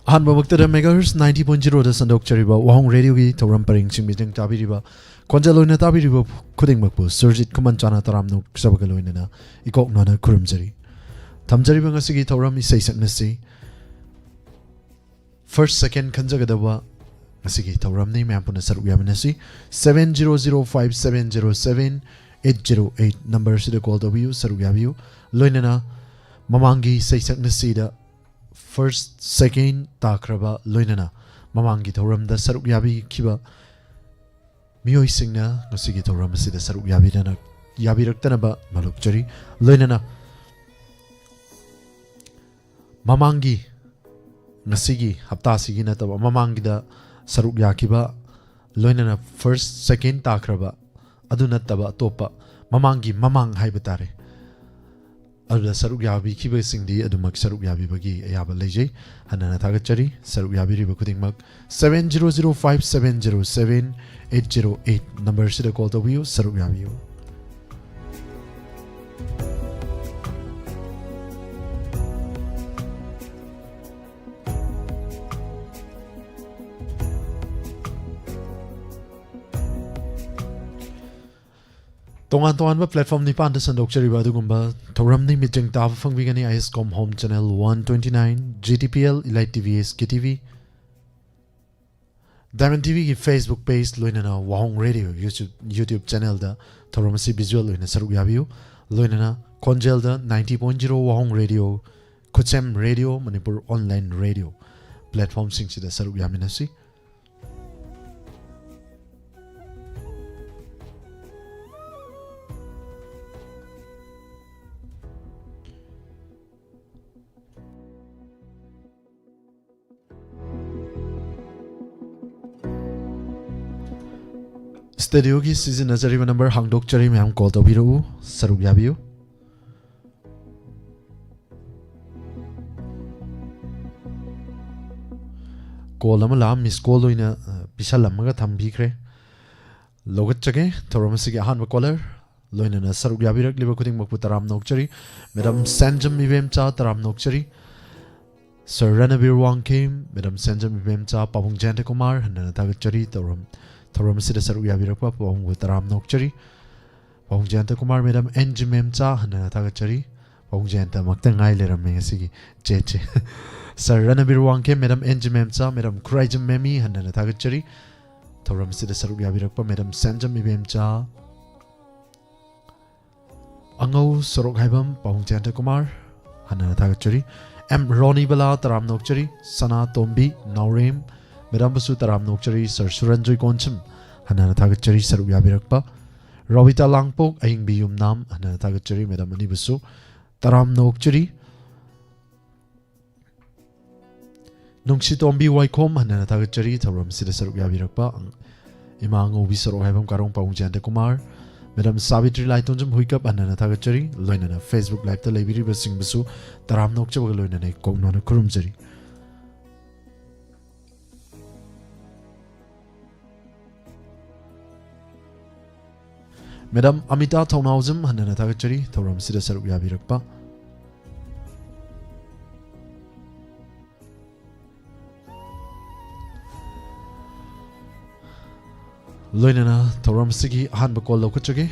Hanbamuktada Megahertz 90.0 da sandokchariba wahong radio gi thoram paring singmiteng tabiriba konjaloina tabiriba khudingmakpu surjit kuman chana taramno sabagaloina ikok nana kurumjari thamjariba ngasigi thoram isai saknasi first second khanjagadawa ngasigi thoram ni mampuna saruk yaminasi 7005707808 number sida call w saruk yabiu loinana mamangi sai saknasi da first second takraba loinana mamangi thoram da saruk yabi kiba miyoi singna ngasigi thoram sida saruk yabi dana yabi raktana ba maluk chari loinana mamangi ngasigi hapta sigi na taba mamangi da saruk yakiba loinana first second takraba aduna taba topa mamangi mamang haibetare अदुदा सरुक याबी किबे सिंगदी अदुमक सरुक याबी बगी याबा लेजै हनना थागचरी सरुक याबी Riba खुदिंगमक 7005707808 number सिदा call तबियो सरुक याबियो Tongan platform ni pan sandok chariba dugumba thoram ni mitjeng ta fangbigani ISCOM home channel 129 GTPL Elite TV SKTV Diamond TV ki Facebook page loinana wahong radio YouTube channel da thoram si visual loina saruk yabiu loinana konjel da 90.0 wahong radio Kuchem radio Manipur online radio platform sing si da saruk yaminasi Studio ki season nazari number hangdok chari me hum call to biru saruk yabiu call amala miss call loina pisal lamaga thambi khre logat chage thoram sigi han caller loina na saruk yabirak liba kuding makpu taram nok chari madam sanjam ivem cha taram nok chari Sir Ranabir Wangkim madam sanjam ivem cha pabung jante kumar hanna tagat chari thoram sida saruk yabirakpa pawong taram nokchari pawong janta kumar madam NGMM cha hana thagachari pawong janta makta ngai leram ngasigi cheche Sir Ranabir Wangke madam NGMM cha madam Khuraijam Memi hana thagachari thoram sida saruk yabirakpa madam Sanjam Ibem cha angau sorok haibam pawong janta kumar hana thagachari M Roni Bala taram nokchari Sana Tombi Naurem Madam Basu taram nokchari Sir Suranjoy Konchim hanana thagachari saruk yabirakpa Rovita Langpok aying biyum nam hanana thagachari Madam Ani Basu taram nokchari Nungsi Tombi Waikom hanana thagachari thoram sida saruk yabirakpa Imango bisaro haibam karong paung jante kumar Madam Savitri Laitonjum huikap hanana thagachari loinana Facebook live ta leibiri basing basu taram nokchabaga loinana kognona kurumjari Madam Amita Thaunauzum hanana thagachari thoram sida saruk yabirakpa loinana thoram sigi hanba call lokachage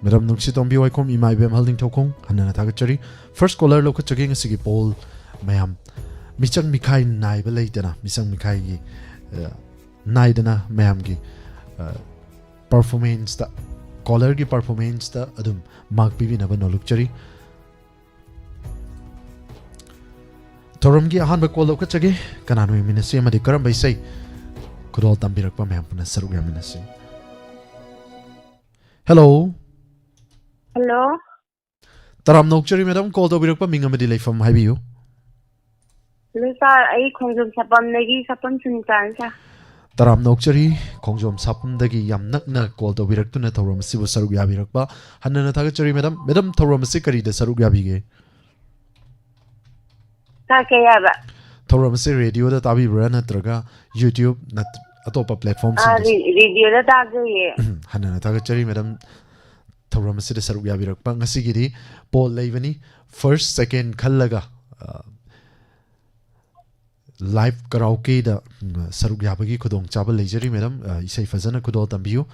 Madam Nungsi Tombi Waikom imai bem holding thokong hanana thagachari first caller lokachage ngasigi poll mayam michang mikhai nai ba leitana misang mikhai gi nai dana mayam gi performance ta caller ki performance ta adum mark pibi na banoluk chari thoram gi ahan ba call ka chage kananu minasi amadi karam bai sai kudol tambirak pa meham puna saruk yaminasi hello taram nok chari madam call to birak pa minga madi leifam haibiu sir ai khongjom sapam nagi sapam suntan sa taram nokchari khongjom sapum dagi yam nakna call to birak tuna thoram sibu saruk yabirakpa hanna thagachari madam thoram si kari da saruk yabige ka ke yaba thoram si radio da tabi bra natraga YouTube nat atopa platform radio da tagye hanna thagachari madam thoram si da saruk yabirakpa ngasigi di poll leivani first second khallaga live karaoke da saruk yabagi khudong chaba leijari madam isai fazana khudol tambiu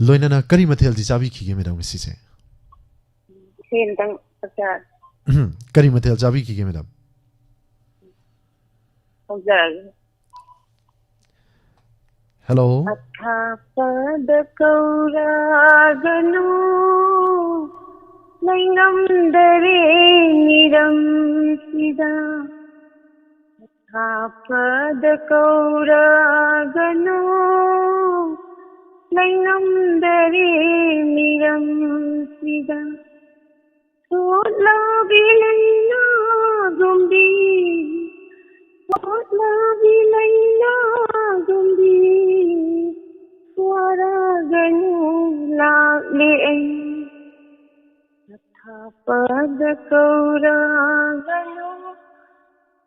loinana kari mathel di chabi khige madam ngasi se Sen tang acha kari mathel chabi khige madam ajar. hello Athapad kauraganu Laingam dare niram sida Athapad kauraganu Laingam dare niram sida Sodla bilayna gumbi Sodla bilayna gumbi Waraganu lagli Athapad kauraganu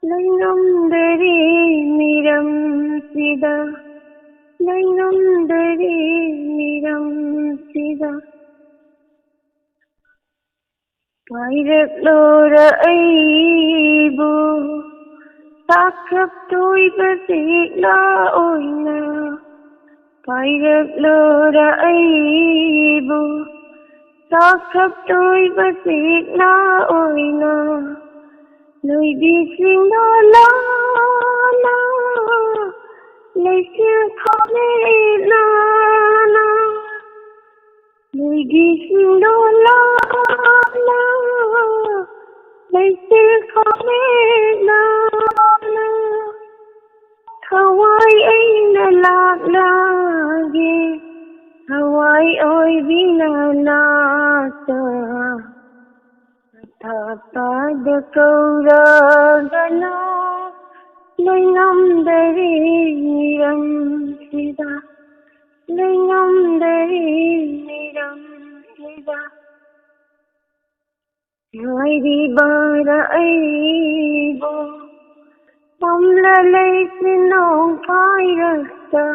Laingam dare niram sida Laingam dare niram sida Pairak lora aibu Sakap tui basik la oina Pairak lora aibu Sakap tui basik la oina Lui bising no la la Lai siya khole la la Lui bising no la la Lai siya khole la la Hawaii ay nalaglagi Hawaii oy binanasa Athapad kauraganu Laingam dare niram sida Laingam dare niram sida Haidi bara aibo Pamlalay sinong pairasta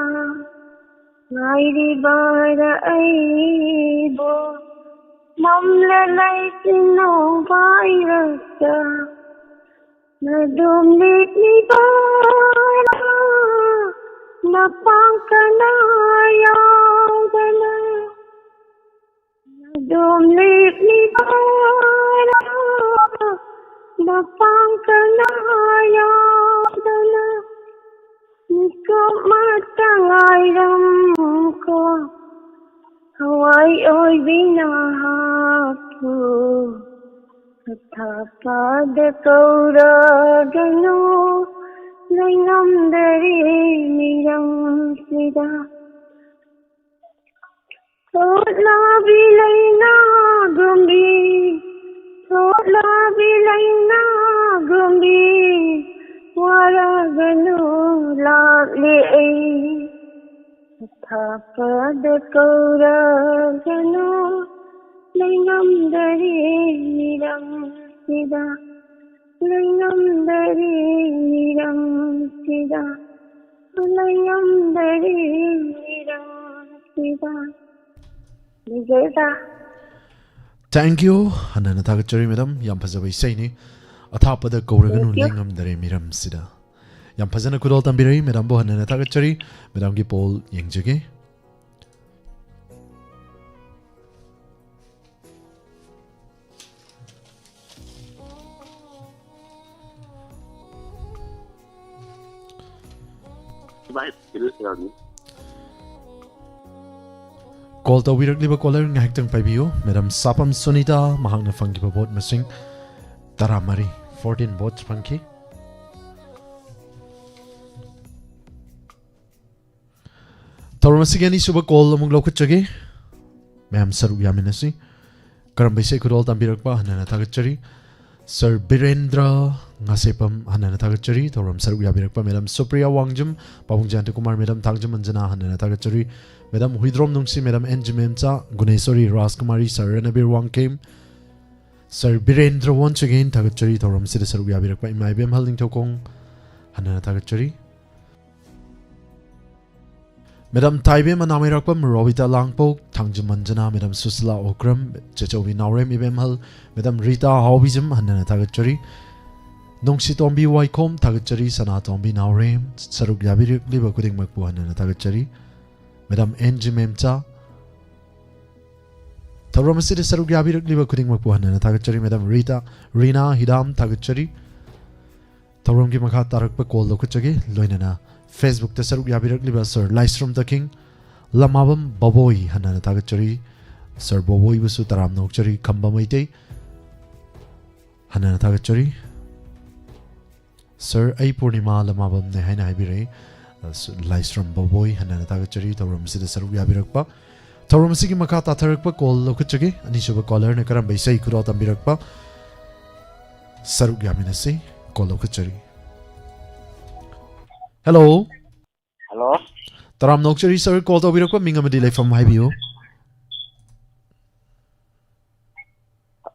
Haidi bara aibo Mamlalay sinong pairasta Nadumlit ni bara Napangkanayaw gana Nadumlit ni bara Napangkanayaw gana Niko matangayram ko Hawaii oy binahapo Athapad kauraganu Laingam dare niram sida Sodla bilayna gumbi Sodla bilayna gumbi Waraganu lagli Athapad kauraganu Laingam dare niram sida Laingam dare niram sida Laingam dare niram sida Nijeta thank you hanana thagachari madam yam phajaba isai ni Athapad kauraganu Thank you. laingam dare miram sida yam phajana khudol tambirai madam bo hanana thagachari madam gi poll yengjage call tawirakliba caller ngahaktang paibiyo madam sapam sunita mahangna fanggiba vote masing taramari 14 votes fangki Tawramasigi ani suba call among lokachage ma'am saruk yaminasi karambay say kudol tambirakpa hanana tagachari Sir Birendra ngasepam hanana tagachari Tawram saruk yabirakpa Madam Supriya Wangjum Pabung Janti Kumar Madam Tangjum Anjana hanana tagachari Madam Huidrom Nungsi Madam Enjimemcha Gunesori Raskumari Sir Ranabir Wangkem Sir Birendra once again tagachari Tawram sida saruk yabirakpa imaibem haling tokong hanana tagachari Madam Taibe Manamirakpam Robita Langpok Tangjum Anjana Madam Susla Okram Chechowi Naurem Ibemhal Madam Rita Hobism Hanana Tagachari Nongsi Tombi Waikom Tagachari Sana Tombi Naurem Saruk Yabirik Liba Kuding Makpuhan and Tagachari Madam Angie Memcha Tauramasi Saruk Yabirik Liba Kuding Makpuhan and Tagachari Madam Rina Hidam Tagachari Tauramgi Makha Tarak Pakol Lokachagi Loinana Facebook the Saruk Yabirik Liba Sir Lystrom the King Lamabam Baboi Hanana Tagachari Sir Baboi Busu Taram Nokchari Kamba Maite Hanana Tagachari Sir A Purnima Lamabam ne haina habire Lystrom Baboi Hanana Tagachari Tauramasi the Saruk Yabirakpa Tauramasi Maka Tarakpa Kol Lokachagi Anishuba Collar Nakaram Baisai Kurotam Birakpa Saruk Yaminasi Kol Lokachari Hello Hello. Taram Nokchari Sir Call to Birakpa Mingamadi from Hibio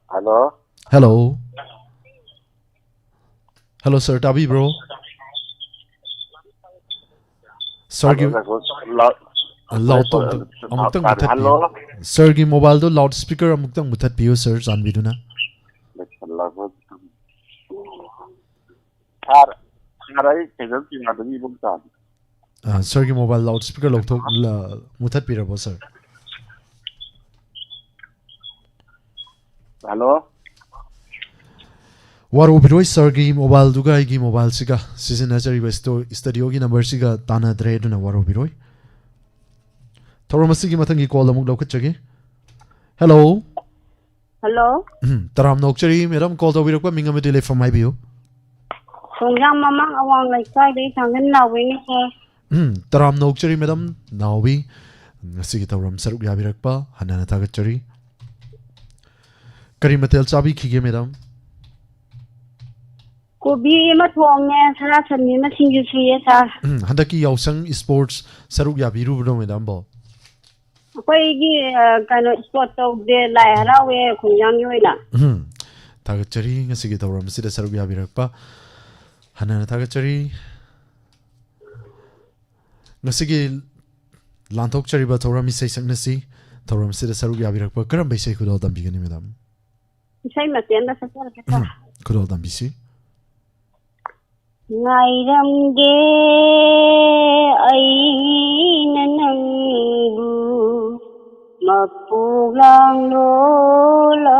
Hello. Hello Hello Sir Tabi bro Sir loud amutang muthat Hello. Sir gi mobile do loudspeaker amutang muthat piyo sir janbiduna Sir gi mobile loudspeaker lokthok muthat pirabo sir Hello. Waro biroi sir gi mobile duga gi mobile siga season achari besto studio gi number siga tana dre duna waro biroi Tauramasi gi matangi call amuk lokachagi Hello Hello. Taram Nokchari madam call to Birakpa Mingamadi from Hibio Songjang Mamang Awang Laikai Dei Tangan Nawing sir. Taram Nokchari madam Nawi Ngasigi Tauram Saruk Yabirakpa Hanana Tagachari Karimatel Chabi Kige madam Kobi ma thong ne sara chani ma singju suye sir. Handaki Yausang Sports Saruk Yabiru Bro madam bo Koi gi kano sport to de lai harawe khunjang yoina. Tagachari Ngasigi Tauram Sida Saruk Yabirakpa Hanana Tagachari Ngasigi Lantok Chariba Tauram Isai Sangnasi Tauram Sida Saruk Yabirakpa Karam Baisai Kudol Dambigani madam Isai ma tenda sa sir ka. Kudol Dambisi Ngairamge aina nangbu mapulang lolamada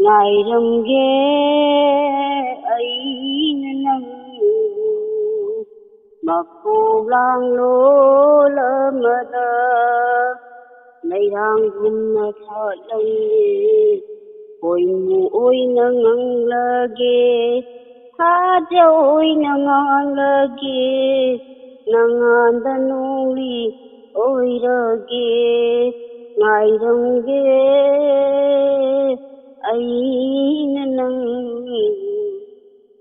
Ngairamge aina nangbu mapulang lolamada Nairang gumna thalang Oi mu oi nangang lagi Haja oi nangang lagi Nangan danuli oi ragi Ngai rangge Ay nanang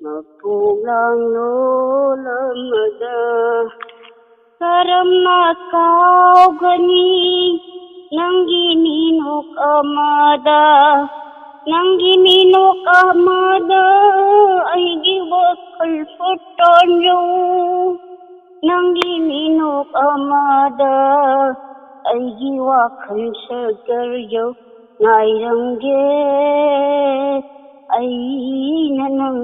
Mapulang lola mada Karam na kau gani Nanggi ninuk amada Nanggi minuk amada ay giwakal fotonyo Nanggi minuk amada ay giwakal sagaryo Ngayrangge ay nanang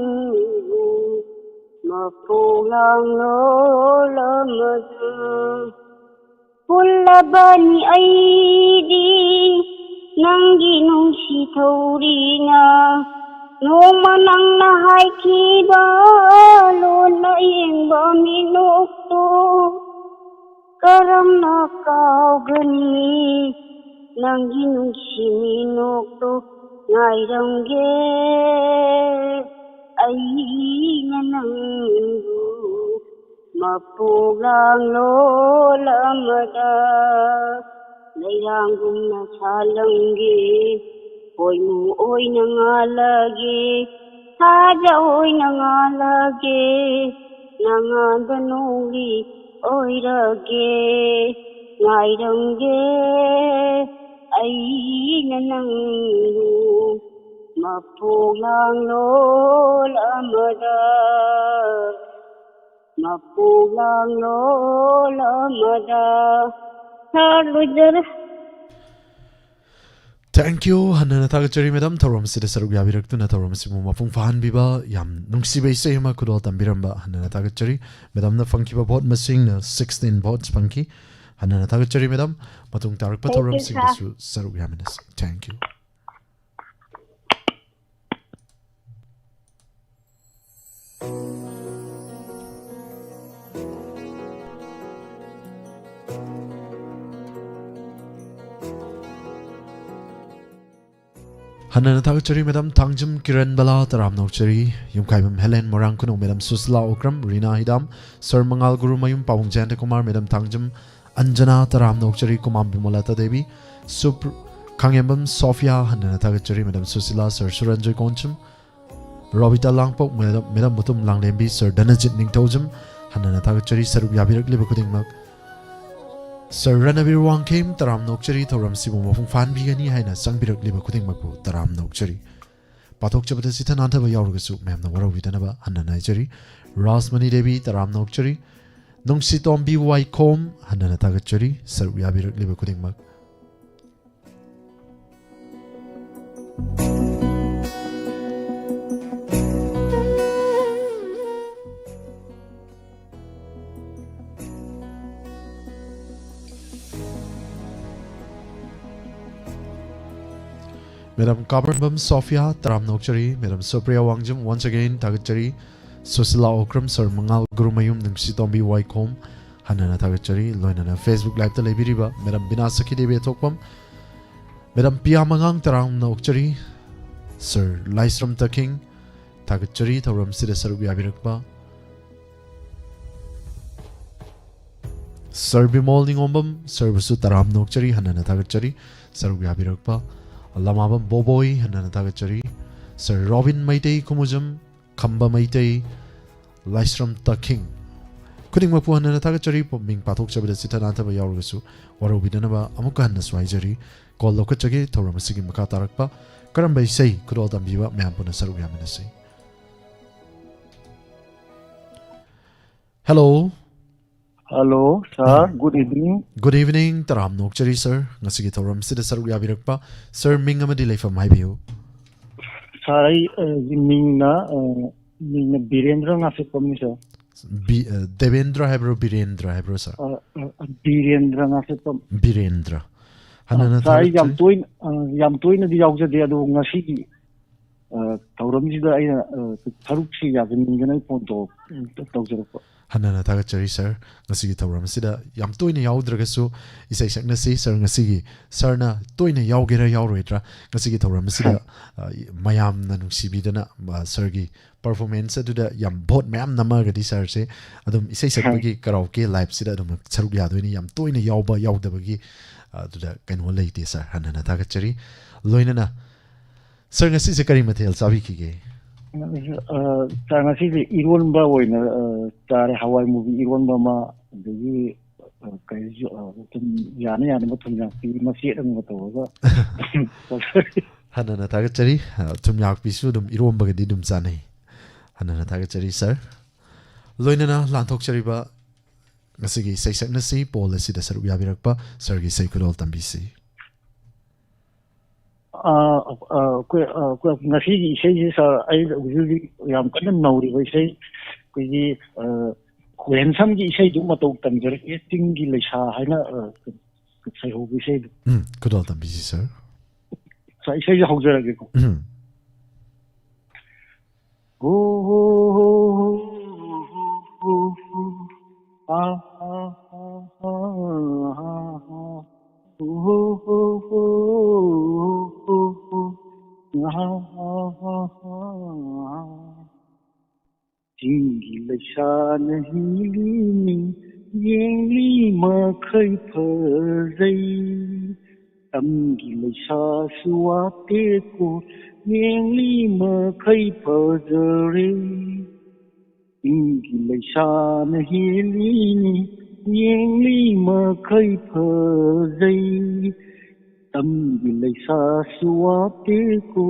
mapulang lolamada Pulabani ay di Nanggi nung si taurina Nung manang nahay kiba Lola iyeng ba minukto Karam na kao gani Nanggi nung si minukto Ngayrangge Ay nanang Mapulang lola mada Nairang gumna salanggi Oi mu oi nangalagi Haja oi nangalagi Nangandanuli oi ragi Ngayrangge Ay nanang Mapulang lola mada Mapulang lola mada Thank you hanana thagachari madam thorom sida saruk yabiraktu thorom simu mapung fahan biba yam nungsiba isai ma kudol tambiramba hanana thagachari madam na funky ba vote masing na 16 votes funky hanana thagachari madam matung tarak pa Thank thorom you, sing sir. su saruk yaminas. Thank you. Hanana thagachari madam tangjum kiran bala taram nokchari yumkaibam Helen Morang kuno madam Susla Okram Rina Hidam Sir Mangal Guru Mayum Pawung Jayanta Kumar madam tangjum Anjana taram nokchari kumam Bimolata Devi Supr Kangyambam Sophia hanana thagachari madam Susila Sir Suranjoy Konchum Robita Langpok madam Mutum Langlembi Sir Danajit Ningtojum hanana thagachari saruk yabirak liba kudingmak Sir Ranavir Wangkim taram nokchari thoram sibu mafung fan bigani haina sangbirak liba kudingmakbu taram nokchari pathok chabata sithananta ba yaurgasu memna waro vidanaba hanana jari Rasmani Devi taram nokchari nungsi tombi wai kom hanana thagachari saruk yabirak liba kudingmak Madam Kabarbam Sophia taram nokchari Madam Supriya Wangjum once again thagachari Susila Okram Sir Mangal Gurumayum nungsi tombi wai kom hanana thagachari loinana Facebook live ta lebiriba Madam Binasaki Devi Tokpam Madam Pia Mangang taram nokchari Sir Laisram Taking thagachari thoram sida saruk yabirakba Sir Bimol Ningombam Sir Basu taram nokchari hanana thagachari saruk yabirakba Lamabam Boboy hanana thagachari Sir Robin Maitei Kumujam Khamba Maitei Laisram Taking Kuding mapu hanana thagachari ming pathok chabida sithananta ba yaurgasu waro bidanaba amuka hanna swaijari call lokachage thoram sigi maka tarakpa karamba isai kudol tambiba myam puna saruk yaminasi. Hello. Hello, sir. Good evening. Good evening, taram nokchari sir. Ngasigi thoram sida saruk yabirakpa. Sir ming amadi leifam haibiu. Sir, mingna Birendra Nasipam, sir. Devendra hebro Birendra hebro sir. Birendra Nasipam. Birendra. Hanana Sir, yam toin the Yauja de Adu Nasi. Tauramida, Taruchi, Yagan Ponto, Dr. hanana thagachari sir ngasigi thoram sida yam toina yaudragasu isai saknasi sir ngasigi sir na toina yaugera yauroidra ngasigi thoram sida mayam na nungsibidana sir gi performance aduda yam bot mayam namagadi sir se adum isai sakbagi karaoke live sida adum saruk yadoini yam toina yauba yaudabagi aduda kaino leite sir hanana thagachari loinana sir ngasi se kari mathel sabi kige Ngasi Irwan ba wina tare Hawaii movie Irwan ba ma dagi yana matum yang pi masih ang matawa hanana thagachari tum yak pisu dum irom bagadi dum chanai hanana thagachari sir loinana lanthok chariba ngasigi saisakna si policy da saruk yabirakpa sir gi saikudol tambisi ngasi isai sa ai usually yam kana nauri ba isai kuji khwensam gi isai du matok tamjar ting gi lecha haina sai ho gi isai kudol tambisi sir sa isai ho jara ge ko Tinggi lesan hilini yang lima kai perai Tamgi lesa suateku yang lima kai perai Tinggi lesan hilini yang lima kai perai Tamgi lesa suateku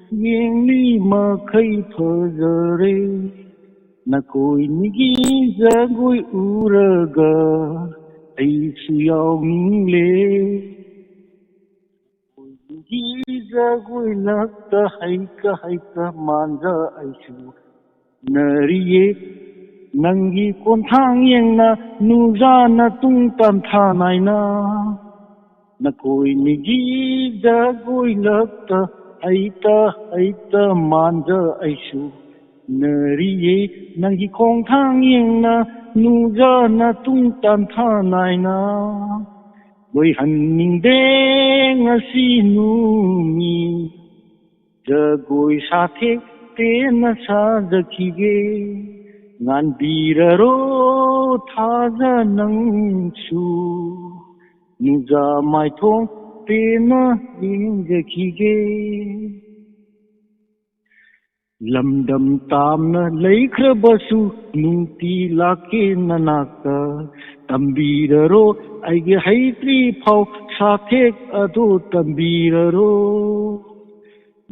yang lima kai perai Na koi nigi zagoi uraga ai suyao mingle jagoi lakta haika manja aisu nariye nangi konthang yengna nuzana tung tan thanai na nakoi nigi jagoi lakta haita manja aisu nariye nangi konthang yengna nuzana tung tan thanai na Loi hanning deng asi numi jagoi sathe tena sajakige ngan biraro thaja nangsu nuja mai thong tena yengjakige lamdam tamna laikhrabasu nungti lake nanaka tambiraro aige haitri phau sathek ado tambiraro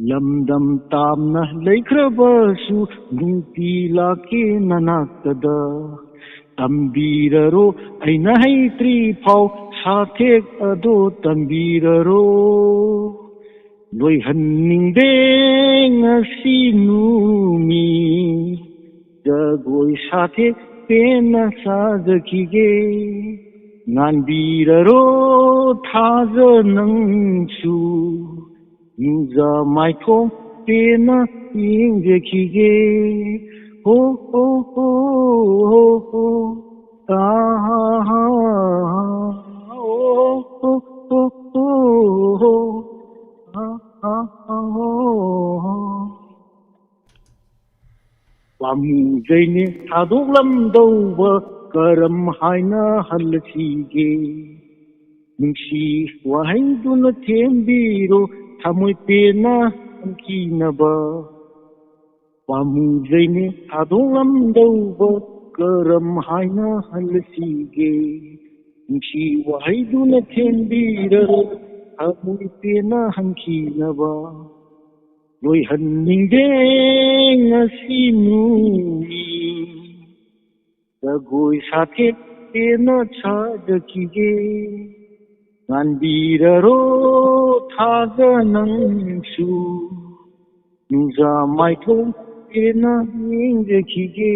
lamdam tamna laikhrabasu nungti lake nanakada tambiraro aina haitri phau sathek ado tambiraro loi hanning deng asi numi jagoi sathek tena sajakige ngan biraro thaja nangsu nuja mai thong tena yengjakige ho ho ho ho ho ah ha oh ho ho ho ho ah ah oh Pamujaine thadoklam dauba karam haina halsige nungsi wahaiduna thembiro thamoi pena kinaba Pamujaine thadoklam dauba karam haina halsige nungsi wahaiduna thembiro thamoi pena kinaba Loi hanning deng asi numi jagoi sathe tena sajakige ngan biraro thaja nangsu nuja mai thong tena yengjakige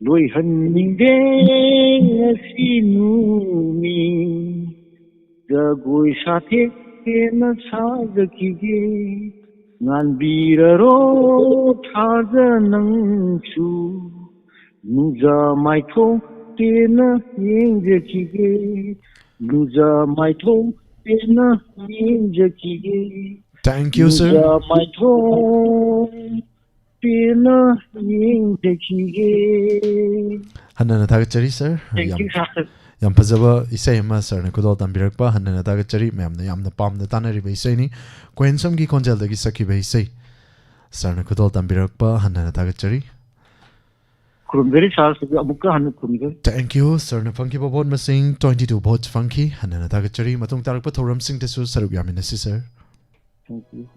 loi hanning deng asi numi jagoi sathe tena sajakige ngan biraro thaja nangsu nuja mai thong tena yengjakige nuja mai thong tena yengjakige Thank you, sir. nuja mai thong tena yengjakige Hanna Natagachari, sir. Thank you, sir. Yam Pazava isay ma sir na kudol tambirakpa Hanna Natagachari mayamna yamna pamna tanariba isay ni Kwensam gi konjaldagi sakiba isay sir na kudol tambirakpa Hanna Natagachari. Kurumdari sir amukka hanna kurumdari. Thank you, sir na funky babon masing 22 votes funky Hanna Natagachari matung tarakpa thoram sing tesu saruk yaminasi, sir. Thank you.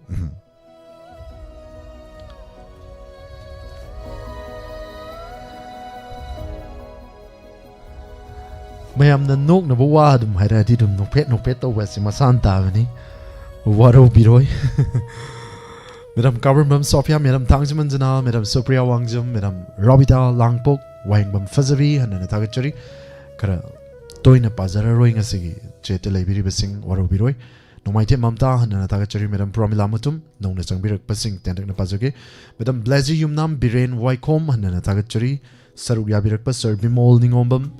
Mayam na nok na bawa dum haira di dum nokpet to wesi masanta bani waro biroi Madam Government Sophia Madam Tangjiman Jana Madam Supriya Wangjum Madam Robita Langpok Wangbam Fazavi Hanna Natagachari kara toina pazara roi ngasigi chete laibiri basing waro biroi Nomaite Mamta Hanna Natagachari Madam Pramila Mutum nongna changbirak basing tendak na pazoge Madam Blazi Yumnam Biren Waikom Hanna Natagachari saruk yabirak pa Sir Bimol Ningombam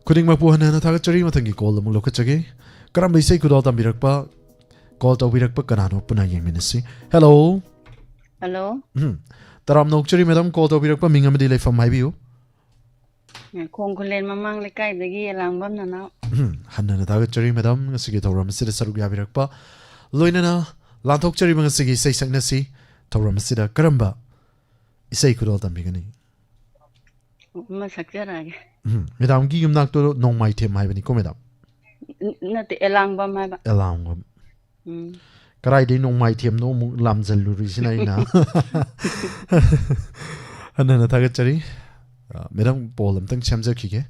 Kuding mapu Hanna Natagachari matangi call among lokachage karam bisay kudol tambirakpa call tawirakpa kanano puna yengminasi Hello Hello. Taram nokchari madam call tawirakpa mingamadi leifam haibiu Kung kulen mamang lekay dagi alangbam na na. Hanna Natagachari madam ngasigi tawram sida saruk yabirakpa loina na lantokchari ngasigi isay sangnasi tawram sida karamba isay kudol tambigani Masakjara. Madam gi yumnak to nong mai them haibani ko madam Nati alangbam ma ba. alangam karai de nong mai them no mu lamjal luri sina ina Hanna Natagachari madam polam tang chamja khige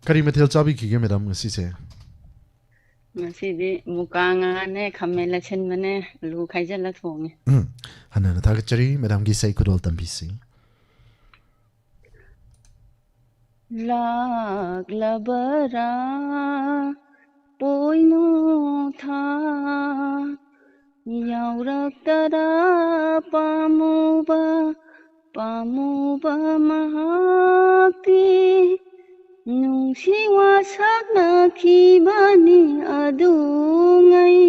ꯀꯔꯤ ꯃꯊꯦꯜ ꯆꯥꯕꯤꯈꯤꯒꯦ madam ꯉꯁꯤꯁꯦ ꯉꯁꯤꯗꯤ ꯃꯨꯀꯥ ꯉꯥꯅꯦ ꯈꯥꯃꯦꯟ ꯑꯁꯤꯟꯕꯅꯦ ꯑꯂꯨ ꯈꯥꯏꯖꯤꯜꯂ ꯊꯣꯡꯉꯦ ꯍꯟꯅ ꯊꯥꯒꯠꯆꯔꯤ ꯃꯦꯗꯥꯝꯒꯤ ꯏꯁꯩ ꯈꯨꯗꯣꯜ ꯇꯝꯕꯤꯁꯤ ꯂꯥꯛꯂꯕꯔꯥ ꯄꯣꯏꯅꯨ ꯊꯥ ꯌꯥꯎꯔꯛꯇꯔꯥ ꯄꯥꯝꯃꯨꯕ ꯄꯥꯝꯃꯨꯕ ꯃꯍꯥꯛꯇꯤ ꯅꯨꯡꯁꯤ ꯋꯥꯁꯛꯅꯈꯤꯕꯅꯤ ꯑꯗꯨꯉꯩ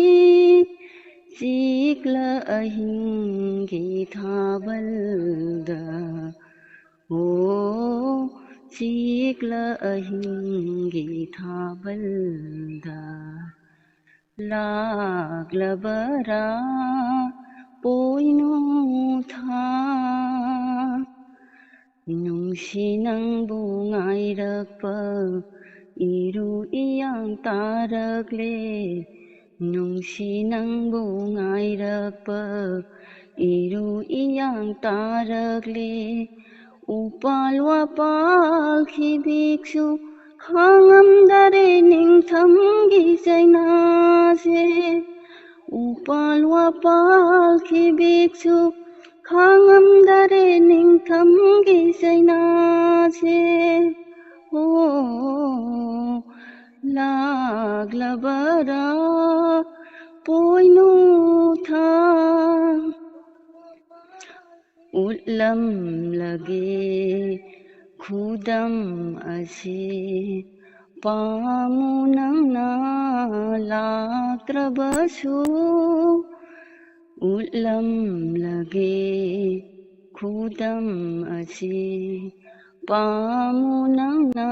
ꯆꯤꯛꯂ ꯑꯍꯤꯡꯒꯤ ꯊꯥꯕꯜꯗ ओ चीकला अहिंगी थाबलदा लागलबरा पोइनु था नुंसी नंबु ngꯥꯏꯔꯛꯄ इरु इयांग तारकले नुंसी नंबु ngꯥꯏꯔꯛꯄ इरु इयांग तारकले उपाल वापाल खिबिक्सु खांगमदरे निंगथमगी चैनासे उपाल वापाल खिबिक्सु खांगमदरे निंगथमगी चैनासे ओ लागलबरा पोइनु था उल्लम लगे खुदम असे पामु नंगना लात्रबसु उल्लम लगे खुदम असे पामु नंगना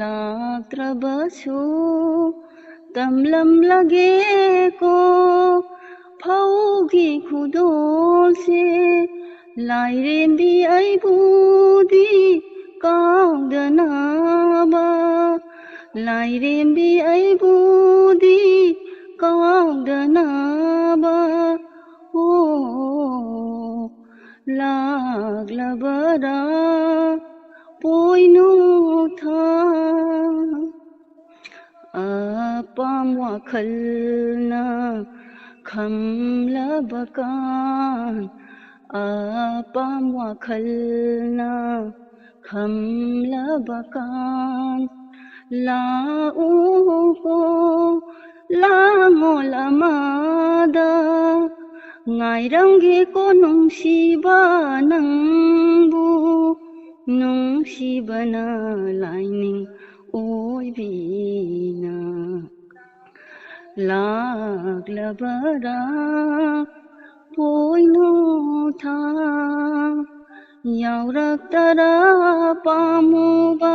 लात्रबसु तमलम लगे को फौगी खुदोल से लाइरेंबी अइबुदी काउदनाबा लाइरेंबी अइबुदी काउदनाबा ओ लागलबरा पोइनु था अपाम वाखलना खमलबकान अपाम वाखलना खमलबकान लाऊको लांगोलमादा ngꯥꯏꯔꯝꯒꯦ ꯀꯣ ꯅꯨꯡꯁꯤꯕ ꯅꯪꯕꯨ ꯅꯨꯡꯁꯤꯕꯅ ꯂꯥꯏꯅꯤꯡ ꯑꯣꯏꯕꯤꯅ ꯂꯥꯛꯂꯕꯔꯥ पोइनु था यावरक्तरा पामुबा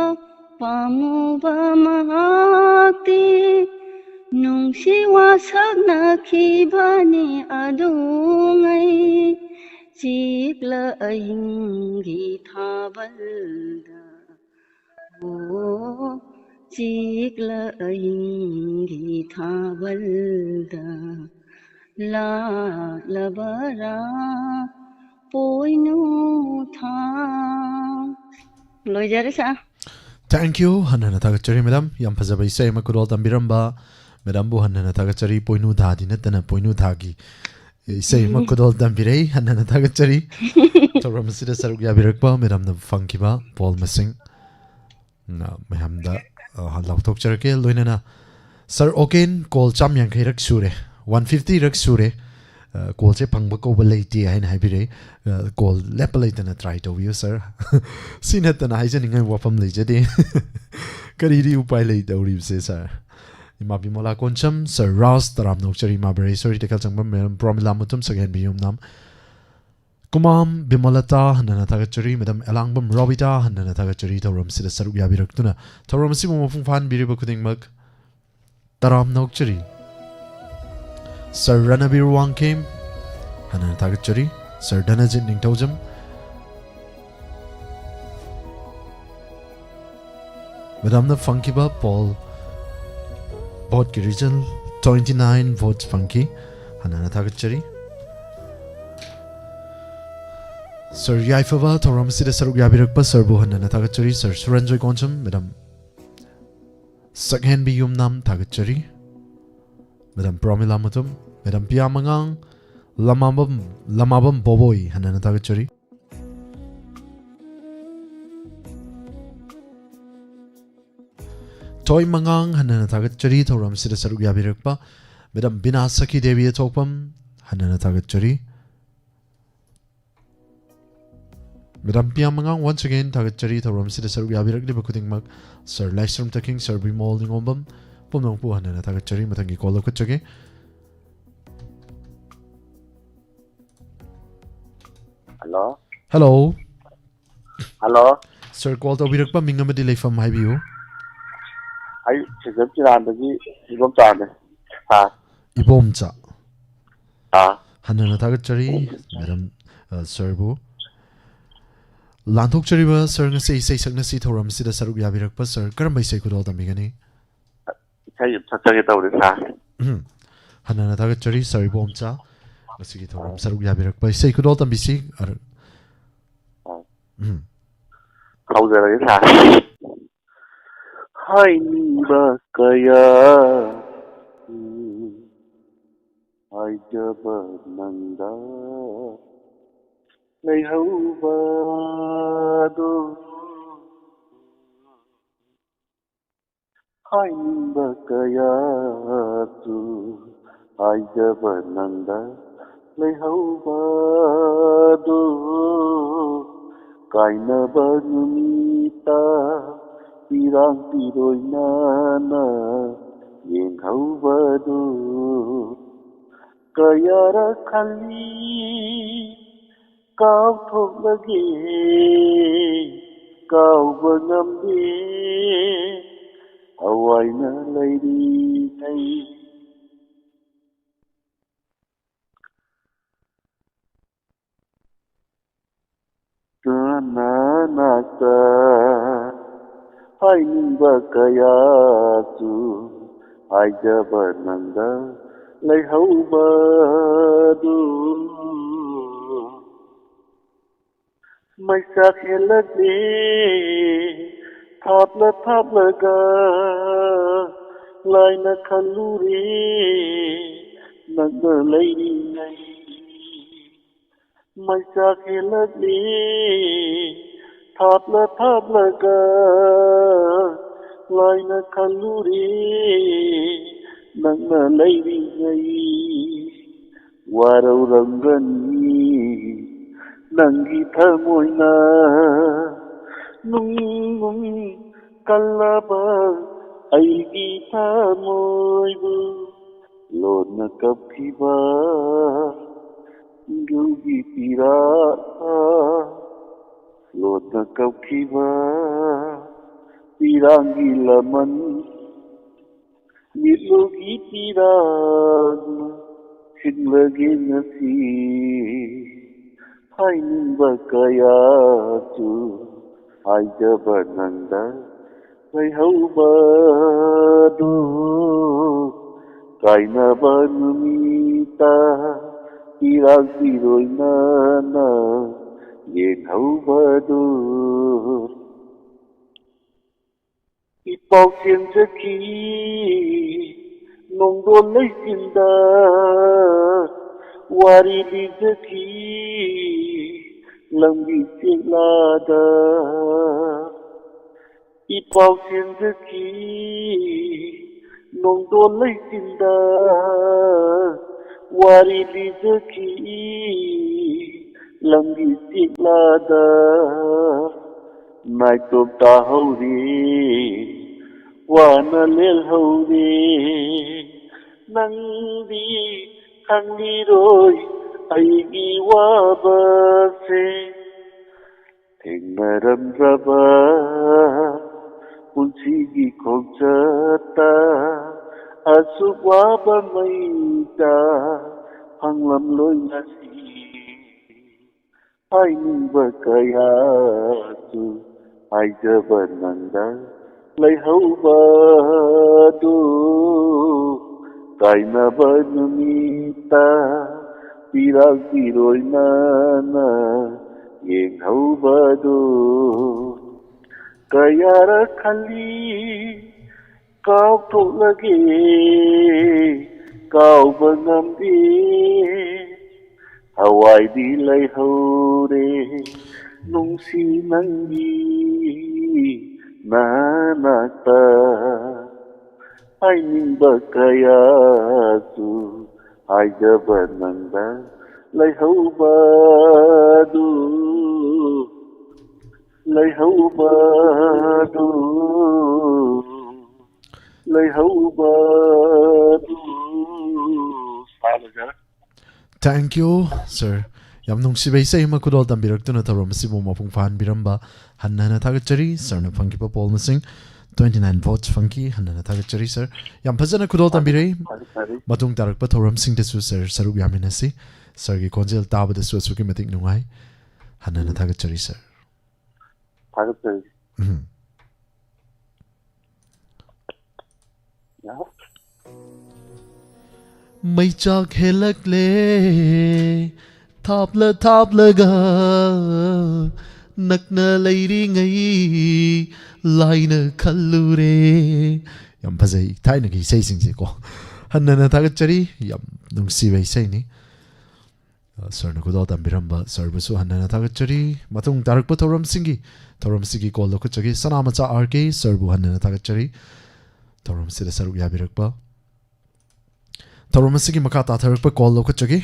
पामुबा महाक्ति नुंसी वासक्नखिबनि अदुङै चिक्ल अहिंगी थाबलदा ओ चिक्ल अहिंगी थाबलदा लागलबरा पोइनु था लोइजरे सा Thank you हन्ना थागतचरी मैडम याम फजबा इसे म कुरोल तंबिरंबा मैडम बु हन्ना थागतचरी पोइनु धादी नतन पोइनु धागी इसे म कुरोल तंबिरे हन्ना थागतचरी तोरमसिदा सरुक याबिरकबा मैडम न फंकिबा पॉल मसिंग ना महमदा हलाउथोकचरके लोइनना सर ओकेन कॉल चाम यांखैरक सुरे 150 रक सुरे कॉल से पंग को बलेती है ना बिरे कॉल लेपल इतना ट्राई तो व्यू सर सीन तना है जनिंग वफम ले जदे करीरी उपाय ले दौरी से सर इमा बिमोला कोंचम सर रास तराम नोचरी मा बरे सॉरी टेकल चंगम मेम प्रोमिला मुतुम सगेन बियुम नाम कुमाम बिमोलता हनना थागचरी मैडम एलांगबम रोबिता हनना थागचरी तौरम सिदा सरुक याबिरक्तुना तौरम सिबो मफुं फान बिरिबा खुदिंगमक तराम नोचरी Sir Ranabir Wangkim Hanan Tagachari Sir Danajit Ningtojam Madam the Funky Ba Paul Vote Girijal 29 votes Funky Hanan Tagachari Sir Yaifava Toram Sida Saruk Yabirakba Sir Buhanan Tagachari Sir Suranjoy Koncham Madam Sakhen bi yumnam thagachari Madam Pramila Matum Madam Pia Mangang Lamabam Boboi hanana thagachari Toy Mangang hanana thagachari thoram sida saruk yabirakpa Madam Bina Saki Devi Topam hanana thagachari Madam Pia Mangang once again thagachari thoram sida saruk yabirakli bakuding mag Sir Lystrom taking Sir Bimolding ombam pumnong pu hanana thagachari matangi call of kachage Hello Hello Sir call to birakpa mingamadi leifam haibiu ai chizam chiran ibom chane Ibomcha ta hanana thagachari Madam Sir bu Lanthok chariba Sir ngasi isai saknasi thoram sida saruk yabirakpa Sir karambay isai kudol tamigani sai chachage tawre sa hanana thagachari Sir Ibomcha ngasi thoram saruk yabirakpa isai kudol tambisi ar khawjara sa hai ba kaya hai jaba nanda lai hau ba do hai ba kaya tu hai jaba nanda lai hau ba do kaina ba numita pirang piroy na yeng hau ba do kaya ra khali cao thok lagi cao ba ngambi awai na lady thay na na ta hai ni ba kaya tu hai jaba nanda lai hau ba du mai sa khelat le thap la ga lai na khalu re nag lai ni nai mai sa khelat le thap la ga lai na khalu re nang lai ni nai warau rangani nangi thamoy na nung kalaba aigi thamoy bu lod na kapkiba gugi tira lod na kapkiba tirangi laman nilugi tirang sinlagi nasi hai ba kaya tu hai jaba nanda lai hau ba do kaina ba numita pirang piroy na yeng hau ba do ipau chen chaki nong don lai sinda wari li chaki lambi chilada ipau chen chaki nong don lai sinda wari li chaki lambi chilada nai top ta hau re wana lel hau re nang di khang li rồi aigi wa ba se thengnaram raba pulsi gi khokchata asukwa ba mai ta hanglam loi nasi hai ni ba kaya tu hai jaba nanda lai hau ba do kaina ba numita pirang piroy na yeng hau ba do kaya ra khali ꯀꯥꯎꯊꯣꯛꯂꯒꯦ ꯀꯥꯎꯕ ꯉꯝꯗꯦ ꯍꯋꯥꯏꯗꯤ ꯂꯩꯍꯧꯔꯦ ꯅꯨꯡꯁꯤ ꯅꯪꯒꯤ ꯅꯥꯅꯥꯛꯇ ꯍꯥꯏꯅꯤꯡꯕ ꯀꯌꯥꯁꯨ ꯍꯥꯏꯖꯕ ꯅꯪꯗ ꯂꯩꯍꯧꯕꯗꯨ ꯂꯩꯍꯧꯕꯗꯨ ꯂꯩꯍꯧꯕꯗꯨ ꯁꯥꯂꯒ Thank you, sir. ꯌꯥꯝ ꯅꯨꯡꯁꯤꯕ ꯏꯁꯩ ꯑꯃ ꯈꯨꯗꯣꯜ ꯇꯝꯕꯤꯔꯛꯇꯨꯅ ꯊꯧꯔꯝ ꯑꯁꯤꯕꯨ ꯃꯄꯨꯡ ꯐꯥꯍꯟꯕꯤꯔꯝꯕ ꯍꯟꯅ ꯍꯟꯅ ꯊꯥꯒꯠꯆꯔꯤ. ꯁꯔꯅ ꯐꯪꯈꯤꯕ ꯄꯣꯜ ꯃꯁꯤꯡ 29 votes ꯐꯪꯈꯤ. ꯍꯟꯅ ꯍꯟꯅ ꯊꯥꯒꯠꯆꯔꯤ ꯁꯔ. ꯌꯥꯝ ꯐꯖꯅ ꯈꯨꯗꯣꯜ ꯇꯝꯕꯤꯔꯛꯏ. ꯃꯇꯨꯡ ꯇꯥꯔꯛꯄ ꯊꯧꯔꯝꯁꯤꯡꯗꯁꯨ ꯁꯔ ꯁꯔꯨꯛ ꯌꯥꯃꯤꯟꯅꯁꯤ. ꯁꯔꯒꯤ ꯈꯣꯟꯖꯦꯜ ꯇꯥꯕꯗꯁꯨ ꯑꯁꯨꯛꯀꯤ ꯃꯇꯤꯛ ꯅꯨꯡꯉꯥꯏ. ꯍꯟꯅ ꯍꯟꯅ ꯊꯥꯒꯠꯆꯔꯤ ꯁꯔ. ꯊꯥꯒꯠꯆꯔꯤ. ꯃꯩꯆꯥꯛ ꯍꯦꯜꯂꯛꯂꯦ ꯊꯥꯞꯂ ꯊꯥꯞꯂꯒ ꯅꯛꯅ ꯂꯩꯔꯤꯉꯩ ꯂꯥꯏꯅ ꯈꯜꯂꯨꯔꯦ. ꯌꯥꯝ ꯐꯖꯩ ꯊꯥꯏꯅꯒꯤ ꯏꯁꯩꯁꯤꯡꯁꯦꯀꯣ. ꯍꯟꯅꯅ ꯊꯥꯒꯠꯆꯔꯤ. ꯌꯥꯝ ꯅꯨꯡꯁꯤꯕ ꯏꯁꯩꯅꯤ. ꯁꯔꯅ ꯈꯨꯗꯣꯜ ꯇꯝꯕꯤꯔꯝꯕ ꯁꯔꯕꯨꯁꯨ ꯍꯟꯅꯅ ꯊꯥꯒꯠꯆꯔꯤ. ꯃꯇꯨꯡ ꯇꯥꯔꯛꯄ ꯊꯧꯔꯝꯁꯤꯒꯤ ꯀꯣꯜ ꯂꯧꯈꯠꯆꯒꯦ. ꯁꯅꯥꯃꯆꯥ RK ꯁꯔꯕꯨ ꯍꯟꯅꯅ ꯊꯥꯒꯠꯆꯔꯤ. ꯊꯧꯔꯝꯁꯤꯗ ꯁꯔꯨꯛ ꯌꯥꯕꯤꯔꯛꯄ. ꯊꯧꯔꯝ ꯑꯁꯤꯒꯤ ꯃꯈꯥ ꯇꯥꯊꯔꯛꯄ ꯀꯣꯜ ꯂꯧꯈꯠꯆꯒꯦ.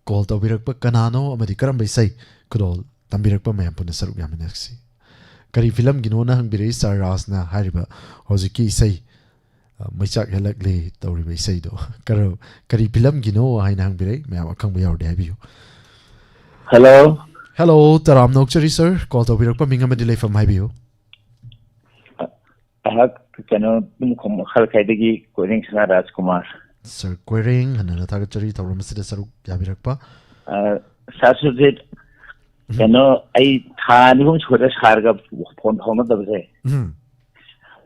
ꯀꯣꯜ ꯇꯧꯕꯤꯔꯛꯄ ꯀꯅꯥꯅꯣ ꯑꯃꯗꯤ ꯀꯔꯝꯕ ꯏꯁꯩ ꯈꯨꯗꯣꯜ ꯇꯝꯕꯤꯔꯛꯄ ꯃꯌꯥꯝ ꯄꯨꯟꯅ ꯁꯔꯨꯛ ꯌꯥꯃꯤꯟꯅꯁꯤ. ꯀꯔꯤ ꯐꯤꯂꯝꯒꯤꯅꯣꯅ ꯍꯪꯕꯤꯔꯛꯏ ꯁꯔ ꯔꯥꯖꯅ ꯍꯥꯏꯔꯤꯕ ꯍꯧꯖꯤꯛꯀꯤ ꯏꯁꯩ ꯃꯩꯆꯥꯛ ꯍꯦꯜꯂꯛꯂꯦ ꯇꯧꯔꯤꯕ ꯏꯁꯩꯗꯣ ꯀꯔꯤ ꯐꯤꯂꯝꯒꯤꯅꯣ ꯍꯥꯏꯅ ꯍꯪꯕꯤꯔꯛꯏ. ꯃꯌꯥꯝ ꯑꯈꯪꯕ ꯌꯥꯎꯔꯗꯤ ꯍꯥꯏꯕꯤꯌꯨ. ꯍꯜꯂꯣ. ꯍꯦꯜꯂꯣ, ꯇꯔꯥꯝ ꯅꯣꯛꯆꯔꯤ ꯁꯔ. ꯀꯣꯜ ꯇꯧꯕꯤꯔꯛꯄ ꯃꯤꯡ ꯑꯃꯗꯤ ꯂꯩꯐꯝ ꯍꯥꯏꯕꯤꯌꯨ. ꯀꯩꯅꯣ ꯃꯈꯜ ꯈꯥꯏꯗꯒꯤ ꯀꯣꯏꯔꯦꯡ ꯁꯅꯥ ꯔꯥꯖꯀꯨꯃꯥꯔ. ꯁꯔ ꯀꯣꯏꯔꯦꯡ ꯍꯟꯅꯅ ꯊꯥꯒꯠꯆꯔꯤ. ꯊꯧꯔꯝ ꯑꯁꯤꯗ ꯁꯔꯨꯛ ꯌꯥꯕꯤꯔꯛꯄ. ꯁꯥꯔꯁꯨꯖꯤꯠ ꯀꯩꯅꯣ ꯑꯩ ꯊꯥ 2 ꯑꯍꯨꯝ ꯁꯨꯔꯦ ꯁꯥꯔꯒ ꯐꯣꯟ ꯐꯥꯎꯅꯗꯕꯁꯦ.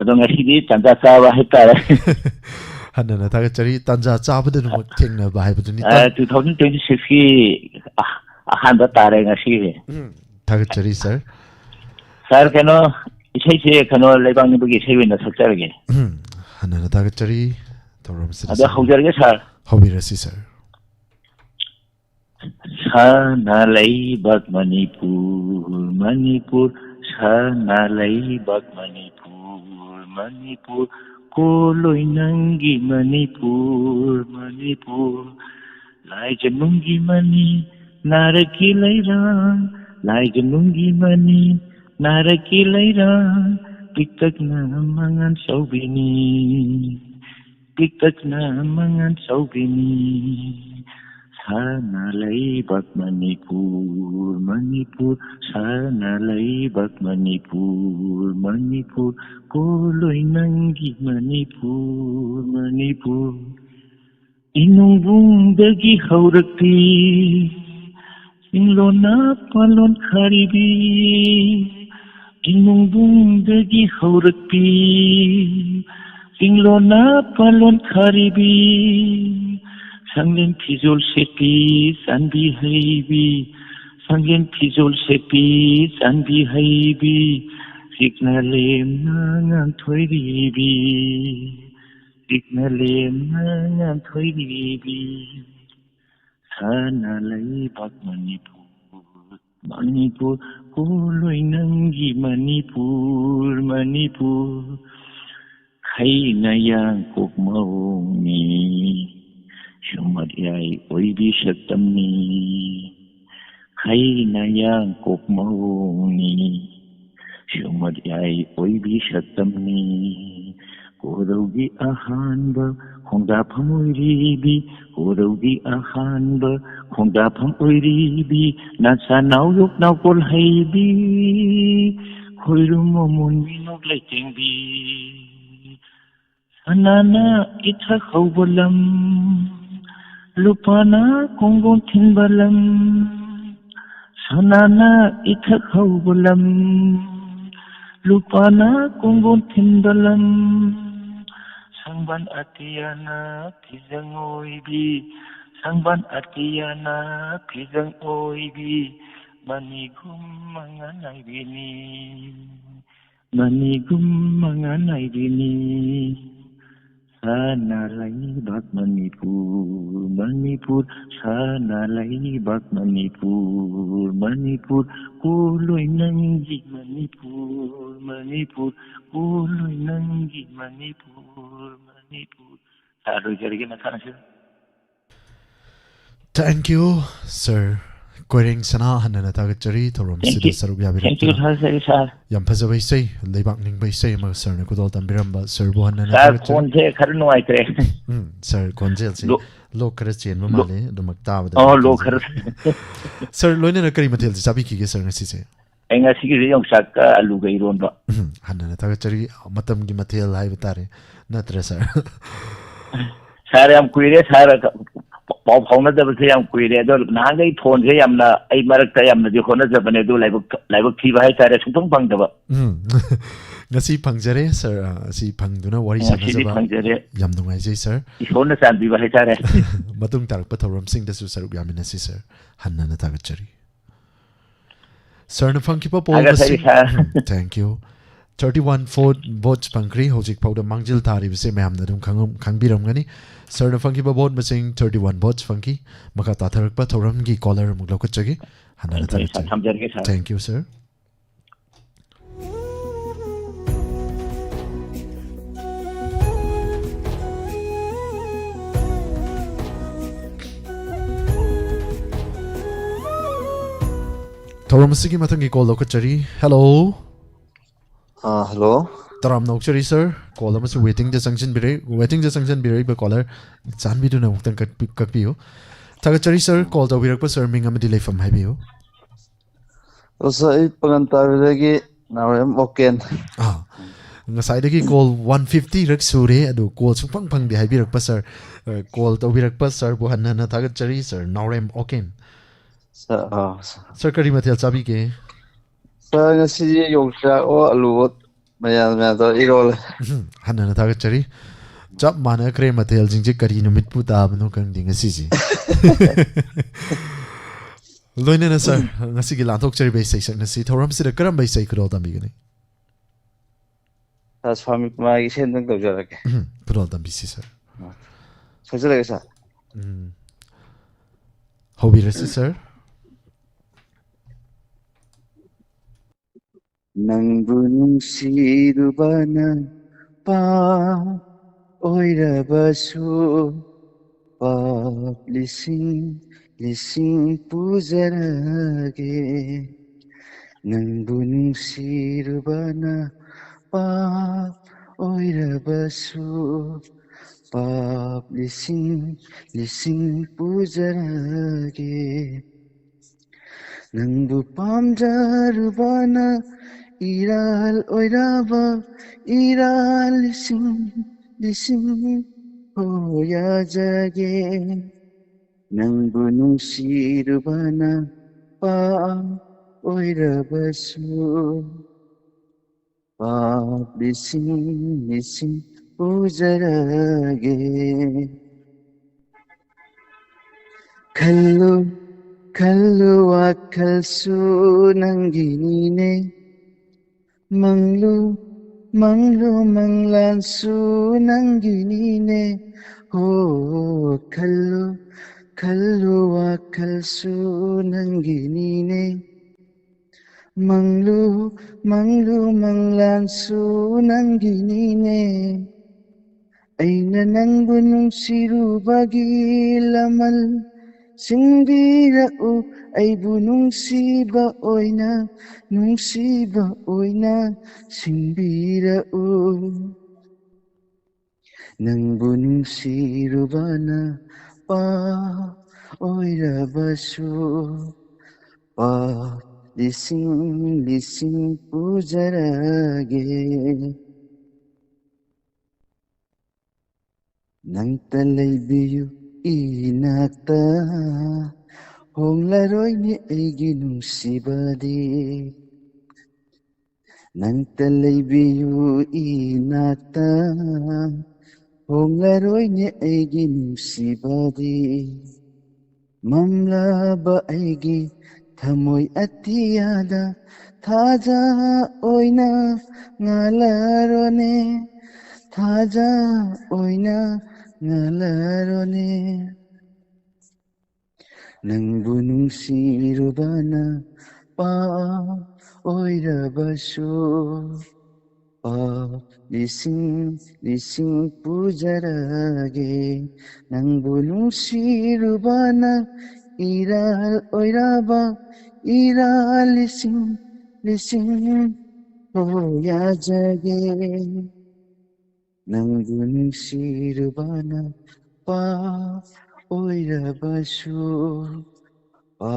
ꯑꯗꯣ ꯉꯁꯤꯗꯤ ꯇꯟꯖꯥ ꯆꯥꯕ ꯍꯥꯏꯇꯥꯔꯦ. ꯍꯟꯅꯅ ꯊꯥꯒꯠꯆꯔꯤ. ꯇꯟꯖꯥ ꯆꯥꯕꯗꯅꯃꯛ ꯊꯦꯡꯅꯕ ꯍꯥꯏꯕꯗꯨꯅꯤ. 2026ꯀꯤ ꯑꯍꯥꯟꯕ ꯇꯥꯔꯦ ꯉꯁꯤꯁꯦ. ꯊꯥꯒꯠꯆꯔꯤ ꯁꯔ. ꯁꯥꯔ ꯀꯩꯅꯣ ꯏꯁꯩꯁꯦ ꯀꯩꯅꯣ ꯂꯩꯕꯥꯛꯅꯤꯡꯕꯒꯤ ꯏꯁꯩ ꯑꯣꯏꯅ ꯁꯛꯆꯔꯒꯦ. ꯍꯟꯅꯅ ꯊꯥꯒꯠꯆꯔꯤ. ꯊꯧꯔꯝ ꯑꯁꯤꯗ ꯑꯗꯣ ꯍꯧꯖꯔꯒꯦ ꯁꯥꯔ. ꯍꯧꯕꯤꯔꯁꯤ ꯁꯔ. ꯁꯅꯥ ꯂꯩꯕꯥꯛ ꯃꯅꯤꯄꯨꯔ ꯃꯅꯤꯄꯨꯔ ꯁꯅꯥ ꯂꯩꯕꯥꯛ ꯃꯅꯤꯄꯨꯔ ꯃꯅꯤꯄꯨꯔ ꯀꯣꯂꯣꯏ ꯅꯪꯒꯤ ꯃꯅꯤꯄꯨꯔ ꯃꯅꯤꯄꯨꯔ ꯂꯥꯏꯖꯅꯨꯡꯒꯤ ꯃꯅꯤ ꯅꯥꯔꯛꯀꯤ ꯂꯩꯔꯥꯡ ꯂꯥꯏꯖꯅꯨꯡꯒꯤ ꯃꯅꯤ ꯅꯥꯔꯛꯀꯤ ꯂꯩꯔꯥꯡ ꯄꯤꯛꯇꯛꯅ ꯃꯉꯥꯟ ꯆꯥꯎꯕꯤꯅꯤ ꯄꯤꯛꯇꯛꯅ ꯃꯉꯥꯟ ꯆꯥꯎꯕꯤꯅꯤ ꯁꯅꯥ ꯂꯩꯕꯥꯛ ꯃꯅꯤꯄꯨꯔ ꯃꯅꯤꯄꯨꯔ ꯁꯅꯥ ꯂꯩꯕꯥꯛ ꯃꯅꯤꯄꯨꯔ ꯃꯅꯤꯄꯨꯔ ꯀꯣꯂꯣꯏ ꯅꯪꯒꯤ ꯃꯅꯤꯄꯨꯔ ꯃꯅꯤꯄꯨꯔ ꯏꯅꯨꯡꯕꯨꯡꯗꯒꯤ ꯍꯧꯔꯛꯄꯤ ꯆꯤꯡꯂꯣꯟꯅ ꯄꯥꯂꯣꯟ ꯈꯥꯔꯤꯕꯤ ꯏꯅꯨꯡꯕꯨꯡꯗꯒꯤ ꯍꯧꯔꯛꯄꯤ ꯆꯤꯡꯂꯣꯟꯅ ꯄꯥꯂꯣꯟ ꯈꯥꯔꯤꯕꯤ ꯁꯪꯂꯦꯟ ꯐꯤꯖꯣꯜ ꯁꯦꯠꯄꯤ ꯆꯥꯟꯕꯤ ꯍꯩꯕꯤ ꯁꯪꯂꯦꯟ ꯐꯤꯖꯣꯜ ꯁꯦꯠꯄꯤ ꯆꯥꯟꯕꯤ ꯍꯩꯕꯤ ꯆꯤꯛꯅ ꯂꯦꯝꯅ ꯉꯥꯟꯊꯣꯏꯔꯤꯕꯤ ꯆꯤꯛꯅ ꯂꯦꯝꯅ ꯉꯥꯟꯊꯣꯏꯔꯤꯕꯤ ꯁꯅꯥ ꯂꯩꯕꯥꯛ ꯃꯅꯤꯄꯨꯔ ꯃꯅꯤꯄꯨꯔ ꯀꯣꯂꯣꯏ ꯅꯪꯒꯤ ꯃꯅꯤꯄꯨꯔ ꯃꯅꯤꯄꯨꯔ ꯈꯩꯅ ꯌꯥꯡꯀꯣꯛ ꯃꯑꯣꯡꯅꯤ ꯁꯨꯃꯠ ꯌꯥꯏ ꯑꯣꯏꯕꯤ ꯁꯛꯇꯝꯅꯤ ꯈꯩꯅ ꯌꯥꯡꯀꯣꯛ ꯃꯑꯣꯡꯅꯤ ꯁꯨꯃꯠ ꯌꯥꯏ ꯑꯣꯏꯕꯤ ꯁꯛꯇꯝꯅꯤ ꯀꯣꯔꯧꯒꯤ ꯑꯍꯥꯟꯕ ꯈꯣꯡꯗꯥꯐꯝ ꯑꯣꯏꯔꯤꯕꯤ ꯀꯣꯔꯧꯒꯤ ꯑꯍꯥꯟꯕ ꯈꯣꯡꯗꯥꯐꯝ ꯑꯣꯏꯔꯤꯕꯤ ꯅꯆꯥ ꯅꯥꯎꯌꯣꯛ ꯅꯥꯎꯀꯣꯜ ꯍꯩꯕꯤ ꯈꯣꯏꯔꯨꯝ ꯃꯃꯣꯟ ꯃꯤꯅꯣꯛ ꯂꯩꯇꯦꯡꯕꯤ ꯁꯅꯥꯅ ꯏꯊꯛ ꯍꯧꯕ ꯂꯝ ꯂꯨꯄꯥꯅ ꯀꯣꯡꯒꯣꯟ ꯊꯤꯟꯕ ꯂꯝ ꯁꯅꯥꯅ ꯏꯊꯛ ꯍꯧꯕ ꯂꯝ ꯂꯨꯄꯥꯅ ꯀꯣꯡꯒꯣꯟ ꯊꯤꯟꯕ ꯂꯝ ꯁꯪꯕꯥꯟ ꯑꯇꯤꯌꯥꯅ ꯐꯤꯖꯪ ꯑꯣꯏꯕꯤ ꯁꯪꯕꯥꯟ ꯑꯇꯤꯌꯥꯅ ꯐꯤꯖꯪ ꯑꯣꯏꯕꯤ ꯃꯅꯤꯒꯨꯝ ꯃꯉꯥꯟ ꯅꯥꯏꯕꯤꯅꯤ Manigum manganay dini sana laibak Manipur, Manipur, sana laibak Manipur, Manipur, kuloy nanggi Manipur, Manipur, kuloy nanggi Manipur, Manipur. Aduh, jadi gimana sana sih? Thank you, sir. Koireng sana hanana tagachari thorom Thank sida you. sarug Thank you, yabirak sir. yam phazaba isai leibak ningba isai ma sir ne kudol tambiramba sir bu hanana Sir, tagachari phone se khar nuaitre. sir konjel si lo kara chen ma male do makta bada Oh, lo khar. sir loine na kari mathel si sabi ki ge sir ngasi se Ay nga sige yung saka alu ga iron ba. hanana tagachari matam gi mathel hai batare natra sir Sir, am kuire sir pau phone da ba yam kuire do na ga phone se yam na ay marak ta yam na di khona ja bane do laibak thi ba hai sir sung phang da ba. ngasi pangjare sir si pangduna wari sana Sidi jaba phang jare. yam dungai jai sir Phone na san bi ba hai sir. matung tarak pa thorom sing da su sarug yamina si sir hanana tagachari sir na funky pa pol Aga sir, thank you 31 votes pangkri hojik pawda mangjil thari bise mayam na dum khangbiram gani sir na funky pa vote masing 31 votes funky maka tatharak pa thoram gi caller muglaw kachagi hanana tagachari tham jar ke sir. thank you sir thoram sigi matangi call lokachari hello Hello. Taram nokchari sir call amasu waiting the sanction bire ba caller chan bi du na muktan kakpiyo tagachari sir call da wirak pa sir ming amadi leifam haibiyo Sa ipangantabidagi narem oken. ngasai dagi call 150 rak sure adu call sungpang pang di haibirak pa sir call da wirak pa sir bu hanna tagachari sir naurem oken sir kari mathel chabi ke Sa ngasi yongsa o aluot mayan to irol. hanna tagachari chap mana kre mathel jingje kari numit pu ta bano kang ding si ji loine na sir ngasi gi lanthok chari bai sai na si thoram si da karam bai sai kro tam bi gani Sa swami ma isen nang tawjarake. kro tam bi si sir Sajalaga sa. hobi resi sir Nangbu nungsirubana pa oirabasu pap lising pujarage. Nangbu nungsirubana pa oirabasu pap lising pujarage. Nangbu pamjarubana iral oiraba iral lising hoyajage. Nangbu nungsirubana pa oirabasu pap lising pujarage. Kallu wakalsu nanginine manglu manglansu nanginine oh kallu wakalsu nanginine manglu manglansu nanginine aina nangbu nungsirubagi lamal singbira'u aibu nungsiba oina singbira'u nangbu nungsirubana pa oirabasu pa lising pujarage. Nang talaibiyu inakta honglaroi ni aigi nungsibadi. Nang talaibiyu inakta honglaroi ni aigi nungsibadi. Mamlaba aigi thamoy atiyada 타자 오이나 ngalaro 타자 오이나 ngalaro nangbu nungsirubana pa oirabasu pa lising pujarage nangbu nungsirubana iral oiraba iral lising oyajage nangbu nungsirubana pa oirabasu pa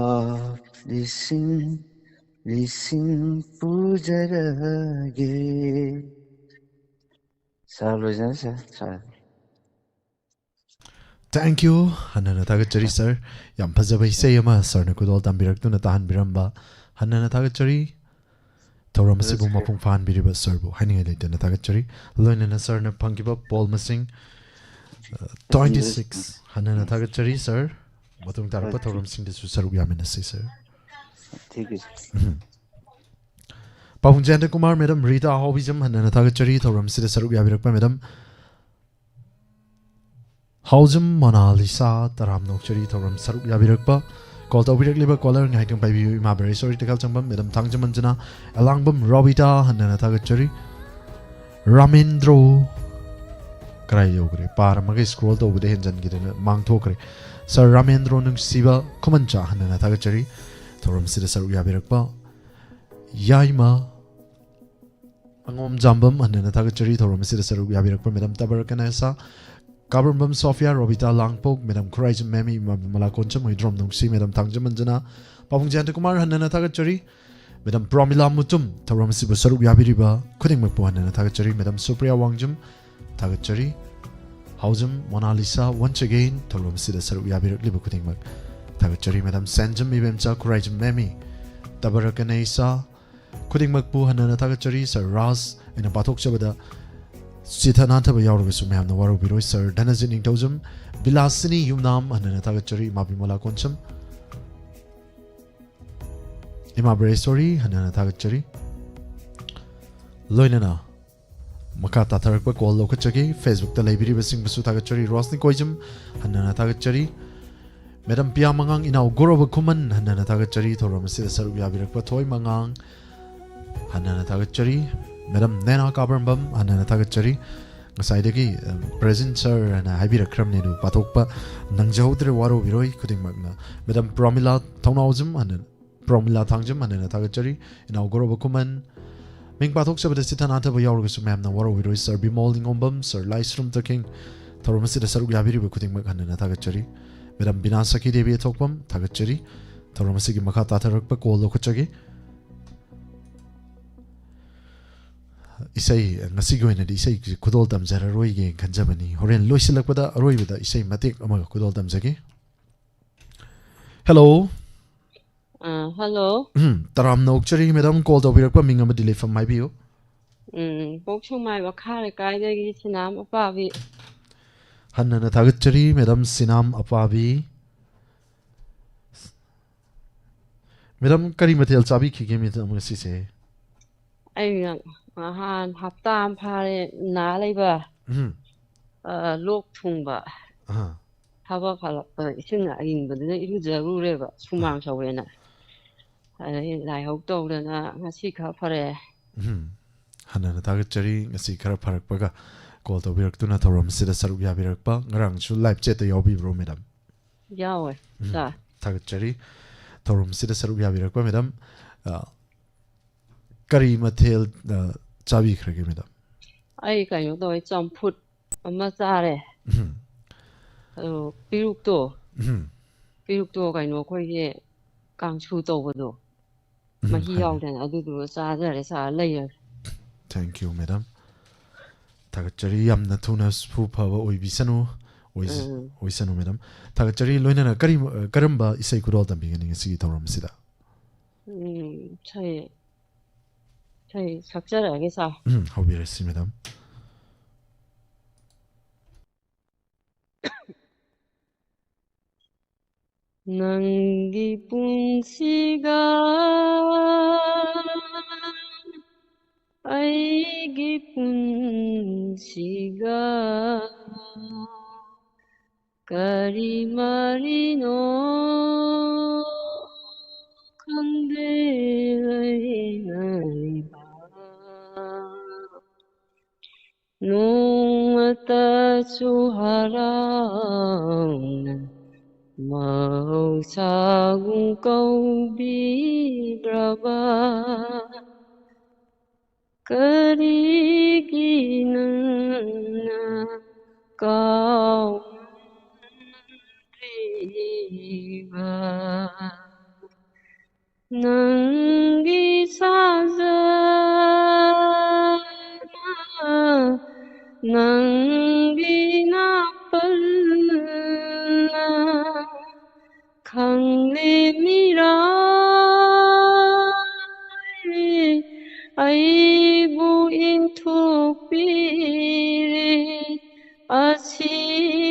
lising pujarage. Saluja sir. Thank you. Hanana Tagachari, sir. Yam Pazabay Sayama, sir, Nakudol Tambirakuna Tahan Biramba. Hanana Tagachari. Toram Sibu Mapung Fan Biriba Serbo. Hanging a little Tagachari. Learning a sir, Punkiba, Paul Missing. 26. Hanana Tagachari, sir. Matung Tarapa Toram Sing the Susaru Yaminasi, sir. ठीक है Pavung Janda Kumar, Madam Rita Hobism, Hanana Tagachari, Toram Sida Saru Yabirakpa, Madam. Hausum Mona Lisa, Taram Nokchari, Toram Saru Yabirakpa. Called Obirak Liba Collar, Nighting by View, Mabari, sorry to Kalchambam, Madam Tangjamanjana, Alangbam, Robita, Hanana Tagachari. Ramendro Krayogre, Paramagi scrolled over the hands and get a Mang Tokre. Sir Ramendro Nung Siva, Komancha, Hanana Tagachari, Toram Sida Saru Yabirakpa. Yaima Angom Jambam, Hanana Tagachari, Toram Sida Saru Yabirakpa, Madam Tabarakanesa. Kabarbam Sofia, Robita Langpok, Madam Courage Memi, Malakoncham, we drum Nungsi, Madam Tangjamanjana, Pavung Jantakumar, Hanana Tagachari, Madam Promila Mutum, Taramasiba Saru Yabiriba, Kudding Mapu, Hanana Tagachari, Madam Supriya Wangjum, Tagachari, Hausum, Mona Lisa, once again, Taramsida Saru Yabirak Liba Kudding Mak, Tagachari, Madam Sanjam Ibemcha, Courage Memi, Tabarakanesa, Kudding Makpu, Hanana Tagachari, Sir Ras, in a Batok Shabada. Sitananta Bayaurus, Mam the Waru Biro, Sir Danazin Intosum, Bilasini Yumnam, and an Tagachari, Mabimola Conchum, Imabre story, and an Tagachari, Loinana, Makata Tarakba, called Lokachaki, Facebook, the Library, Sing Tagachari, Rosni Koijum, and an Tagachari, Madam Pia Mangang in our Goroba Kuman, and an Tagachari, Toramasi, the Saruya Birakpa, Toy Mangang, and an Tagachari. Madam Nena Kabarbam, Hanana Tagachari, Saidaki, present sir, and I be a cramnedu, Patokpa, Nangjaudre Waro Viroi, Kudding Magna, Madam Promila Tonausum, and Promila Tangjum, and Tagachari, in our Gorobakuman, Ming Patoksa, but the Sitanata Bayorgus, Mam, the Waro Viroi, Sir Bemolding Ombum, Sir Lysrum the King, Toromasi the Sarugabiri, Kudding Magana Tagachari, Madam Binasaki Devi Tokpam, Tagachari, Toromasi Makata Tarakpa, called Lokachagi. Isai ngasigo ina di isai kudol tamjara roige kanjamani horen loisilakpada aroibada isai matek amaga kudol tamjage. Hello. Hello. Taram nokchari madam call tobirakpa mingama delay from my view. Boksung mai wakare kaidagi sinam apavi. Hanana tagachari madam sinam apavi. Madam kari matel chabi khige mi tam si se. Ai han haptam phare na leiba. Lok thungba. Haba phala isina ingba iru jarureba sumang sawena. Ai lai hok tawdana ngasi kha phare. Hanana tagachari ngasi khara pharakpaga call tobirakuna thoram sida saruk yabirakpa ngarang chu live chat ta yobi bro madam. Yawe. Da. Tagachari thoram sida saruk yabirakpa madam. Kari mathel chabi khrage madam. Ai kayo doi champut ama chare. Piruk to kaino khoi ye kangchu tawbado. Mahi yawdan adudu chajare sa lay. Thank you madam. Tagachari yamna thuna phu phaba oibisanu oisanu madam. Tagachari loinana karamba isai kudol tambigani ngasi thoram sida. Chai sakjara sa. Hobirasi madam. Nangi pungsiga ꯑꯩꯒꯤ ꯄꯨꯟꯁꯤꯒ ꯀꯔꯤ ꯃꯔꯤꯅꯣ ꯈꯪꯗꯦ ꯂꯩꯅꯔꯤꯕ ꯅꯣꯡꯃꯇꯁꯨ ꯍꯔꯥꯎꯅ ꯃꯍꯧꯁꯥꯒꯨꯝ ꯀꯧꯕꯤꯗ꯭ꯔꯕ ꯀꯔꯤꯒꯤ ꯅꯪꯅ ꯀꯥꯎꯗ꯭ꯔꯤꯕ ꯅꯪꯒꯤ ꯁꯥꯖꯅ ꯅꯪꯒꯤ ꯅꯥꯄꯜꯅ ꯈꯪꯂꯦ ꯑꯩꯕꯨ ꯏꯟꯊꯣꯛꯄꯤꯔꯦ ꯑꯁꯤꯃꯛꯇꯗ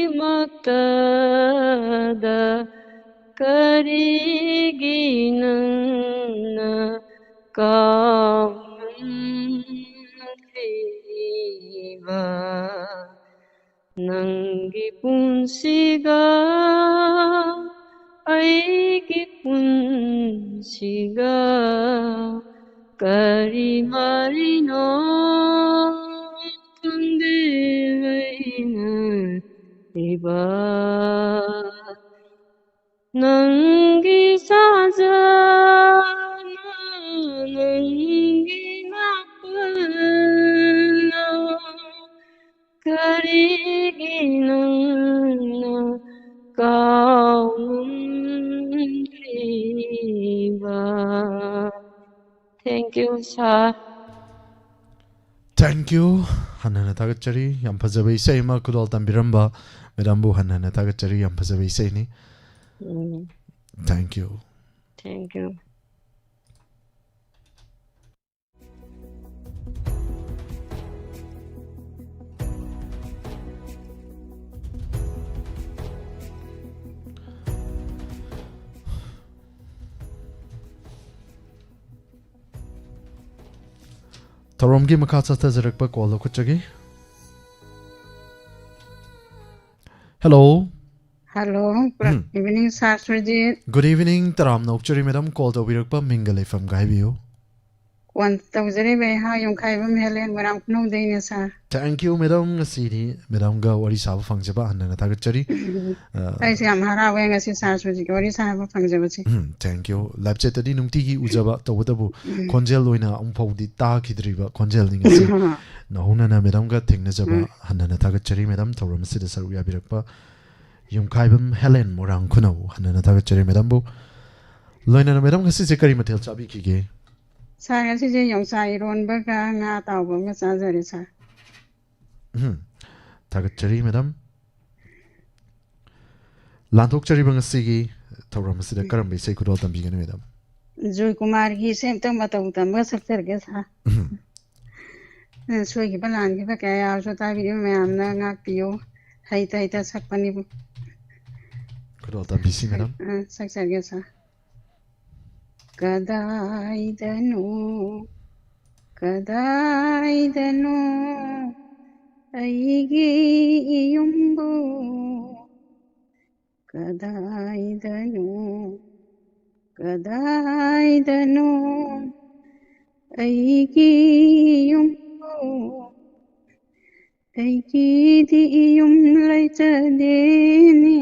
ꯀꯔꯤꯒꯤ ꯅꯪꯅ ꯀꯥꯎꯍꯟꯈ꯭ꯔꯤꯕ ꯅꯪꯒꯤ ꯄꯨꯟꯁꯤꯒ ꯑꯩꯒꯤ ꯄꯨꯟꯁꯤꯒ ꯀꯔꯤ ꯃꯔꯤꯅꯣ ꯈꯪꯗꯦ ꯂꯩꯅꯔꯤꯕ ꯅꯪꯒꯤ ꯁꯥꯖꯅ ꯅꯪꯒꯤ ꯅꯥꯄꯜꯅ 그리기 눈나 가운리바 Thank you, sir. Thank you. Hanana Tagachari, Yampazabi Saima Kudal Tambiramba, Medambu Hanana Tagachari, Yampazabi Saini. Thank you. Thank you. Toromgi Makasa Tazarakpa Kolo Kuchagi. Hello. Hello, good evening, sir. Sujit. Good evening, Taram Nokchari Madam called the Virakpa Mingale from Gaibu. 1000 beha yung kaibam helen maram kuno dine sir. Thank you, Madam Sidi, Madam Ga Warisa Fangzaba and Natagachari. I see I'm harawing as sir Sujit. What is have a function? Thank you. Lapchetadi Numtigi Uzaba, Tawatabu, Congel Wina Umpodi Taki Driva, Congeling. Nahuna Madam Ga Tingnazaba, Hanana Tagachari, Madam Toram Sidasaria Birakpa, Yum Kaibam Helen Morang Kuno, Hanana Tagachari, Madambo. Loina Madam Gassikari Matil Chabiki. Sir, as is a young Siron Burger, not our Massazari, sir. Tagachari, Madam. Landokchari Bangasigi, Toram Sida Karambi, Sekudol Tambigani, Madam. Joy Kumar, he sent them at the Massacre, guess, huh? So he balan give a guy out of the video, man, not you. Haita Sakpani. Kudol Tambisi, Madam. Success, yes, sir. Kadaidanu aigi yumbu Kadaidanu aigi yumbu aigi di yum laitadene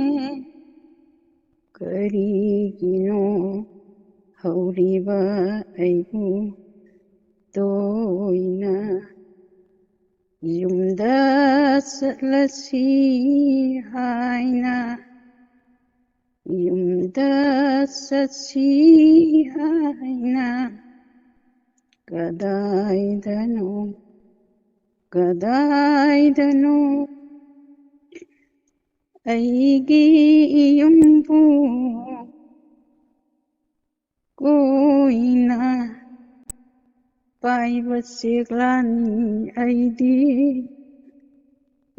karigino Horiba aibu toina yumda satlasi haina yumda satsi haina kadaidanu aigi yumbu Koina Paivasiklan Aidi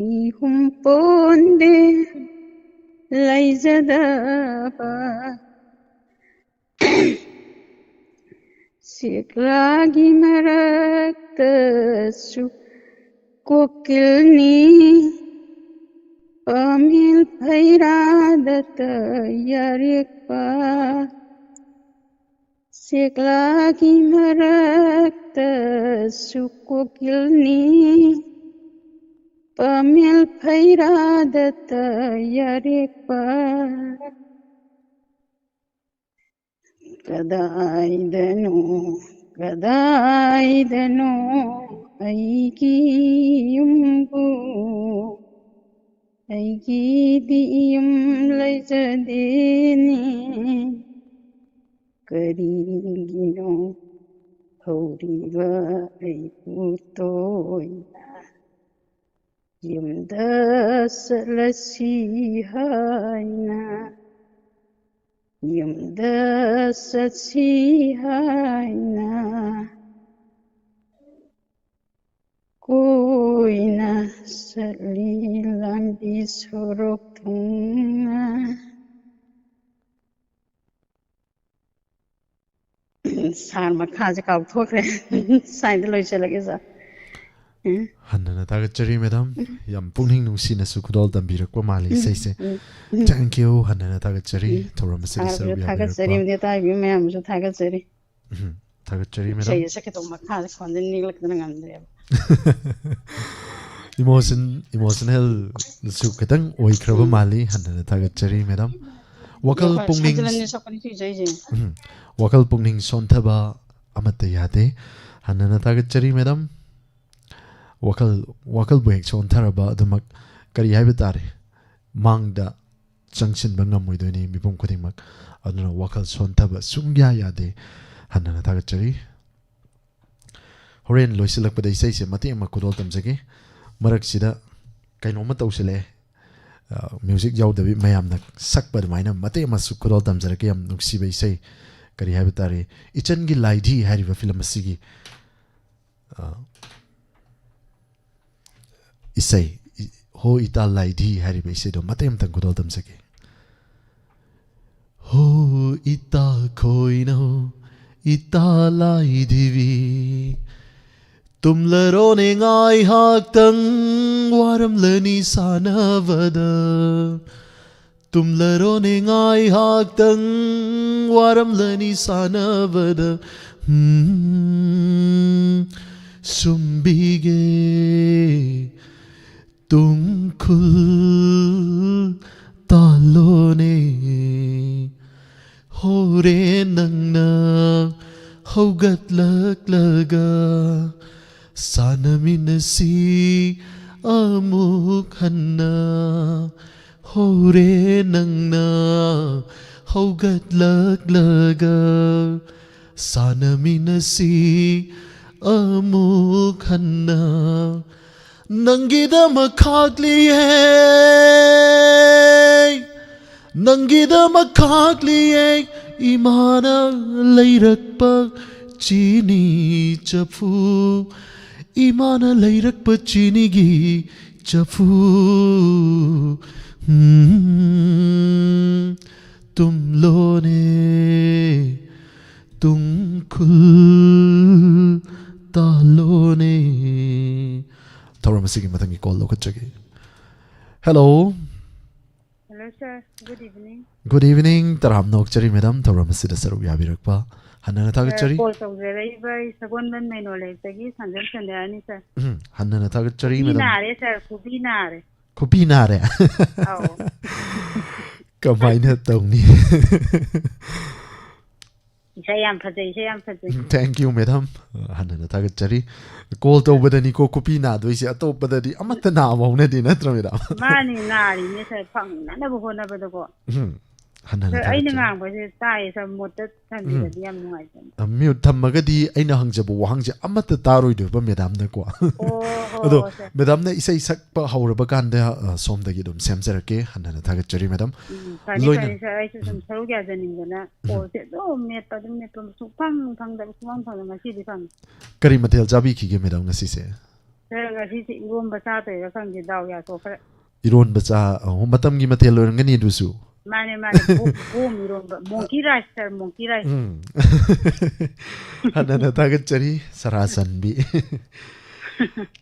Ihumponde Laizadaba Siklagi maraktasu kokilni pamil pairadata yarikpa Siklagi maraktasu kokilni pamil pairadata yarikpa Kadaidanu aigi yumbu aigi diyum laizadeni karigino hauriba aiputoina yumda salasihaina Yumda satsihaina Koina salilang bisurok tunga Saan makhaja kaw thokre Sain daloy chalage sa Hanna Tagachari madam yam pungning nungsina sukudol dambirakwa mali saise thank you Hanna Tagachari thoramasi saru Tagachari mde ta bi mayam ju Tagachari Tagachari madam Say sakit to makhaja khondin niglak dana ngamde emotional su katang oi kraba mali Hanna Tagachari madam wakal pungning sonthaba amata yade Hanna Tagachari madam wakal buhek son tharaba adumak kari haiba tare mangda changsin bangam moidoni mipum khudingmak aduna wakal son thaba sungya yade Hanna Tagachari horen loisilak padai sai se mate ma kudol tamjage marak sida kainoma tausele music yaudabi mayamna sakpa maina mate ma su kudol tamjarake yam nuksi bai sai kari haiba tare ichan gi laidi hariba film asigi isai ho ita laidi hari be do matem tang kudol tam sake ho ita koino ita laidi vi tum larone ngai hak tang waram lani sanavada tum larone ngai hak tang waram lani sanavada sumbige Tungkul talone hore nangna hogat laga sanaminasi amuk hanna hore nangna hogat laga sanaminasi amuk hanna Nangida makakliye imana layrakpa chini chafu imana layrakpa chini gi chafu tum lone tungkul talone Thoramasi matangi call lokachagi. Hello. Hello sir, good evening. Good evening. Taram nokchari madam. Thoramasi da saru yabirakpa. Hanna Tagachari. Call tawzere by second man manual tagi sanjal chandani sir. Hanna Tagachari madam. Binare sir, kubinare. Kubinare. Oh. Kamaina tawni. Sayam phajai. Thank you madam. Hanna Tagachari. Call to badani ko kupina do isi ato badani amata na mauna di natra madam. Mani nari ne sir phang na bu hona ba ko. Hanna Tagachari. Ai ngang ba se tai sa motta thanbi da yam nuai san. Mute thamagadi aina hangjabu wahangje amata taroi do ba madam na ko. Ado madam na isai sakpa hauraba kanda somdagi dum semjarake Hanna Tagachari madam. Loina ai sum saru ga janingana ko se do me pa su phang da phang ngasi di phang. Kari matel jabi ki ge madam ngasi se. Sir ngasi si irom ba sa te ga phang ji daw ya so fa. Iron bacha matam gi matel lorngani dusu. Mane mane bu mironba monkey rice sir monkey rice. Hanana Tagachari, Sarasan B.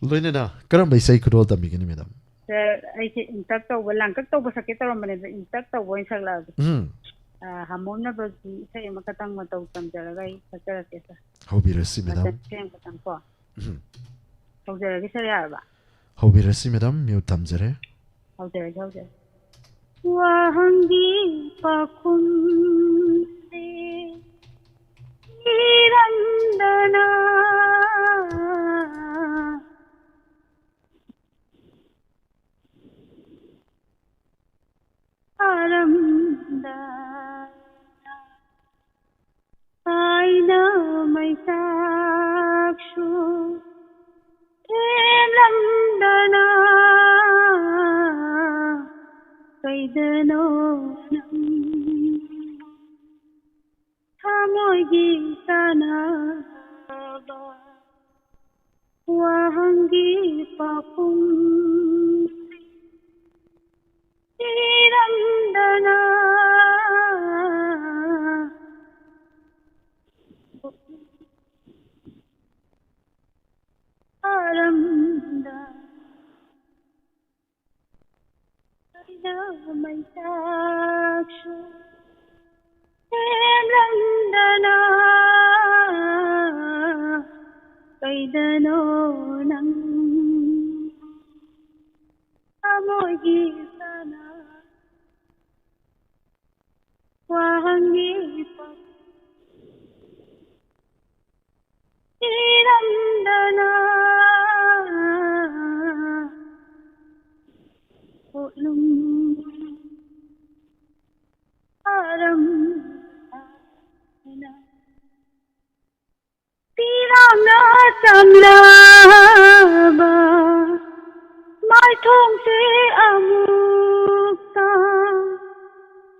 Lunana, Karamba say could all the beginning, madam. Sir, I say intact over Lanka over Saketa intact of one salad. Hamona was say Makatang Mato Tamjarai, Sakata. How be received, madam? How there is a How be received, madam? You tamzere? how there. Wahangi pakum se irandana aramda aina mai sakshu telamdana kaidano hamogi sanaba wahangi pakum irandana aramda mai sakshu telamdana kaidano nang amogi sana wahangi pa irandana ulum aram tirana samlaba mai thong se amukta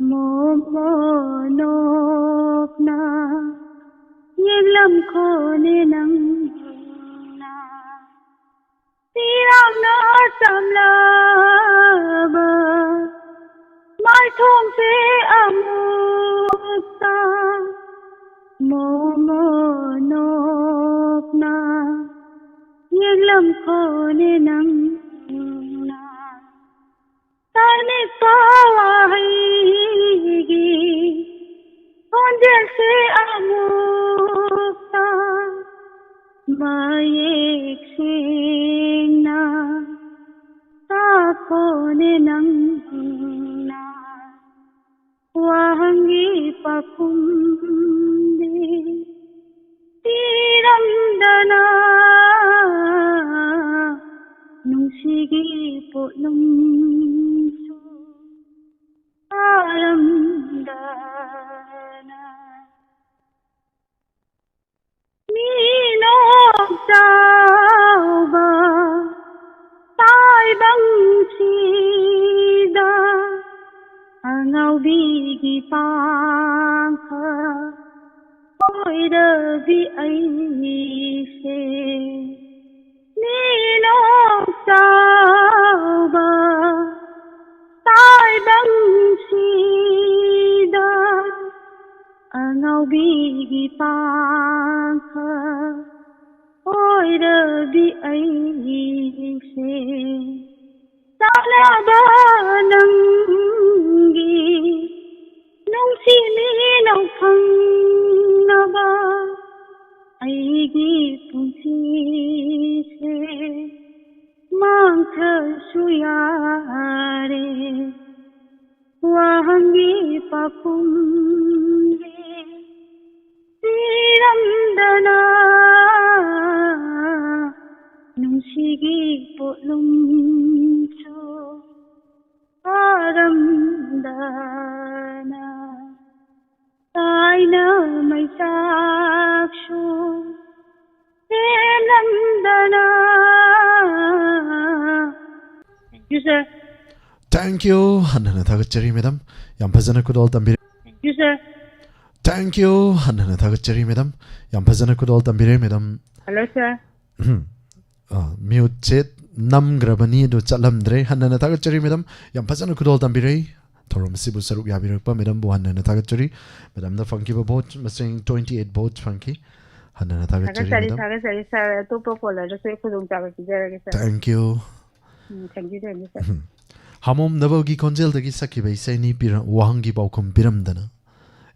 momonokna yelam khone nang na tirana samlaba mai thong se amukta momonokna yelam khone nang na tane pawahigi onjel se amukta mayek singna ta khone nang na wahangi pakum de tirandana nungsigi polum su aramdana minok sauba tai bang sida angau bigi pangha oi de vi ai se ninok sauba tai bang sida angau bigi pangha oi de vi ai se salaba nangi nung si mi nong phang na ba aigi pungsi se mang tha suyare wahangi pakum de tirandana nungsigi polum su aramdana aina mai sakshu telamdana. Thank you, sir. Thank you, Hanana Tagachari, madam. Yampazana could all tambire. Thank you, sir. Thank you, Hanana Tagachari, madam. Yampazana could all tambire, madam. Hello, sir. Mute Nam Grabani do Chalamdre, Hanana Tagachari, madam. Yampazana could all tambire. Thorom Sibu Saruk Yabirakpa, Madam Buhan and Tagachari, Madam the Funky Boat, Missing 28 votes, Funky. Hanana Tagachari. sir. Two caller, the same for the Thank you. Thank you, sir. Hamom Navogi Conjel the Gisaki by Sani Pira, Wahangi Baukum Piram Dana.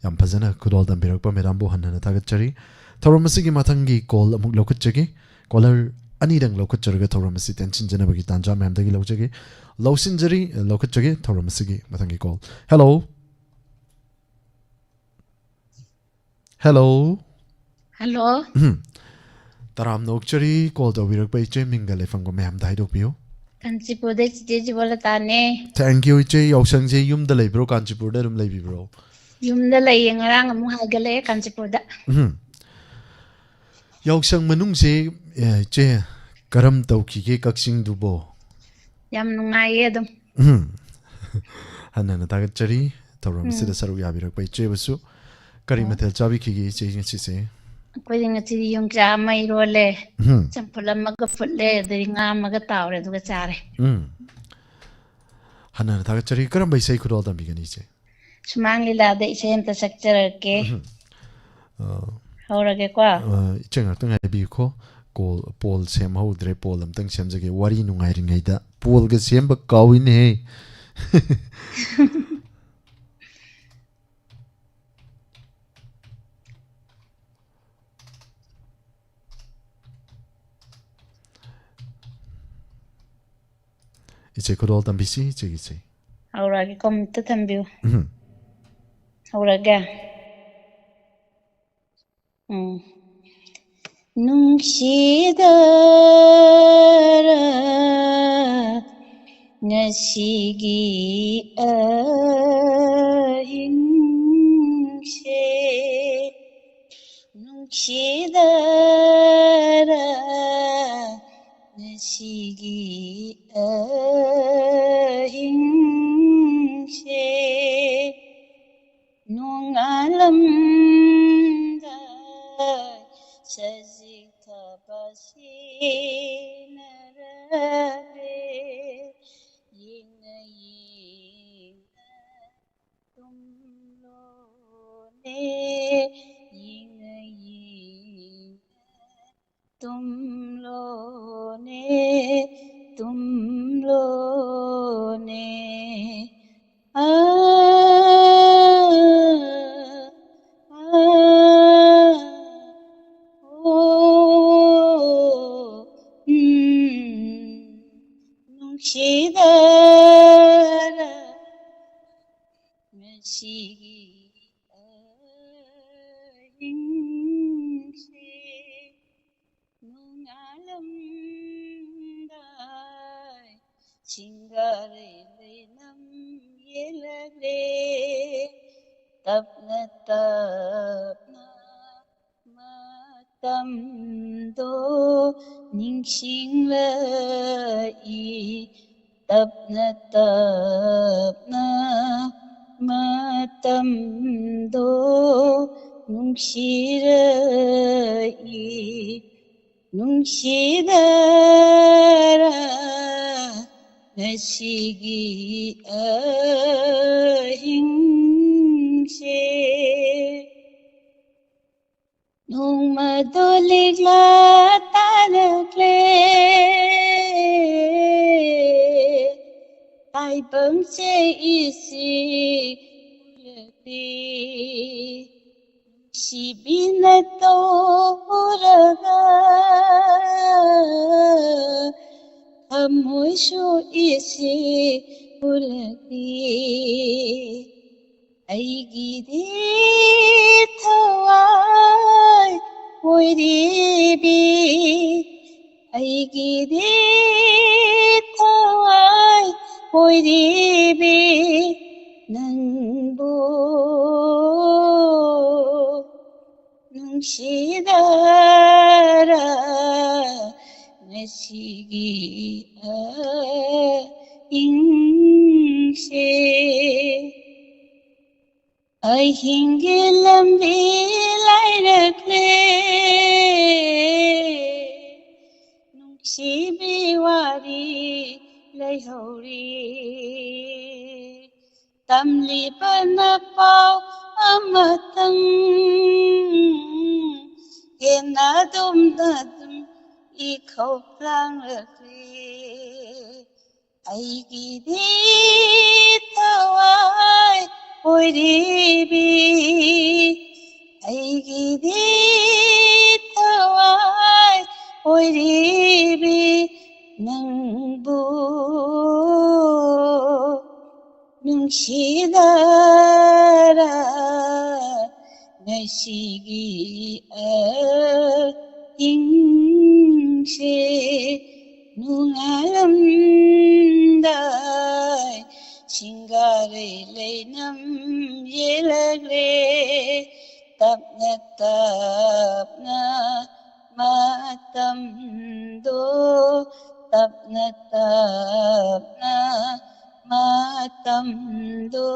Yampazana could all the Birakpa, Madam Buhan and Tagachari. Toromasigi Matangi call among Lokachagi, caller Anidang Lokacharaga Toromasi, Tenchin Janabagi Tanja, Mamdagi Lokachagi, Losinjari, Lokachagi, Toromasigi, Matangi call. Hello. Hello. Hello. Taram Nokchari called over by Jamingal from Gomam Didopio. Kanchipur de Chijibolatane. Thank you, Jay, Oshang Yum the Labro, Kanchipur, Derum Labi bro. Yum the laying around Muhagale, Kanchipur. Yoksang Manungse, Jay, Karam Toki, Kaxing Dubo. Yam Nungayedum. Hanana Tagachari, Toram Sida Saruyabi by Jebasu, Karimatel Chabiki, Jay. Quitting a city young jam, my role, Champula Magafule, the Ringa Magatau, and Gachare. Hanana Tagachari, Karam by Say could all the beginning. Smangila, the center sector, okay? Horagaqua. Chengartung I be ko, call Paul Sam Ho, Dre Paul, and Tang Samsaki, worry no iring either. Paul gets him but go in hay. It's a good old ambisi, Chigisi. Horagi come to Tambu. Horaga. Nungshidara Nashigi Ahinshe Nungshidara Nashigi Ahinshe Nungalam Shazika Basinare Yina Tumlone Yina Tumlone Nungshidara Nashigi Ahinshe Nungalam Dai Chingare Lenam Yelagre Tapna Matamdo Ningshingla Tapna Matamdo Nungshidara Nashigi Ahinshe Nungmadoligla Tanakle I bum say easy she been a tora Amoisho easy I give it Hawaii would it be I give it Hawaii would it be Nangbo Nungshidara Nashigi Ahinshe I hingilam vilayrakle Nungshi biwari layhori tamlibana pau amatang henadum nadum ikaw lang lagri aigi di tawai oiribi aigi di tawai oiribi nangbu nungsidara ngasigi ingse nungalamday singare lenam yelagre tapna tapna matamdo tapna tapna matamdo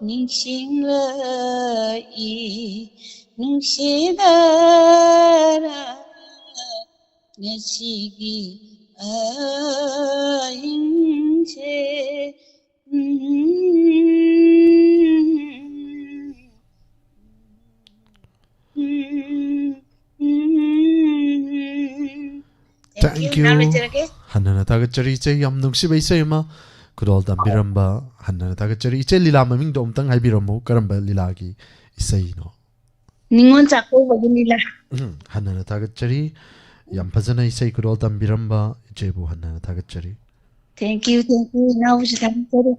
ningsinglai nungsidara ngasigi aingse Thank you. Hanana tagachari che yam nungsi bai sei ma kudol tam biramba hanana tagachari che lila maming dom tang hai biramu karamba lila ki isai no. ningon chako bagunila Hanana tagachari yam phajana isai kudol tam biramba che bu hanana tagachari. thank you now chakari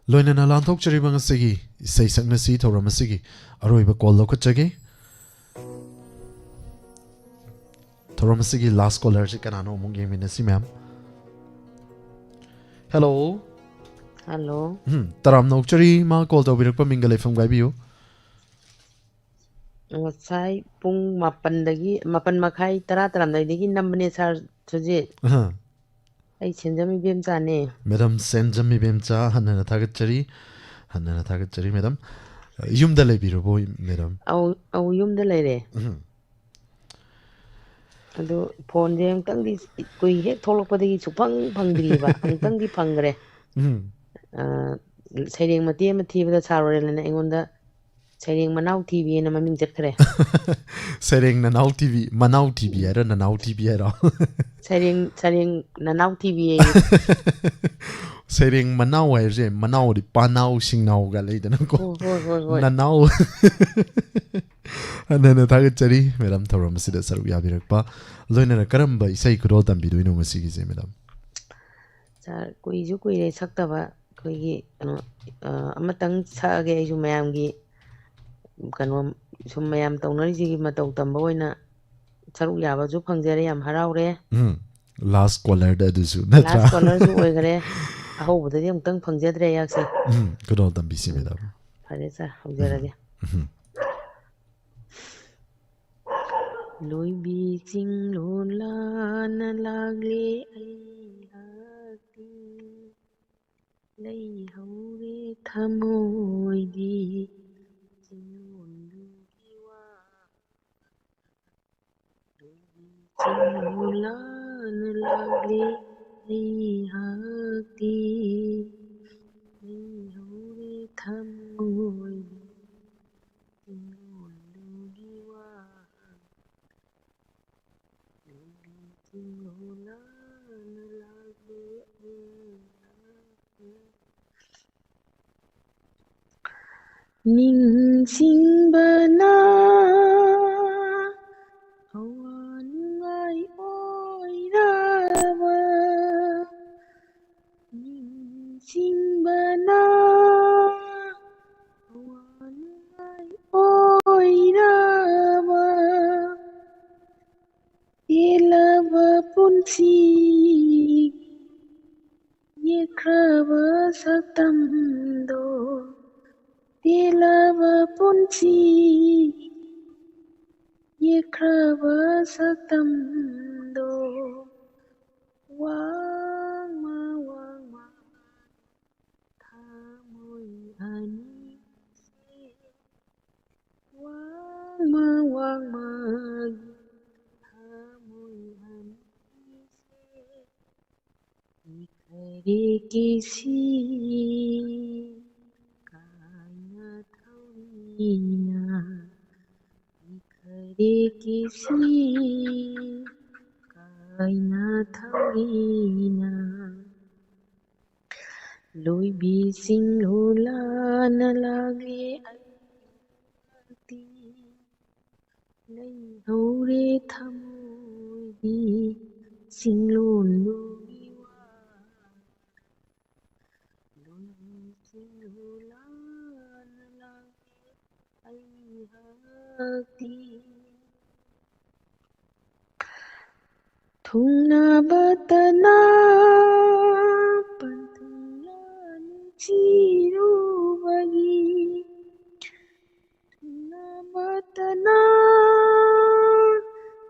Loinana lanthok chari bang segi isai sakna si thoram segi aroi ba call lokot chage thoram segi last caller che kanano mung game in si ma'am. Hello. Hello. Taram nok chari ma call to birak pa mingalai from gai biu. Ngasai pung mapan makai tara taramdagi nambane sar soje ai senjami bem chane Madam senjami bem cha hanana tagachari madam yum da le biru boy madam au yum da leire adu phone je amtang di koi hek tholokpadagi chupang phangdriba amtang di phangre saireng mati ma thibada sarore lena engonda saireng manau tv na maming jetkhre Sereng nanau TV manau TV era nanau TV era saireng nanau tv Sereng manau hai je manau di panau singnau ga le dana ko nanau hanana tagachari madam thoram sida saru ya birakpa loina karamba isai kudol tam bidu ino masigi je madam sar kuiju kuire saktaba koigi amatang saage aiju mayamgi kano sum mayam taunariji gi matau tamba oina saruk yaba ju phangjare yam haraure last caller da dusu natra last caller ju oigare aho budadi amtang phangjadre yakse kudol tam bisi madam phare sa haujarage loi bi ching lon la na lagle ai hati lei haure thamoi di chingol lugiwa ching la na lagle ai hati lei haure thamoi di chingol lugiwa Ning sing bana awan ngai oi rawa ning sing bana awan ngai oi rawa Ilava punsi yekrava satamdo Ilava punsi yekrava satamdo Wang ma thamoi ani Wang ma ꯀꯦꯁꯤ ꯀꯥꯏꯅ ꯊꯧꯔꯤꯅ ꯈꯔꯦ ꯀꯦꯁꯤ ꯀꯥꯏꯅ ꯊꯧꯔꯤꯅ ꯂꯣꯏꯕꯤꯁꯤꯡ ꯂꯣꯂꯥꯅ ꯂꯥꯛꯂꯦ ꯑꯩꯗꯤ ꯂꯩꯍꯧꯔꯦ ꯊꯃꯣꯏꯗꯤ ꯆꯤꯡꯂꯣꯟꯗꯨꯒꯤ ꯋꯥ ꯂꯣꯏꯕꯤꯁꯤꯡ ꯂꯣꯂꯥꯅ ꯂꯥꯛꯂꯦ ꯑꯩꯍꯥꯛꯇꯤ ꯊꯨꯡꯅꯕꯇꯅ ꯄꯟꯊꯨꯡꯂ ꯅꯨꯡꯁꯤꯔꯨꯕꯒꯤ ꯊꯨꯡꯅꯕꯇꯅ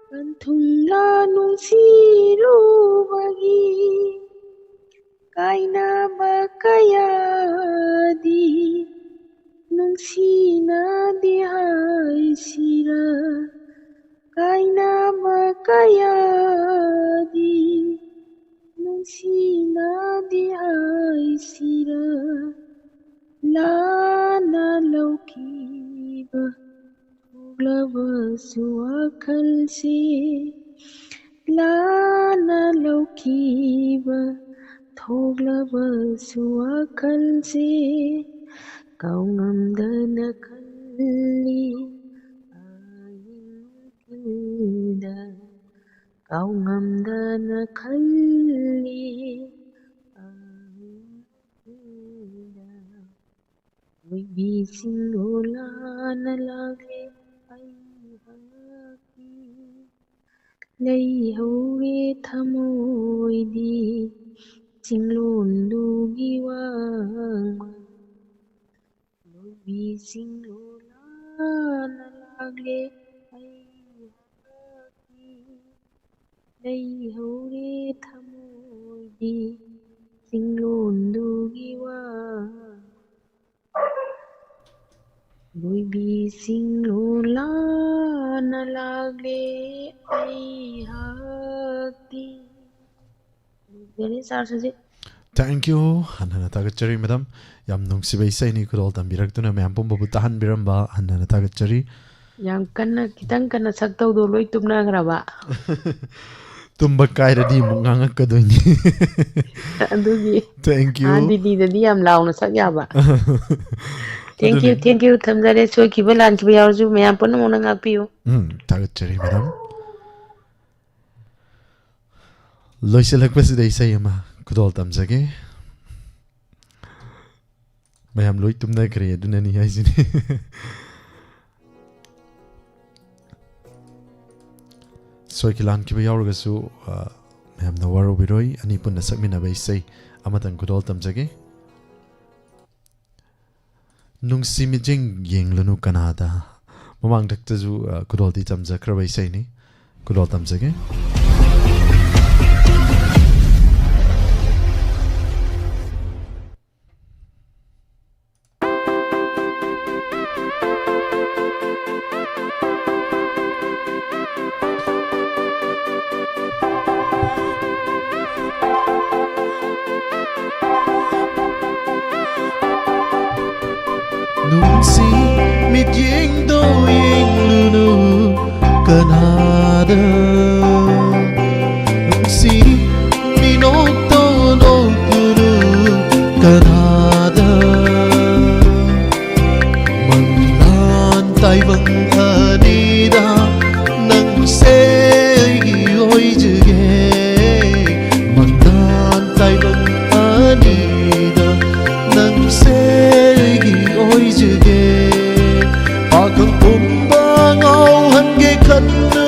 ꯄꯟꯊꯨꯡꯂ ꯅꯨꯡꯁꯤꯔꯨꯕꯒꯤ ꯀꯥꯏꯅꯕ ꯀꯌꯥꯗꯤ ꯅꯨꯡꯁꯤꯅꯗꯦ ꯍꯥꯏꯁꯤꯔ ꯀꯥꯏꯅꯕ ꯀꯌꯥꯗꯤ ꯅꯨꯡꯁꯤꯅꯗꯦ ꯍꯥꯏꯁꯤꯔ ꯂꯥꯟꯅ ꯂꯧꯈꯤꯕ ꯊꯣꯛꯂꯕꯁꯨ ꯋꯥꯈꯜꯁꯦ ꯂꯥꯟꯅ ꯂꯧꯈꯤꯕ ꯊꯣꯛꯂꯕꯁꯨ ꯋꯥꯈꯜꯁꯦ ꯀꯥꯎꯉꯝꯗꯅ ꯈꯜꯂꯤ ꯑꯍꯤꯡꯗ ꯀꯥꯎꯉꯝꯗꯅ ꯈꯜꯂꯤ ꯑꯍꯤꯡꯗ ꯂꯣꯏꯕꯤꯁꯤꯡ ꯂꯣꯂꯥꯅ ꯂꯥꯛꯂꯦ ꯑꯩꯍꯥꯛꯀꯤ ꯂꯩꯍꯧꯔꯦ ꯊꯃꯣꯏꯗꯤ ꯆꯤꯡꯂꯣꯟꯗꯨꯒꯤ ꯋꯥꯡꯃ ꯂꯣꯏꯕꯤꯁꯤꯡ ꯂꯣꯂꯥꯅ ꯂꯥꯛꯂꯦ ꯑꯩꯍꯥꯛꯀꯤ ꯂꯩꯍꯧꯔꯦ ꯊꯃꯣꯏꯗꯤ ꯆꯤꯡꯂꯣꯟꯗꯨꯒꯤ ꯋꯥꯡꯃ ꯂꯣꯏꯕꯤꯁꯤꯡ ꯂꯣꯂꯥꯅ ꯂꯥꯛꯂꯦ ꯑꯩꯍꯥꯛꯇꯤ ꯂꯣꯏꯖꯔꯦ ꯁꯥꯔ Sujit Thank you. Hannana Tagachari, madam. Yam nungsiba isaini kudol tambirakduna mayam pumbabu tahanbiramba hannana Tagachari. ꯌꯥꯝ ꯀꯟꯅ ꯈꯤꯇꯪ ꯀꯟꯅ ꯁꯛꯇꯧꯗꯣ ꯂꯣꯏ ꯇꯨꯝꯅꯈ꯭ꯔꯕ Tumba kairadi mungangakkadoini. ꯑꯗꯨꯒꯤ Thank you. ꯗꯤꯜꯂꯤꯗꯗꯤ ꯌꯥꯝ ꯂꯥꯎꯅ ꯁꯛ ꯌꯥꯕ ꯊꯦꯡꯛ ꯌꯨ ꯊꯝꯖꯔꯦ ꯁꯣꯏꯈꯤꯕ ꯂꯥꯟꯈꯤꯕ ꯌꯥꯎꯔꯁꯨ ꯃꯌꯥꯝ ꯄꯨꯝꯅꯃꯛꯅ ꯉꯥꯛꯄꯤꯌꯨ Tagachari, madam. Loisalakpasidai isayama kudol tamjage. Mayam loi tumnakre adunani haisini. Soikilan kiba yauragasu mayam na waro biroi ani punna sakminaba isay amatan kudol tamjage. Nungsi mijing yenglanu kanada. Mamang daktazu kudol di tamjakraba isay ni kudol tamjage. Nungsi mijing do yenglanu kanada. Nungsi minokto no turu kanada. Manlan taibang anida nang segi oijge. Manlan taibang anida nang segi oijge. Akang pumbang au hange kanna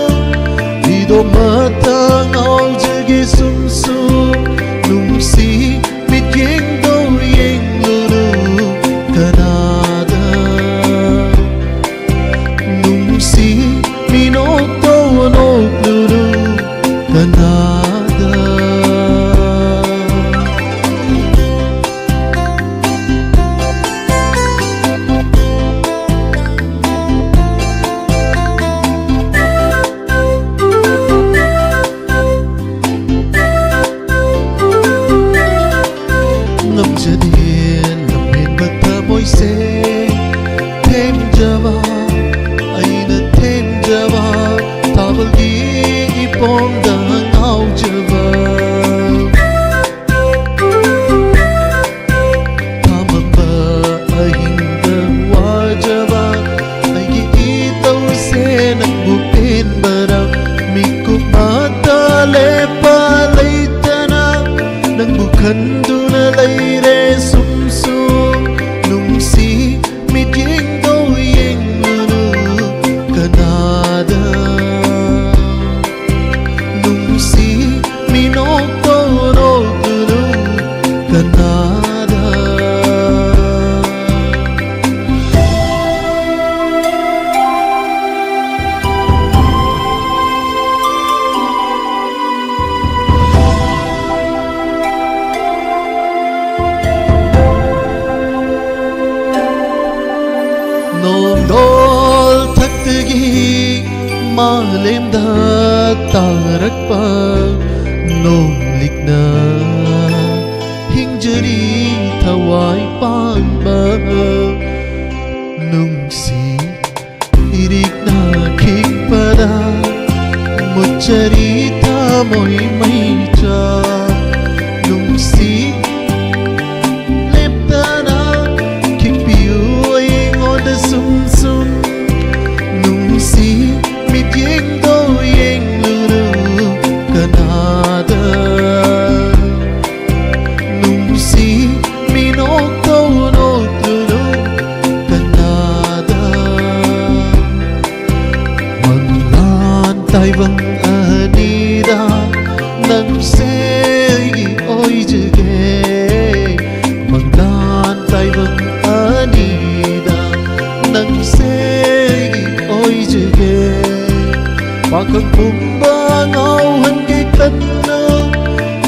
Jadien Lamin bata moise Thêm java Aina thêm java Tabal gi ipong dang au java Tamamba ahinda wajava Aigi itaw se nagbupin barak Mikuk mata lepa laytana Nang bukan duna layre sum sum Nung si midyeng do yeng lulu Kanada Nung si minok do no lulu Kanada Nong dol thakgi malem da tarak pa Nong likna hingjari thawai pan ba Nung si irik na khik pada muchari tha moi mai cha Nung si leptana khik piu the sum sum Nung si midyeng do yeng lulu Kanada Nung si minok do no lulu Kanada Manlan vang anida Nang segi oi jage Manlan vang anida Nang segi oi jage Pakang pumba ngau hangi kanna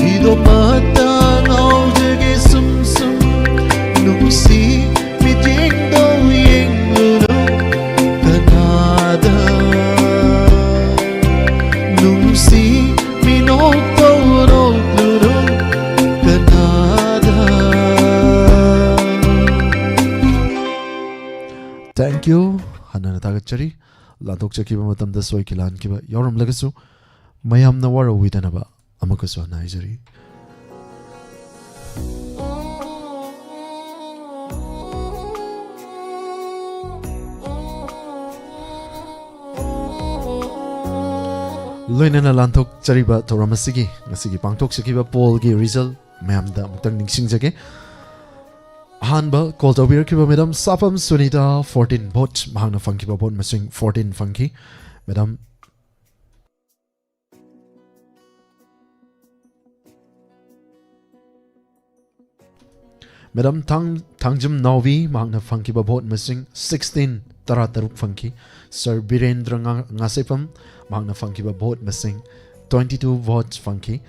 Ido mata ngau jage sum sum Nung si midyeng do yeng lulu Kanada Nung si minok do no lulu Kanada Thank you Hanan Tagachari Latok Chakiba Matam the Soy Kilan Kiba Yoram Legasu Mayam Nawara Widanaba Amakaso Nigeria Loinana Lantok Chariba Toramasigi Nasigi Pangtok Sakiba Paul Gi Rizal Mayam da Mutang Ningsing Jage Hanba call to beer kiba madam Sapam Sunita 14 bot Mahana funky bot missing 14 funky madam Madam Tangjum Navi Mahana funky bot missing 16 Tarataruk funky Sir Birendra Ngasipam Mahana funky bot missing 22 votes funky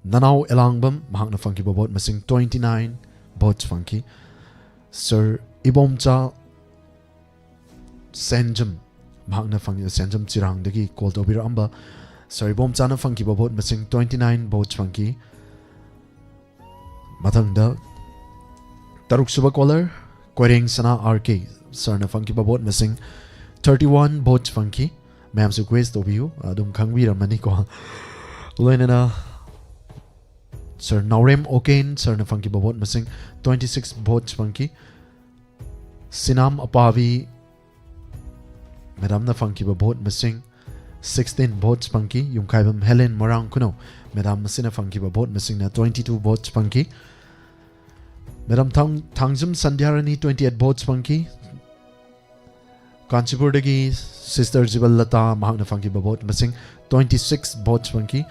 Nanau Elangbam Mahana funky bot missing 29 Bots funky Sir Ibomcha Senjum Mahna funky Senjum Chirang Dagi called Obir Amba Sir Ibomcha na funky bot missing 29 bots funky Matangda Taruk Suba caller Quering Sana RK Sir na funky bot missing 31 bots funky Ma'am su quest obiu Adum Kangwi Ramani ko Loinana Sir Naurem Okain, Sir na funky babot missing 26 bots funky. Sinam Apavi, Madam na funky babot missing 16 bots funky. Yung kaibam Helen Morang Kuno, Madam Masina funky babot missing na 22 bots funky. Madam Tangjum Sandhyarani 28 bots funky. Kanchipur Dagi Sister Jibalata Mahang na funky babot missing 26 bots funky.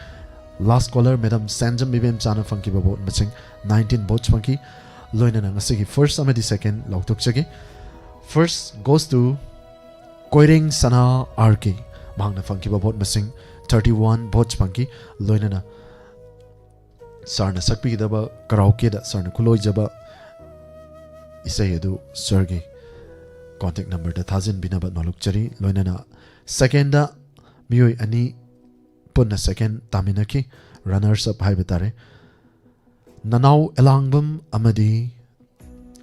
Last caller, Madam Sanjam Bibim Chana Funky Babot missing 19 bots funky. Loina na ngasigi first amedi second Lautuk Chagi. First goes to Koiring Sana RK. Mahang na Funky Babot missing 31 bots funky. Loina na Sarna Sakpi daba karaoke da Sarna Kuloi Jaba Isay Edu Sergey. Contact number da Thazin Binabat Noluk Chari. Loina na second da Miyoi Ani Punna second Taminaki runners up hai betare Nanau Elangbam Amadi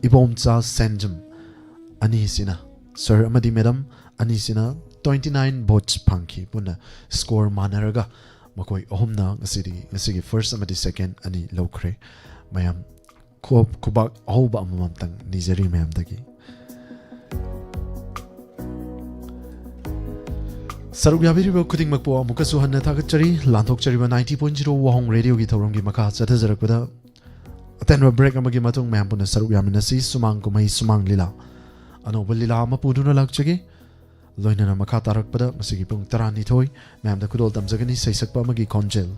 Ibomcha Senjum Anisina Sir Amadi Madam Anisina 29 votes Punky Puna score Manaraga Makoi Ohumna Ngasigi first Amadi second Ani Lokre Mayam Kubak Ahoba Amamtang Nizeri Mayam Dagi Saruk Yabiriba Kuding Makpo Mukasu Hanna Takachari Lantok Chariba 90.0 Wahong Radio Gitarongi Maka Satazarakpada Atenwa break amagi matung Mampuna Saruk Yaminasi Sumang Kumai Sumang Lila Ano Lila Mapuduna Lakchagi Loina Makata Rakpada Masigi Pung Tarani Toy Mam the Kudol Damzagani Saysakpa Magi Conjel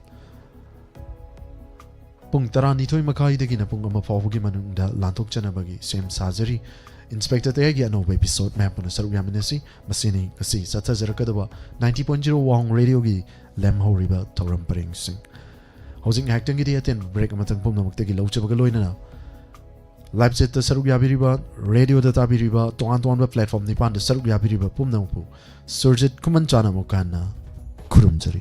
Pung Tarani Toy Makai de Gina Pung Amapogi Manunda Lantok Chanabagi Same Sazari Inspector Tegi ano episode Mampuna Saruk Yaminasi Masini Kasi Satazarkadaba 90.0 Wahong Radio Gi Lem Horiba Toram Paring Sing Housing acting gi atin break amatang pum namak tegi laucha baga loina na live set ta saruk yabiriba radio data biriba tongan ba platform ni pan da saruk yabiriba pum nampu surjit kuman chana mokana kurumjari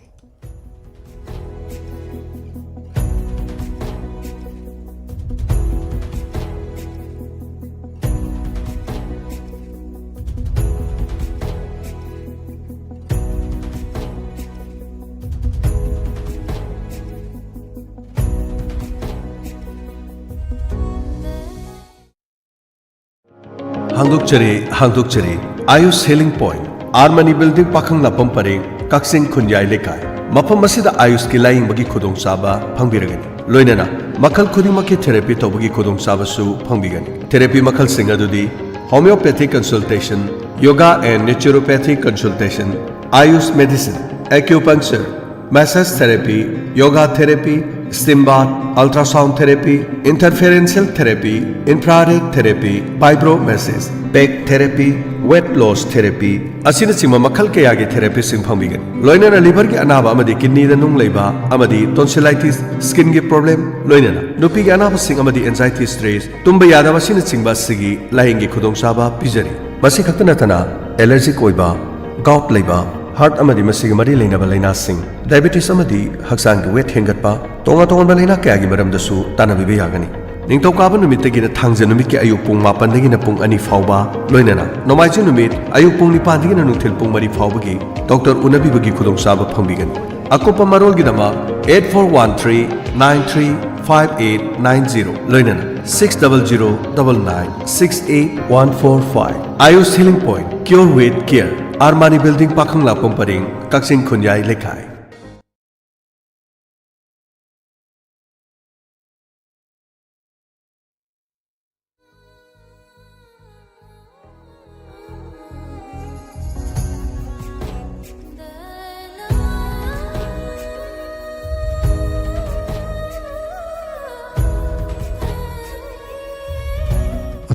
Hangdukchari Ayush Healing Point Armani Building Pakhang Lapam Pareng Kaksing Khunyai Lekai Mapam Masida Ayush ki laing bagi khudong saba phangbiragani loinana makal khudimaki therapy tobagi khudong saba su phangbigani therapy makal singa dudi homeopathic consultation yoga and naturopathic consultation Ayush medicine acupuncture massage therapy yoga therapy steam bath, ultrasound therapy, interferential therapy, infrared therapy, vibromassage, back therapy, weight loss therapy, asina sima makal kaya ge therapy sing phangbigan. Loina na liver ge anaba amadi kidney da nung leiba amadi tonsillitis, skin ge problem loina na nupi ge anaba sing amadi anxiety stress tumba yada basina singba sigi laing ge khudong saba pijari. Masi khakta natana allergic oiba, gout leiba, heart amadi masigi mari leina ba leina sing diabetes amadi haksang ge weight hengatpa tonga ba leina kaya gi maram dasu tanabi be yagani ningtau ka ba numit tegi na thangje numit ki ayuk pung 8 degi na pung 2 fauba loina na nomaiji numit ayuk pung 9 degi na nungthil pung 3 fauba gi doctor unabi bagi khudong saba phangbigan akopa marol gi dama 8413935890 loina na 6009968145 Ayush Healing Point Cure with Care Armani Building Pakhang Lapam Paring Kaksing Khunyai Lekai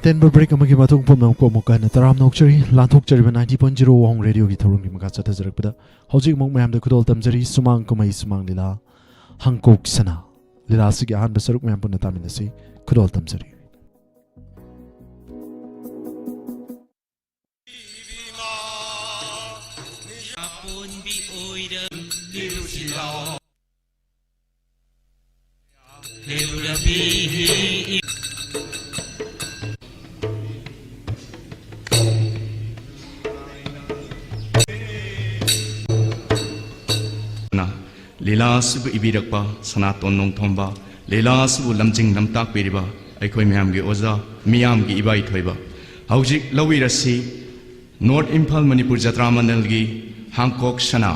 Aten break amagi matung pum nang ko moka na taram nokchari lanthok chari 90.0 Wahong Radio gi thorung gi maka chata jarak pada hojik mong mayam da kudol tamjari sumang kumai sumang lila hangkok sana lila sigi han besaruk mayam pun taminasi kudol tamjari Lilas bu ibirakpa sanaton nong thomba lilas bu lamjing namtak periba aikoi myam gi oza miyam gi ibai thoiba haujik lawirasi North Imphal Manipur Jatra Mandal gi Hangkok Sana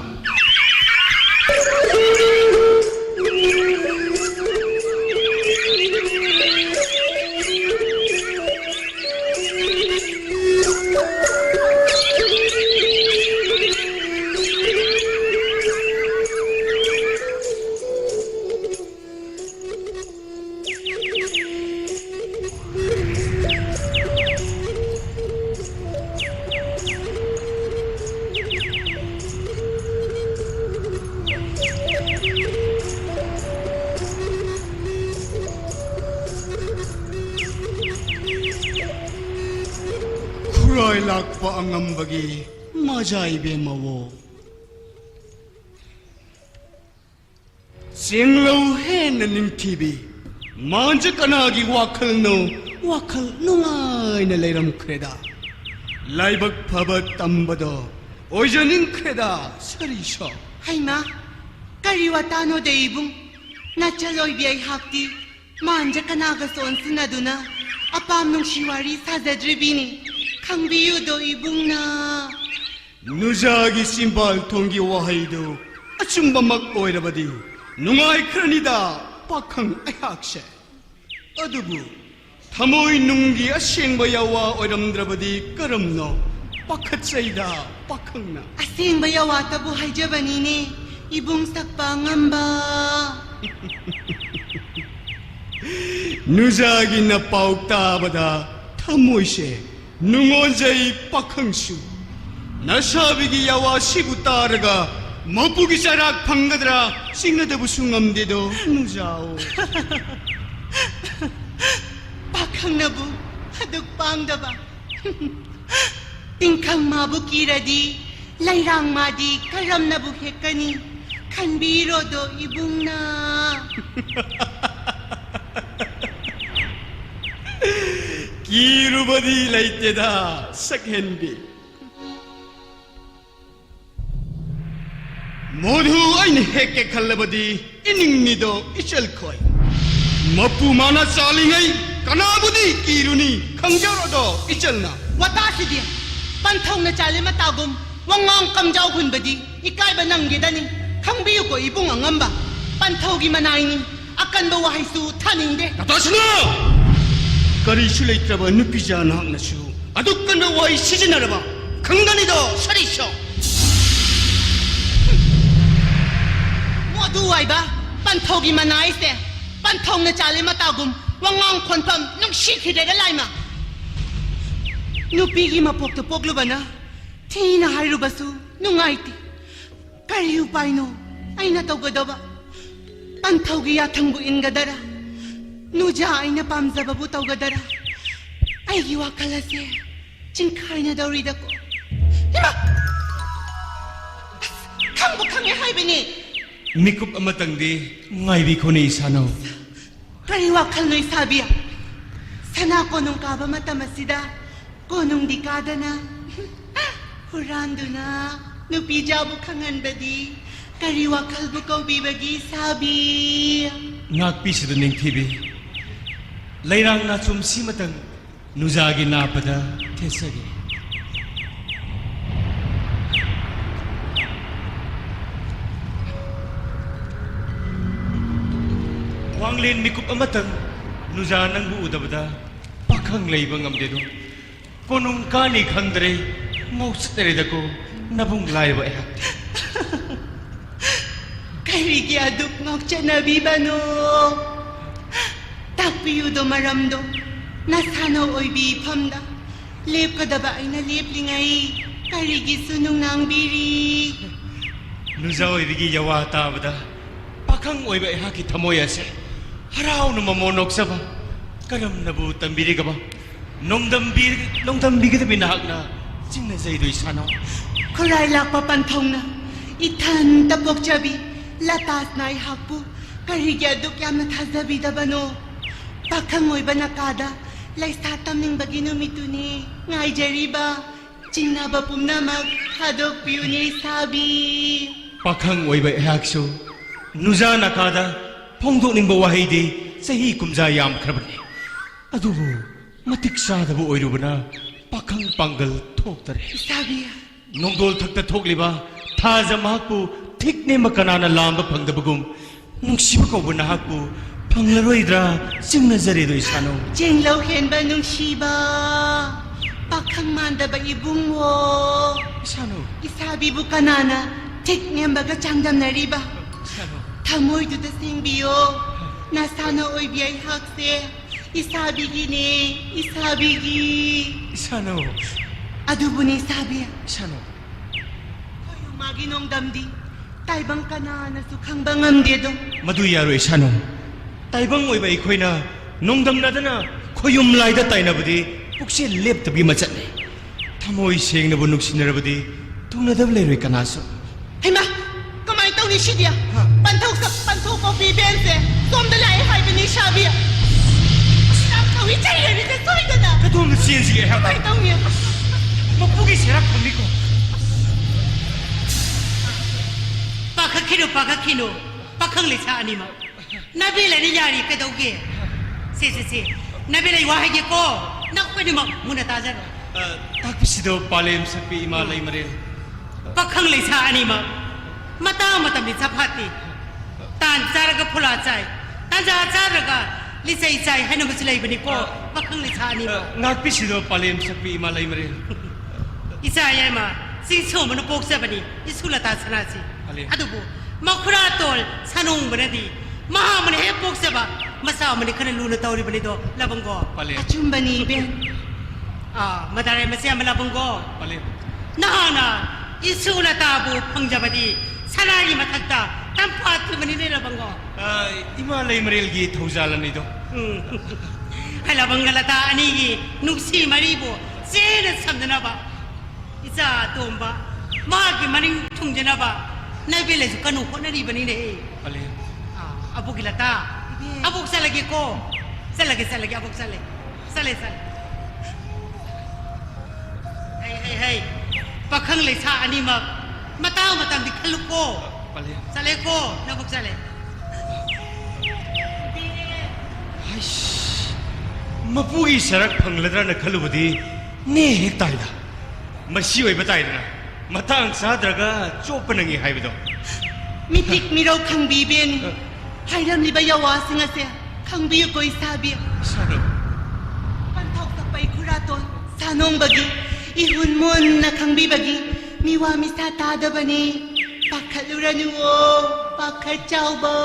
lakpa angambagi majaibe mawo singlo hen ningtibi 만지 까나기 와클노 와클 농아이나 레이람 크레다 라이박 파바 땀바도 오전인 크레다 서리셔 하이마 까리와 따노 데이붕 나찰로이 비아이 학디 만지 까나가 손스나두나 아빠암 농시와리 사자드리비니 강비유도 이붕나 누자기 심발 통기 와하이도 아춤바막 오이라바디 농아이 크라니다 박항 아약셰 어두부 타모이 눅기 아시행바야와 오이람드라바디 까름노 박hat사이다 박항나 아생바야와타부 하이자바니네 이붕 삭바 ngam바 누자기 나 파욱타바다 타모이셰 눅온자이 박항수 나샤비기 야와 시부따르가 머부기 자락 방가드라 싱나다부 숭암데도 누자오 박항나부 하득방다바 띵캉 마부기라디 라이랑마디 까람나부 헤까니 칸비로도 이붕나 기루바디 라이테다 삭헨비 모두 아인 헤케 칼라바디 이닝니도 이셜코이 머푸마나 쌀링아이 까나부디 기루니 강자로도 이셜나 와타시디 반통나 잘레마 따금 왕왕 감자오 훈바디 이까이바 남게다니 강비유고 이붕 angamba 반토기 마나이니 아깐바 와이수 타닝데 나타시나 까리슈 레이트라바 누피자나 항나슈 아독간바 와이 시즈나라바 강단이도 서리쇼 모두 와이바 반토기 마나이세 반통나 잘레마 따금 왕왕 콘팜 눅시키데가 라이마 누피기 마폭도 폭루바나 티나 하이루바수 눅아이티 까리유 파이노 아이나 떠거더바 반토기 야탕부 인가다라 누자 아이나 밤자바부 떠거더라 아이기 와칼라세 징카이나 더리다고 이마 강복항의 하이비니 미쿱 아마땅디 nga이비 코네 이사노 까리 와칼노이 사비야 사나 꼬농 까바 마타마시다 꼬농 디카다나 후란두나 누피자부 강한바디 까리 와칼부 꼬비바기 사비 ngakpisida ning TV lairang na chum simatang nuzagi napada tesagi wanglin mikup amatang nuzanang buudabada pakhang leiba ngamdedo konung kani khangdre ngausteredako nabung laiba ehak Karigi aduk ngokchanabi bano takpiyudo maramdo nasano oibi pamda lep kadaba ay na lep lingay karigi sunung nang biri 누자오이 비기 야와 따보다 박항 오이바 하기 타모야세 하라오는 마모녹사바 까람나부 땀비리가바 농담비기다 비나학나 찡나 자이도이 사노 koray lakpa pantongna itan tapokjabi latas na ihakpu karigi aduk yam na tazabi dabano bakang oiba nakada laisatam ning bagino mituni ngay jariba 찡나바 뿜나막 하독 비우니 사비 박항 오이바 학쇼 누자 나카다 퐁도닝바 와히디 세히 쿰자 얌 크라버니 아두부 마틱사다부 오이루브나 박항 빵글 톡다레 사비야 농돌 탁다 톡리바 타자 마학부 틱네 마카나나 람바 팡다부금 뭉시바 거부나 학부 팡라로이드라 찡나자리도 이사노 쟁로 헨바 뭉시바 박항 만다바 이붕wo 이사노 이사비부 까나나 틱냠바가 장담나리바 타모이두다 생비요 나사노 오이비아이 학세 이사비기네 이사비기 이사노 아두분이 사비야 이사노 거유마기 농담디 딸방 까나나 수캉방암데도 마두야로 이사노 딸방 오이바 이코이나 농담나다나 코욤라이다 따이나부디 혹시 랩답이 맞잖네 타모이 생나부 눅시나라부디 동나답 레로이 까나소 헤마 그만이 떠니 시디야 반톡사 반톡 커피 벤세 ꯁꯣꯝꯗ ꯂꯥꯛꯑꯦ ꯍꯥꯏꯕꯅꯤ ꯁꯥꯕꯤ ꯀꯧꯏ ꯆꯩꯔꯅꯤꯗ ꯁꯣꯏꯗꯅ ꯀꯗꯣꯝꯗ ꯆꯦꯟꯁꯤꯒꯦ ꯍꯥꯏꯕ ꯀꯃꯥꯏ ꯇꯧꯅꯤ ꯃꯄꯨꯒꯤ ꯁꯦꯔꯥ ꯐꯪꯅꯤꯀꯣ पाखिनो पाखंग लेसा अनिमा नबी लेने यारी कदौगे से नबी वाहे को नकपनिमा मुना ताजर ताकपिसिदो पालेम सकपी इमा लई मरे पाखंग लेसा अनिमा मता मतमि सफाती तान चारगा फुला चाय ताजा चारगा लिसै चाय हैन बसलै बनि को पाखंग लेसा अनिमा नाकपिसिदो पालेम सकपी इमा लई मरे इसा यामा सिसो मन पोक्सा बनि इसुलता सनासी अदुबु मखुरा तोल सनोंग बनदी महामन हे पोक्सबा मसा मन खन लुन तौरी बनि दो लबंगो अचुम बनि बे मदारे मसे अमला बंगो नहाना इसुलता बु फंगजबदी सनाई मथक्ता तंफात बनि ने लबंगो इमा लई मरेल गी थौजालनि दो हला बंगलता अनि गी नुक्सी मरीबो सेन समदनबा इसा तोंबा मागी मनिंग थुंजनबा नबेले कनु होनरी बनी ने अबुक लता अबुक चलगे को चलगे अबुक चले हे पखंग लेसा अनिमा मता मतम दिखलु को चले को नबुक चले मपुगी सरक फंगलद्रा न खलुबदी ने हेक ताइदा मसी ओइ बताइदना मतंग साद्रगा चोपनंगी हाइबदो मिटिक मिरो खंबीबेन हाइरम लिबा यवा सिंगसे खंबी कोई साबी सानो पंथौक तपै खुरातोन सानोंग बगी इहुन मोन न खंबी बगी मिवा मिसा तादबनी पाखलुरनुओ पाखर चाउबो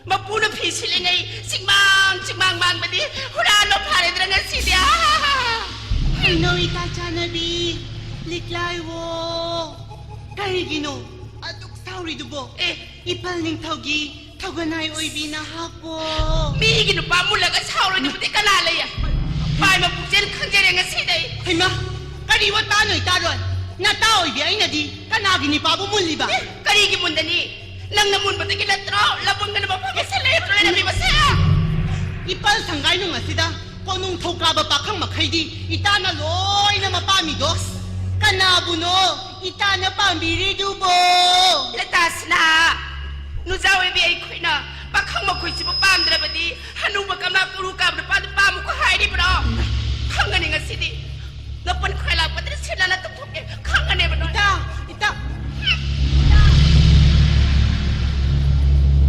Mapuna pisiling ay sigmang man badi hura no pare dranga sidia Kaino ita chanabi, liklay wo. Karigino, aduk sauri dubo. Ipal ning tawgi, taganay oy binahako. Migino pa mula ka sauri dubo di kalalaya. Pai mapuksin kang jere nga siday. Ay ma, kariwa tano'y taron. Natao'y biyay na di, kanagi ni Pabo muli ba? Karigi munda ni. Nang namun ba tigil atro, labang ka na mapagasaletro na nabi masaya. Ipal sanggay nung asida, konong tawkaba pa kang makaydi, ita na loy na mapamidos. Kanabuno, ita na pambiri dubo. Latas na. Nuzawi biyay ko na. Bakang makoy si mapamdra ba di, hanong magkamapuro ka, napado ko haydi bro. Kang ganing nga sidi. Napan ko kailangan pa din sila na tupok eh. Kang ganing ba no? Ita.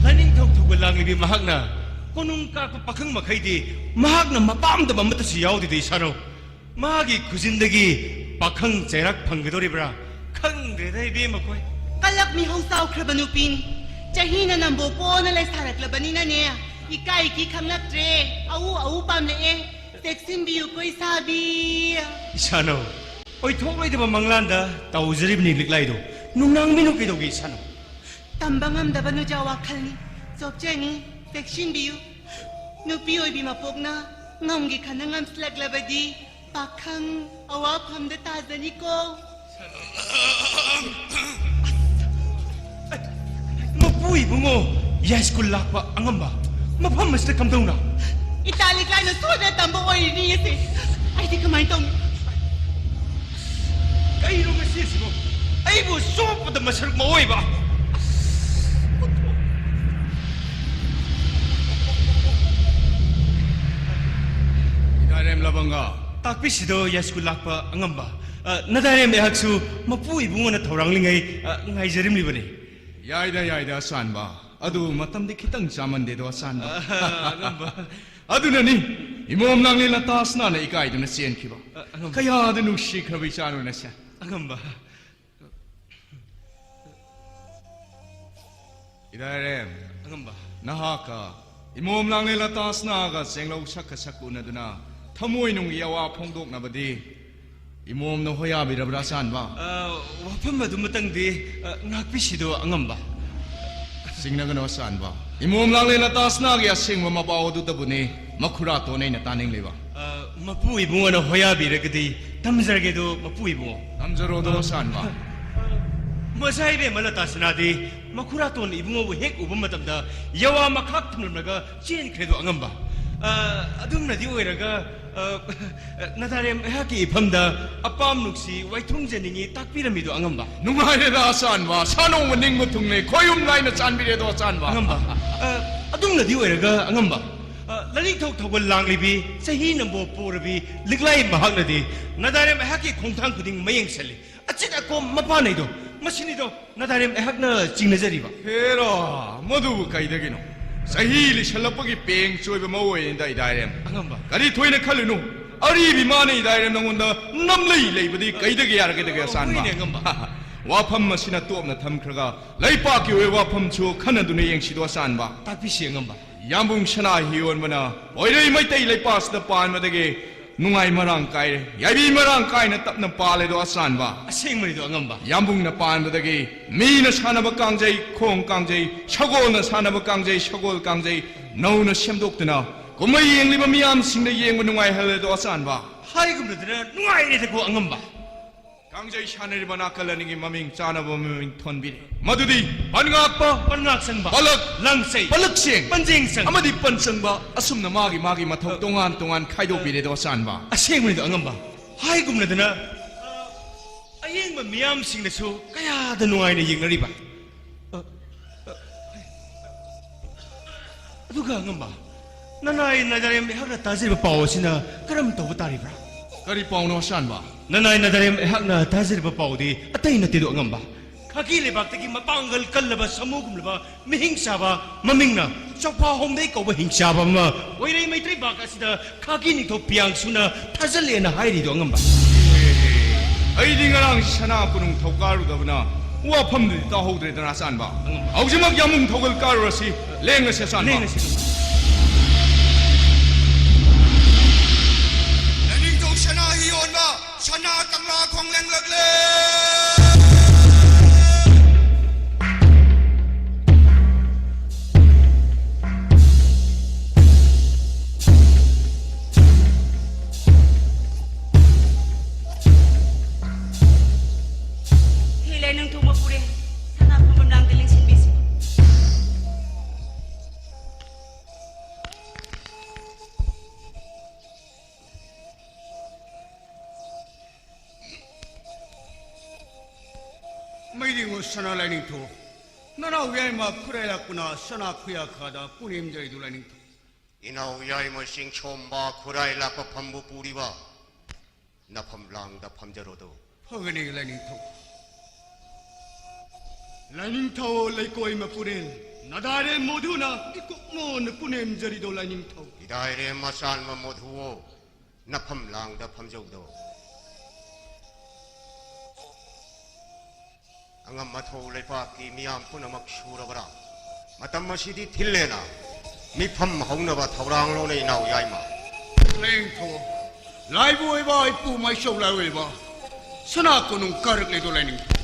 Haning tawag lang libi mahag na. Kunong kakapakang makaydi, mahag na mapamdama mata siyaw di sano. Mahagi kuzindagi, pakang cerak panggadori bra. Kang reday bi makoy. Kalak mi hong saw krabanupin. Jahina ng bopo na lay sarak labanina niya. Ikay ki kamlap tre. Au pam le eh. Teksin biyu ko'y sabi. Sano? Oy thokay di ba manglanda, tawzarib ni liklay do. Nung nang minong kidogi sano? Tambangam da ba no jawa kalni? Sobjengi, teksin biyu. Nupiyo'y bimapog na. Ngamgi ka na ngam slag labadi. Pakang awapam da tazani ko. Mapuy bungo, yes kulak pa angamba. Mapamas na kamdaw na. Italik lang na suda tambo ko iniis eh. Ay di kumain tong. Kayo masis mo. Ay mo sopa da masarap mauwi ba? Idarem labanga. Takpis ito yes kulak pa angamba. Nadarem ehaksu mapuy bungo na taurang lingay ngay jarim li bani. Yaida sanba. Adu matam di kitang zaman dedo sanba. Adunani, imom lang nila taas na ikay doon na siyan kiba. Kaya doon nung shik na bisano na siya. Angamba. Idarem, angamba. Nahaka, imom lang nila taas na agad sa inglaw siya kasakuna doon na tamoy nung iyawa pongdok na badi. Imom no hoya birabrasan ba? Wapam ba dumatang di ngakpisido angamba. Sing na gano saan ba? Imom lang nila taas na agad sing mamabaw doon tabuni makurato na inataning liba. Mapuy bunga na hoya biragadi tamzarge do mapuy bunga. Tamzaro do saan ba? Masay be malatas na di makurato na ibungo hek ubam matamda yawa makak tumnaga chen kredo angamba. Adung na di oiraga nadarem haki ipamda apam nuksi waitung janingi takpiramido angamba. Nungay na saan ba? Sanong maning mutungne koyum nai na saan biredo saan ba? Angamba. Adung na di oiraga angamba. Laling tawag lang libi sa hinambo purabi liglay mahag na di nadarem haki kongtang kuding mayeng sali. At sit ako mapanay do. Masinido nadarem hak na jingnazari ba? Hera, madu kaidagino. Sahili shalapagi peng choy ba maway inda idarem. Angamba. Kari toy na kalino. Ari bimane idarem nangunda namlay laybadi kaidagi yaragadaga sanba. Wapam masina top na thamkraga laipa ki we wapam chu khanadune yengsido sanba. Tapisi angamba. Yambung shana hiyon mana. Oirei maitai laipas da pan madage nungai marang kai yabi marang kai na tap na pale do asan ba asing mari do angamba yambung na pan badagi mi na sana ba kangjai khong kangjai shagol na sana ba kangjai shagol kangjai nau na semdok tana kumai yeng liba miyam sing na yeng nungai hale do asan ba hai gum na nungai ne ko angamba kangjai shana riba na kala ningi maming chana ba maming thonbi madudi pangak pa pangak sang ba balak langsei balak sing panjing sang amadi pansang ba asum na magi mathau tongan khaido bi do san ba asing mari do angamba hai gum na ayeng ba miyam sing na su kaya da nungai ne yeng nari ba aduga angamba nanai nadarem hak na tazir ba paw sina karam to tari ba kari paw no san ba nanai nadarem hak na tazir ba paw di atay na tido angamba khaki le bak tagi mapanggal kallaba samugum laba mihingsa ba mamingna chokpa homdei ko ba hingsa ba ma oirei maitri bak asida khaki ni tho piang suna thazale na hairi do angamba ai ding ngarang sana punung thokaru dabna wa phamdi ta hodre dana san ba aujimak yamung thogal karu rasi lenga se san ba lening to sana hi on ba ของแรงเลิกเลย Hilay ng tumapure. Sana po mamlang galing si Miss. May di mo sana lining to. Nanawiyay ma kuraya kuna sana kuya kada punim jay du lining to. Inawiyay mo sing chomba kuray la pa pambu puriba. Na pamlang da pamjarodo. Pagani lining to. Lining to lay koy ma purin. Nadare moduna ikok mo na punim jari do lining to. Idayre masan ma modhuo. Na pamlang da pamjodo. Ang matho lay pa ki miyam puna maksurabara. Matammasidi thillena. Mi pham hongna ba thorang lo nei nau yai ma. Lining to. Lai boy ba ipu mai show lai we ba. Sana ko nung karak le do lining to.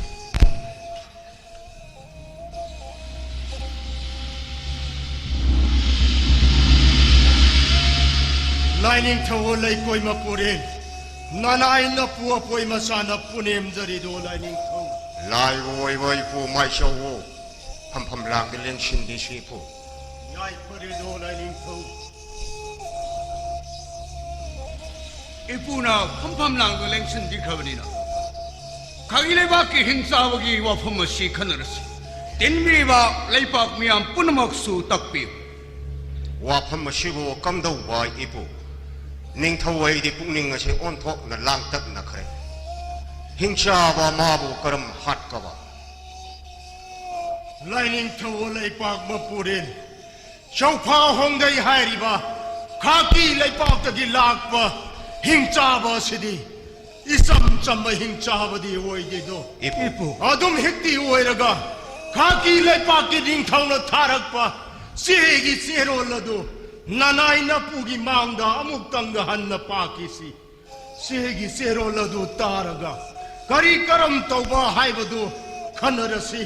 Lining to lay koy mapurin. Nanay na puwa po'y masana punim jari do lining to. Lai boy boy pu mai show wo. Pham pham lang de leng shin di shi pu. Yai pari do lining to. Ipuna pam lang do leng shin di khabanina. Kagile ba ki hinsa wagi wa pham si khanarasi. Tinmi ba leipak miyam punamak su takpi. Wa pham shibu kam do ba ipu. Ning thawai di pukning ase on thok na lang tak na khare. Hingsha ba ma bu karam hat ka ba. Lining to lay pak mapurin. Shau pa hong day hairi ba. Kaki lay pak tagi lak ba. Hingcha ba sidi. Isam cham ba hingcha ba di oi di do. Ipu. Adum hikti oi raga. Kaki lay pak ki ding thau na tharak ba. Sigi sero la do. Nanay na pugi mangda amuk tanggahan na pakisi. Sigi sero la do taraga. Kari karam tauba haibadu khanarasi.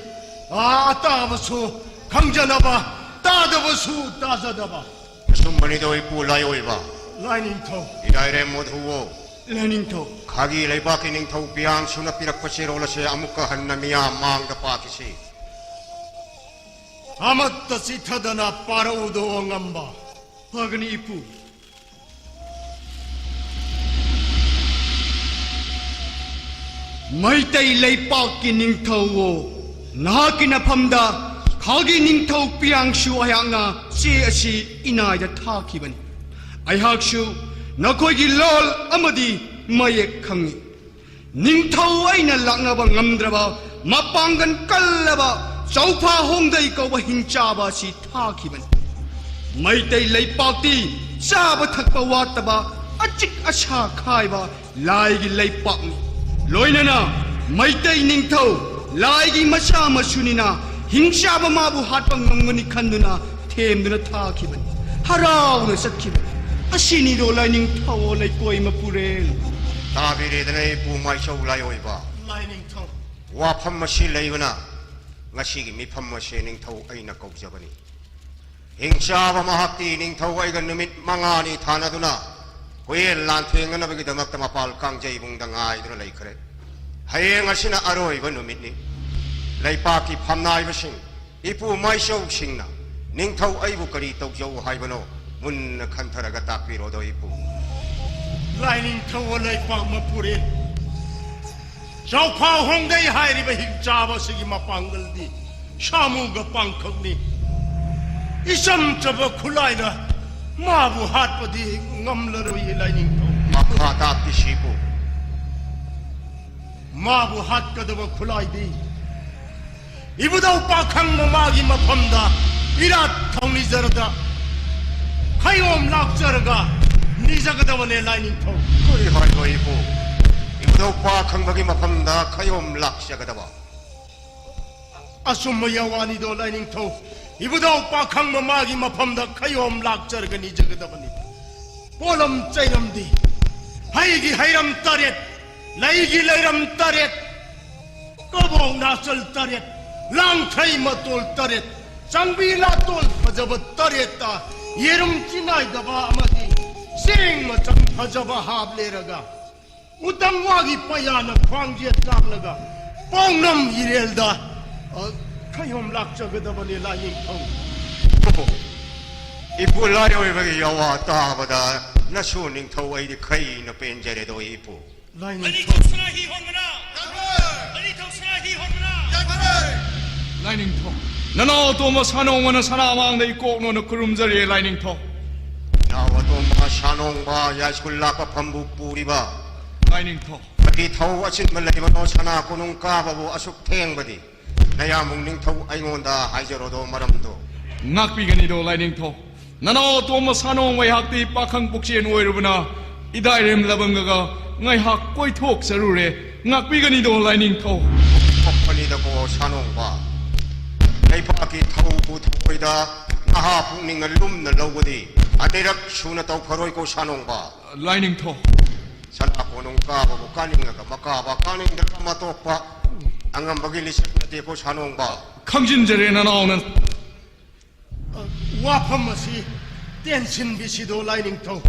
Atabasu kangjanaba tadabasu tazadaba. Sumbani do ipu lai oi ba. Lining to. Idayre modhuo. Lining to. Khagi lai ba ki ning thau piang suna pirak pasiro la se amuka hanna miya mang da pakisi. Amat tasi thadana paraudo ngamba. Pagani ipu. Maitai leipak ki ningthau wo na kinaphamda khagi ningthau piang shu ayanga se asi inaya thakibani aihak shu nakoi gi lol amadi mayek khangi ningthau aina laknaba ngamdraba mapangan kallaba chaupa hongdai ko hingchaba si thakibani Maitai leipakti chaba thakpa wataba achik asha khaiba laigi leipakni loinana maitai ningthau laigi masha masunina hingshaba mabu hatpa ngamgani khanduna themduna thakibani harauna satkibani asini do lai ningthau lai koi mapurel tabire dane pu mai show lai oi ba. Lining to. Wa pham mashi leibana. Ngasi gi mi pham mashi ning thau aina kaujabani. Hingsha ba mahakti ning thau ai ga numit mangani thana duna. Huyen lan thengana bagi damak tamapal kang jai bung dangai duna lai khare. Hayeng asina aroi ba numit ni. Lai pa ki phamnai ba sing. Ipu mai show singna. Ning thau ai bu kari tok jau hai bano. Mun khanthara ga takpi ro do ipu. Lining to lay pak mapurin. Shau pa hong day hairi ba hingcha ba sigi mapangal di. Shamu ga pangkak ni. Isam chaba khulai na mabu hat pa di ngamlaro ye lining to. Makhata ki shipu. Mabu hat ka daba khulai di. Ibudau pa khang mamagi mapamda irat thongni zarada. Khayom lak zaraga nijaga daba ne lining to. Kuri hai do ipu. Ibudau pa khang bagi mapamda khayom laksya gadaba. Asumma yawani do lining to. Ibudau pa khang mamagi mapamda khayom lak zaraga nijaga daba ni. Polam chairam di. Haigi hairam taret. Laigi Lairam Taret, Kabong Nasal Taret, Lang Thai Matol Taret, Sangbi Latol, Pajaba Tareta, Yerum Chinai Daba Amati, Sing Matang Pajaba Hableraga, Utamwagi Payana, Kwangjet Tablaga, Pongnam Yirelda, Kayom Lakchagadabani Lying Tongue. Ipulayo ibagi yawa tabada nasuning tawai di kai na penjare do ipu. Lining Lining to. Nano to mo sanong wana sanamang na ikok no na kurumzari lining to. Nawa to mga sanong ba yaskulla pa pambu puri ba. Lining to. Pati taw asin malay mo sana kunong kababu asuk teng badi. Nayamong ning taw ay ngonda haijaro do maramdo. Nakpigani do lining to. Nano to mo sanong way hakti pakang puksien oirubuna. Idairem labangaga ngay hak koi thok sarure. Nakpigani do lining to. Kopani da ko sanong ba. Nay paki taw bu tawai da aha pungning alum na lawadi. Adirak suna taw karoy ko sanong ba. Lining to. Sana kunong kababu kaning nga makaba kaning da kamatok pa. Ang magilisip na di ko sanong ba. Kangjinjare nano na. Wapamasi, tensin bisido lining to.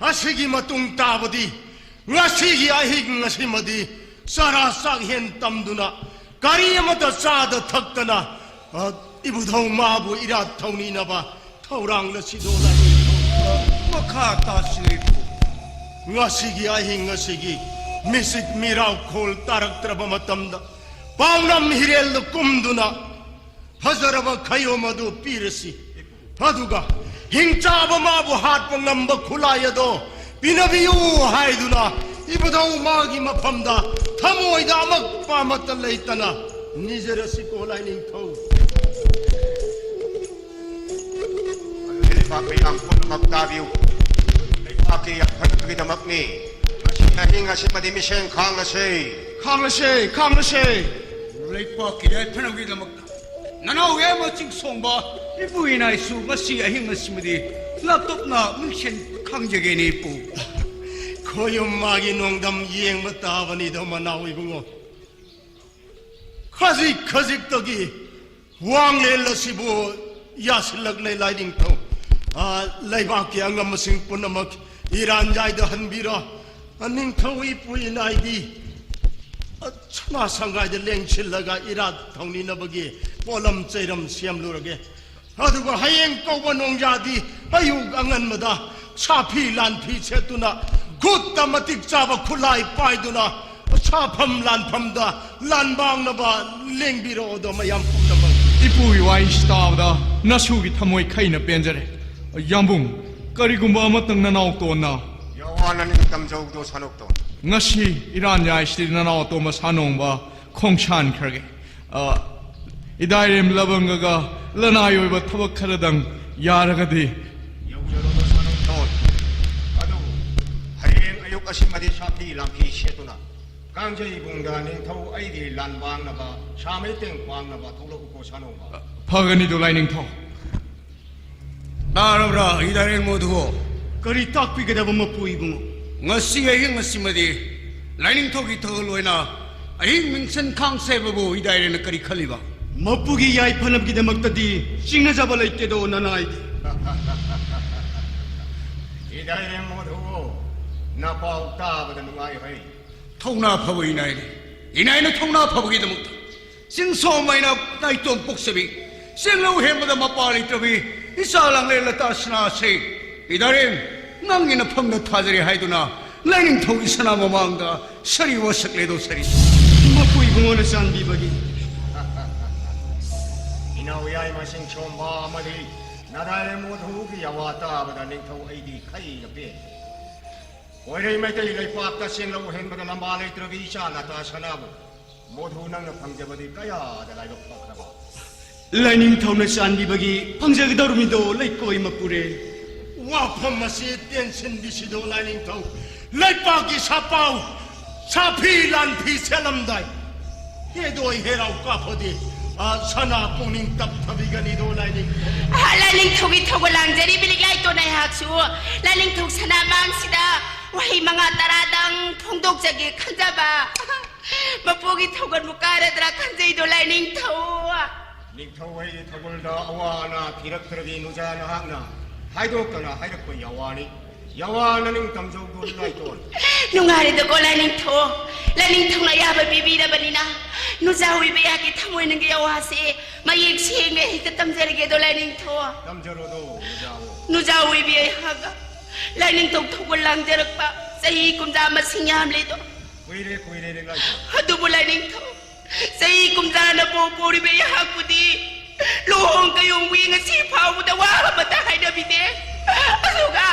Asigi matung tabadi, ngasigi ahig ngasimadi, sarasag hentamduna, kariyamata sada taktana, ibudaw mabu irat tauni na ba, taurang na sido lining to. Makata silipo. Ngasigi ahig ngasigi, misik miraw kol tarak trabamatamda, paunam hirel kumduna, Hazaraba kayo madu pirasi. Aduga, hingchaba mabu hatpang namba kulayado, pinabiyu haiduna, ibadaw magi mapamda, tamoyda magpamatalaytana, nizerasi ko lining to. Papi ang puno magtabiw. Ay paki ang pagkakita magni. Masinahinga si madimiseng kangasay. Kangasay. Paki ay panagkita magtabiw. Nanaw e mo ching songba ipuin ay su masi ahing masimudi laptop na mungsen kangjege ni ipu Koyong magi nongdam yeng matawani daw manaw ibungo. Kazik togi wang lela sibu yasilag lay lighting to. Laybaki ang amasing punamak iranjay da hanbira aning taw ipuin ay di. Chana sangay de leng chilaga irat thongni na bagi polam chairam siam lurage aduga hayeng ko banong jadi ayug angan mada sapi lan phi chetuna gutta matik chaba khulai paiduna chapam lan phamda lan bang na ba leng biro do mayam pumdam Ipui wai stavda nasugi thamoi khaina penjare. Yambung karigumba amatang nanaw to na. Yawanan ning tamjog do sanok to. Ngasi Iran ya istri nanaw to masanong ba khongshan kharge. Idairem labangaga lanayoy ba thabak kharadang yaragadi. Yawjaro do sanok to. Adu hayeng ayuk asimadi sapi lampi setuna. Kangjay bungda ning thau aidi lanbang na ba samay teng kwang na ba thulok ko sanong ba. Phagani do lining to. Narabra idarin modugo kari takpi kadaba mapui bungo ngasi ahing ngasimadi lining togi tholoina ahing mingsan khang sebabu idarin kari khaliba mapugi yai phanab gi damaktadi singna jaba laite do nanai Idarin modugo na pau ta ba da nungai hai. thongna phabai nai inai na thongna phabagi damakta sing so maina nai tom poksebi sing lo hemada mapali trabi isalang le lata sna se idarin nangina phamna thajari haiduna lining thogi sana mamangda sari wasakle do sari mapui bungona sandi bagi Inaw yai masing chomba amadi nadare modu gi yawata ba da ning thau aidi khai na pe. Oirei mai tai lai pap ta sing lo hen ba da lamba lai travi cha la ta sanabu. Modu nang na phangjabadi kaya da lai lok pakra. lining thona sandi bagi pangjag darumido laikoi mapure Wapamasi tensin bisido lining to. Laipagi sapau sapi lan phi selamdai. Hedoi herau kapodi. Sana puning tap thabigani do lining. Laling thogi thogo langjari bilik lai to nai haksu laling thog sana mang sida 와이 망아 따라당 풍독자기 칸자바 마포기 토건 무까라드라 칸제이도 라이닝 타오아 닝터웨이 터골다 아와나 디럭트러비 누자나 학나 하이도까나 하이럭고 야와니 야와나는 감정도 라이돈 누가리도 고 라이닝 토나 야바 비비라바니나 누자위 베야기 타모이는 게 야와시 마이익 시행에 히트 땀자리게도 라이닝 토 남자로도 누자위 베야가 라이닝 토 토골 랑자럭바 사이 꿈자 마싱야함리도 꾸이레 라이돈 하두부 라이닝 토 사이 꿈자나 보보리 베야하구디 lohong kayong winga sipaw mo dawa mata hay na bide asuga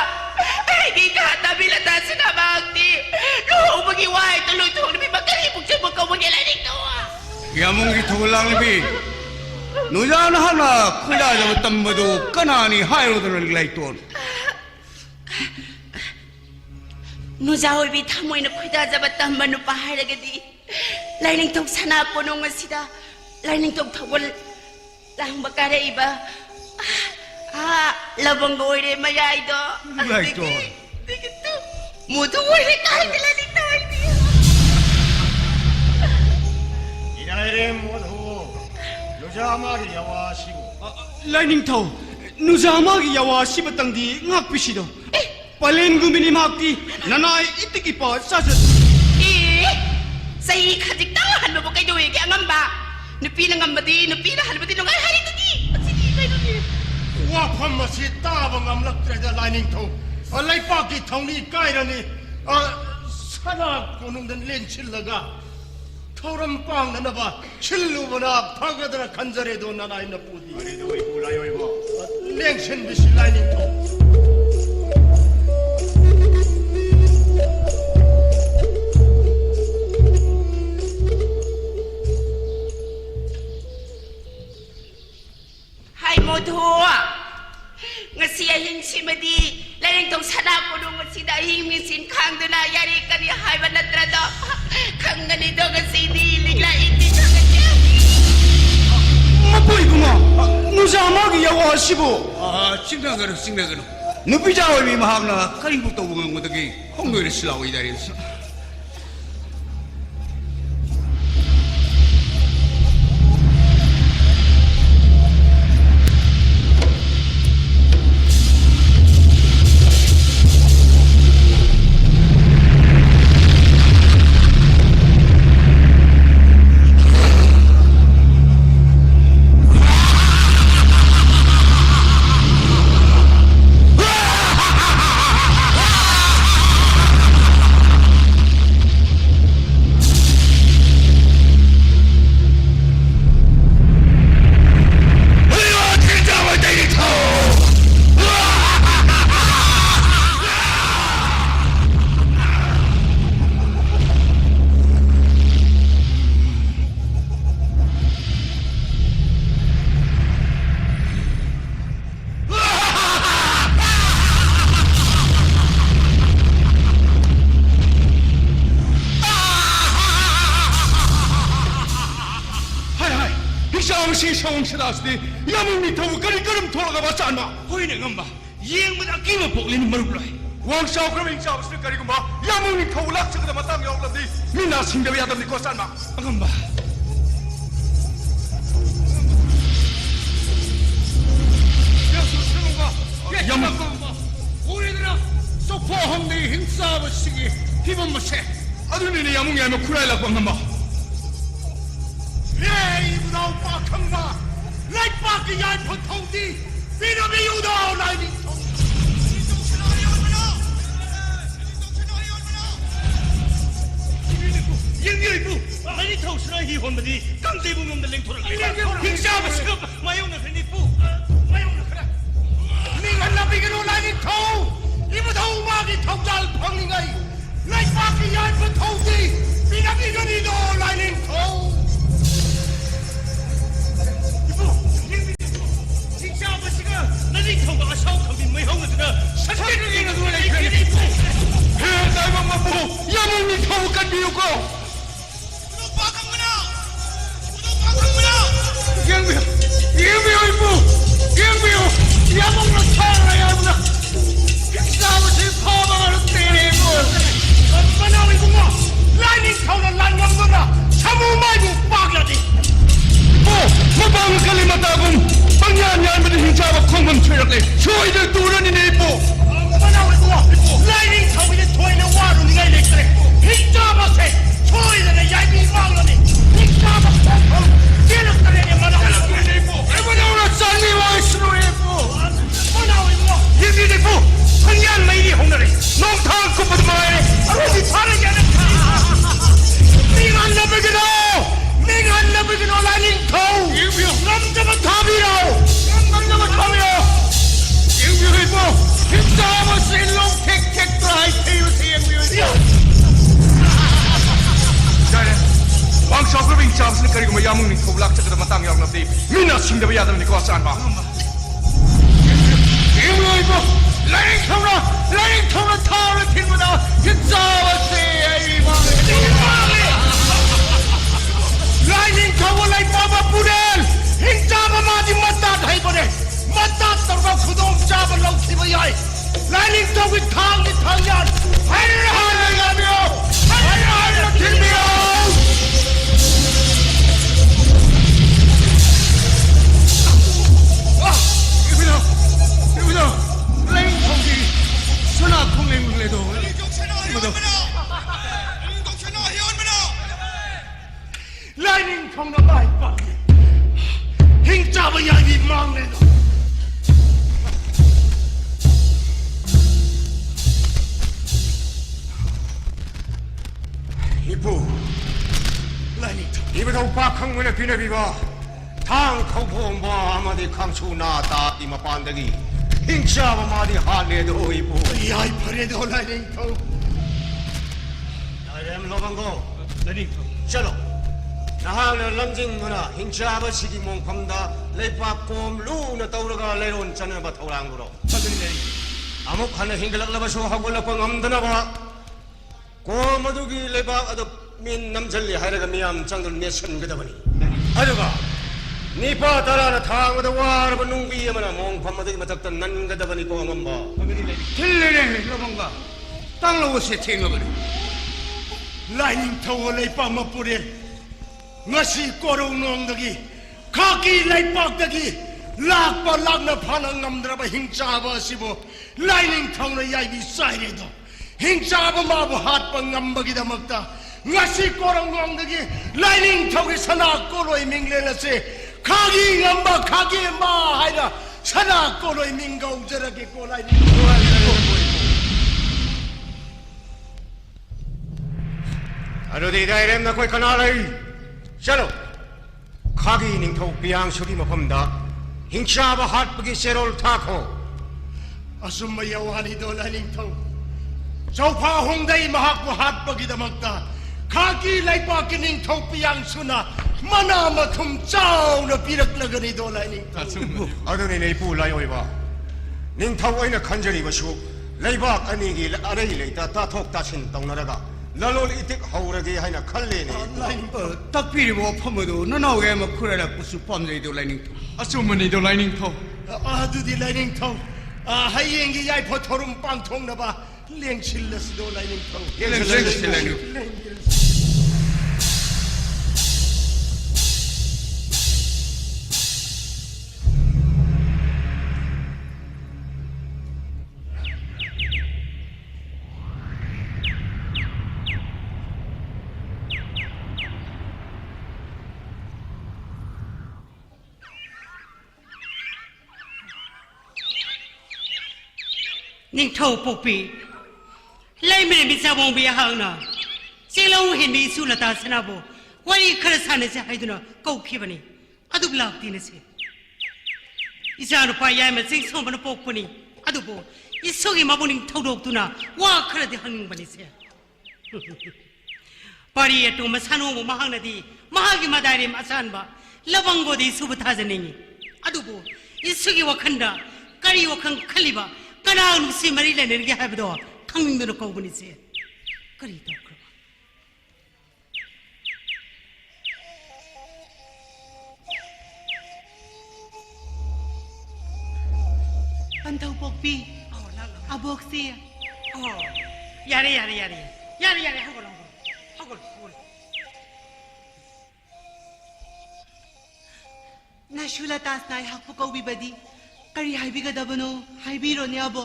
ay di ka tabi la ta sinabagti lohong magiway tuloy tuloy ni magkaripog sa mga kawagila dito yamong itolang libi nujana hana kuya na tambado kanani hayro na naglayton nujahoy bitamoy na kuya jabat tambano paharagadi laining tog sana po nung asida laining tog togol lang bakara iba labang goy re mayay do naglayton dikito mudu wala kahit laling tayo 이나이레 모두 누자마리 야와시고 라이닝 타오 누자마기 야와 시바땅디 ngakpisido palen gumini makti nanay itiki pa sasat say kadik tahan mo kay doy kay ngamba nupi na ngambadi nupi na halbadi nung ay hari tadi sige kay doy wapam masi tabang amlak treda lining to alay paki tawni kairani sana kunung dan len chillaga 토름 빵 나나봐 칠루보나 파가드라 간절해도 나나 있나 뿌디 아리도 이불라요 이거 냉신 비시 라이닝 통 Hai modo ngasi ahin simadi laling tong sana ko nung ngasi dahing misin kang duna yari kani hai banatrado kang ganito ngasi dilig la iti mapoy kuma nuzamagi yawa sibo 싱나가로 누피자와미 마함나 카링북도 보는 것들이 홍도를 쓰라고 이다리였어 시성시다스디 야몽니 더우 그리그름 돌아가봤지 않나 호이네 엄마 이행보다 끼면 복리는 머르블라이 왕샤오 그럼 인샤오스를 가리고 마 야몽니 더우 락치그다 마땅히 오글라디 미나 싱대위 하던니 거산마 엄마 야몽 우리들아 소포 홍대 행사버시기 희범무세 아들이네 야몽이 하면 쿠라일락 방엄마 이브다우 빠캉마 라이 빠기 야이 포통디 비너비 유다우 라이닝 통 영유이부 아니 타우스라 희혼마디 깡대부 놈들 랭토를 빙샤버시가 마용나 흔히부 마용나 그래 닝한 나비기로 라이닝 통 이브다우 마기 통잘 펑링아이 라이 빠기 야이 포통디 비너비 유다우 라이닝 통 나니 통과 사옥하기 매형으로나 사실을 누구나 이편이 해달만 맛보고 야몽니 타오간 비우고 영비요 이부 야몽으로 타오라야 하구나 빅사무실 파방으로 때리고 thawna langamduna samu mai bu pagladi bo mabang kalimatagum pangyan yan madi hinjaba khongam thirale choi de turani ne bo manaw bo lining thawile thoina waru ni ngai lektre hinjaba se choi de yai bi manglani hinjaba khong kilo kare ne manaw ne bo e manaw na sani wa shru e bo manaw bo yini ne bo pangyan mai ni honare nong thang ko padmai arodi thare yana Mingan na bigino lining thau. Nam jama thabiro. Nam jama thabiro. You hipo. Hinta ma sin long tek try tail thing you. Jare. Wang shop ring chance ni kari ko mayamung ni thulak cha kada matang yang nabdi. Mina sing da yada ni ko san ba. You hipo. Lining thau thau tin ma da. Hinta ma se ai ma. Lining Kawalai Baba Pudel, Hinjaba Madi Matat Haibode, Matat Tarba Kudom Jaba Lokibayai, Lining Tawit Tang Italian, Hayamio, Hayamio, Lining Togi, Suna Kungling Ledo, Lining from the light body. Hing Java Yagi Mountain. Ipu. Lining. Even though Bakang will have been a viva, Tang Kopomba, Amadi Kamsuna, Imapandagi. Hing Java Madi Hardly the Oipu. I put it all lining. I am Lovango. Lining. Shalom. Nahang lamjing muna hinchaba sigi mongpamda lepak kom lu na tauraga leron chana ba taurang bro amuk hana hingalak laba so hagula ko ngamdana ba ko madugi lepak adu min namjalli hairaga miyam changdul nation gadabani aduga nipa tarana thang da war ba nungbi amana mongpamda matakta nan gadabani ko ngamba tillene lobanga tanglo se thengabani lining thawle pa mapure Ngasi korong nong dagi, kaki laipak dagi, lakpa lakna phanang ngamdraba hingchaba sibo, lining thong na yai bi sai do, hingchaba mabu hat pa ngambagi damakta, ngasi korong nong dagi, lining thong ki sana koloi mingle na se, kaki ngamba kaki ma haida, sana koloi mingau jaragi ko lining. Ado di daerah na koi kanalai. Chalo, Kagi Ningto Piang Shuri Mapamda, Hinchaba Hatbagi Serol Tako, Asumaya Wali Dola Ningto, Sopa Hongday Mahapu Hatbagi the Magda, Kagi Laipakin Ningto Piang Suna, Manama Tum Chow, the Pirak Lagani Dola Ningto. Adoni Nepu Layoiva, Ningto in a Kanjari Vashu, Laibak Anigi, Arele, Tatok Tashin, Tonaraga. Lalol itik hauragi haina khalle ne takpiri bo phamado nanaw ma khurala pusu pamjai do lining asumani do lining tho adu di lining tho hayengi yai photorum pang thong na ba leng chillas do lining tho Ning thâu popi, lay me bisa wong biya hang na, silang hindi sulata sanabo, wali kerasana sa haiduna kau kibani, aduk lak din si. Isa ano pa yay masing somba na pokpani, adubo, isogi mabuning thâu dok tu na, wa keradi hanging bani siya. Pari ito masano mo mahang na di, mahagi madari masan ba, labanggo di subataza ningi, adubo, isogi wakanda, kari wakang kaliba. Kanang si Marila nergi habdo kanging do ko buni se kari to ko Antaw pokpi abok siya yari hagol Nashula tasnai hakpu kaubibadi kari haibigadabono haibirone abo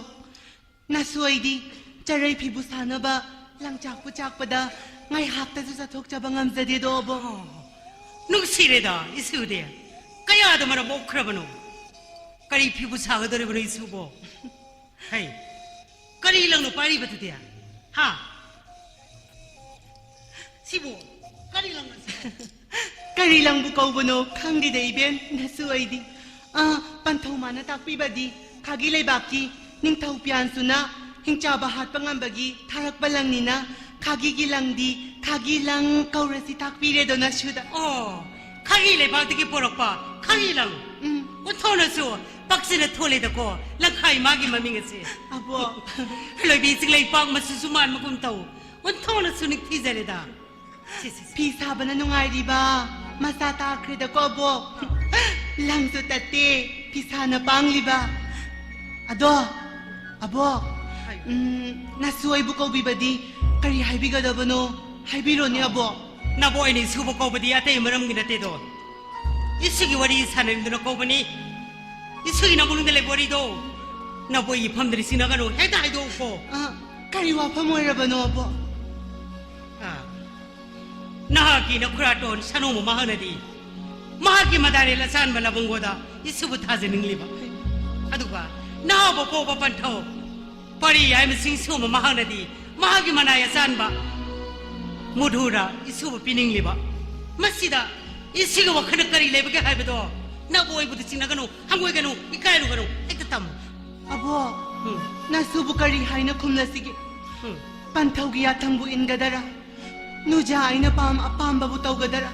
nasuaidi charai phibu sanaba langchakpu chakpada ngai hakta su sathok chaba ngamjade do abo nungsireda isude kaya da mara mokrabano kari phibu sagadare bano isubo hai kari langno pari batudia ha sibo kari lang kari lang bu kaubano khangdi de iben nasuaidi panthau mana takpi badi khagi leibaki ningthau pian suna hingcha bahat pangambagi tharak balangnina khagi gilangdi khagi lang kaurasi takpi re do nasuda khagi leibaki ki porokpa khagi lang uthona su paksina thole da ko lakhai magi maming ase abo loibi siglei pang masusuman makum tau uthona su nik thizare da Pisa bana nungai riba masa ta kreda ko abo lang su tate pisa na pang liba ado abo nasuai bu ko bibadi kari haibiga da bano haibiro ni abo na boy ni su bu ko badi ate maram gi nate do isigi wari sanem do ko bani isigi na bulung de le bori do na boy pham de sina ga no heta hai do ko kari wa pham oi ra bano abo Nahaki na kuraton sanu mo mahanadi mahaki madare la san bala bungoda isubu thajening liba aduba nahabo ko ba pantho pari ai msing su mo mahanadi mahaki manaya san ba mudhura isubu pining liba masida isiga wakhana kari lebe ke haibedo na boy buti sinagano hangoi gano ikairu gano ektam abo na subu kari haina khumna sige panthau gi athangbu ingadara Nuja aina pam apam babu tau gadara.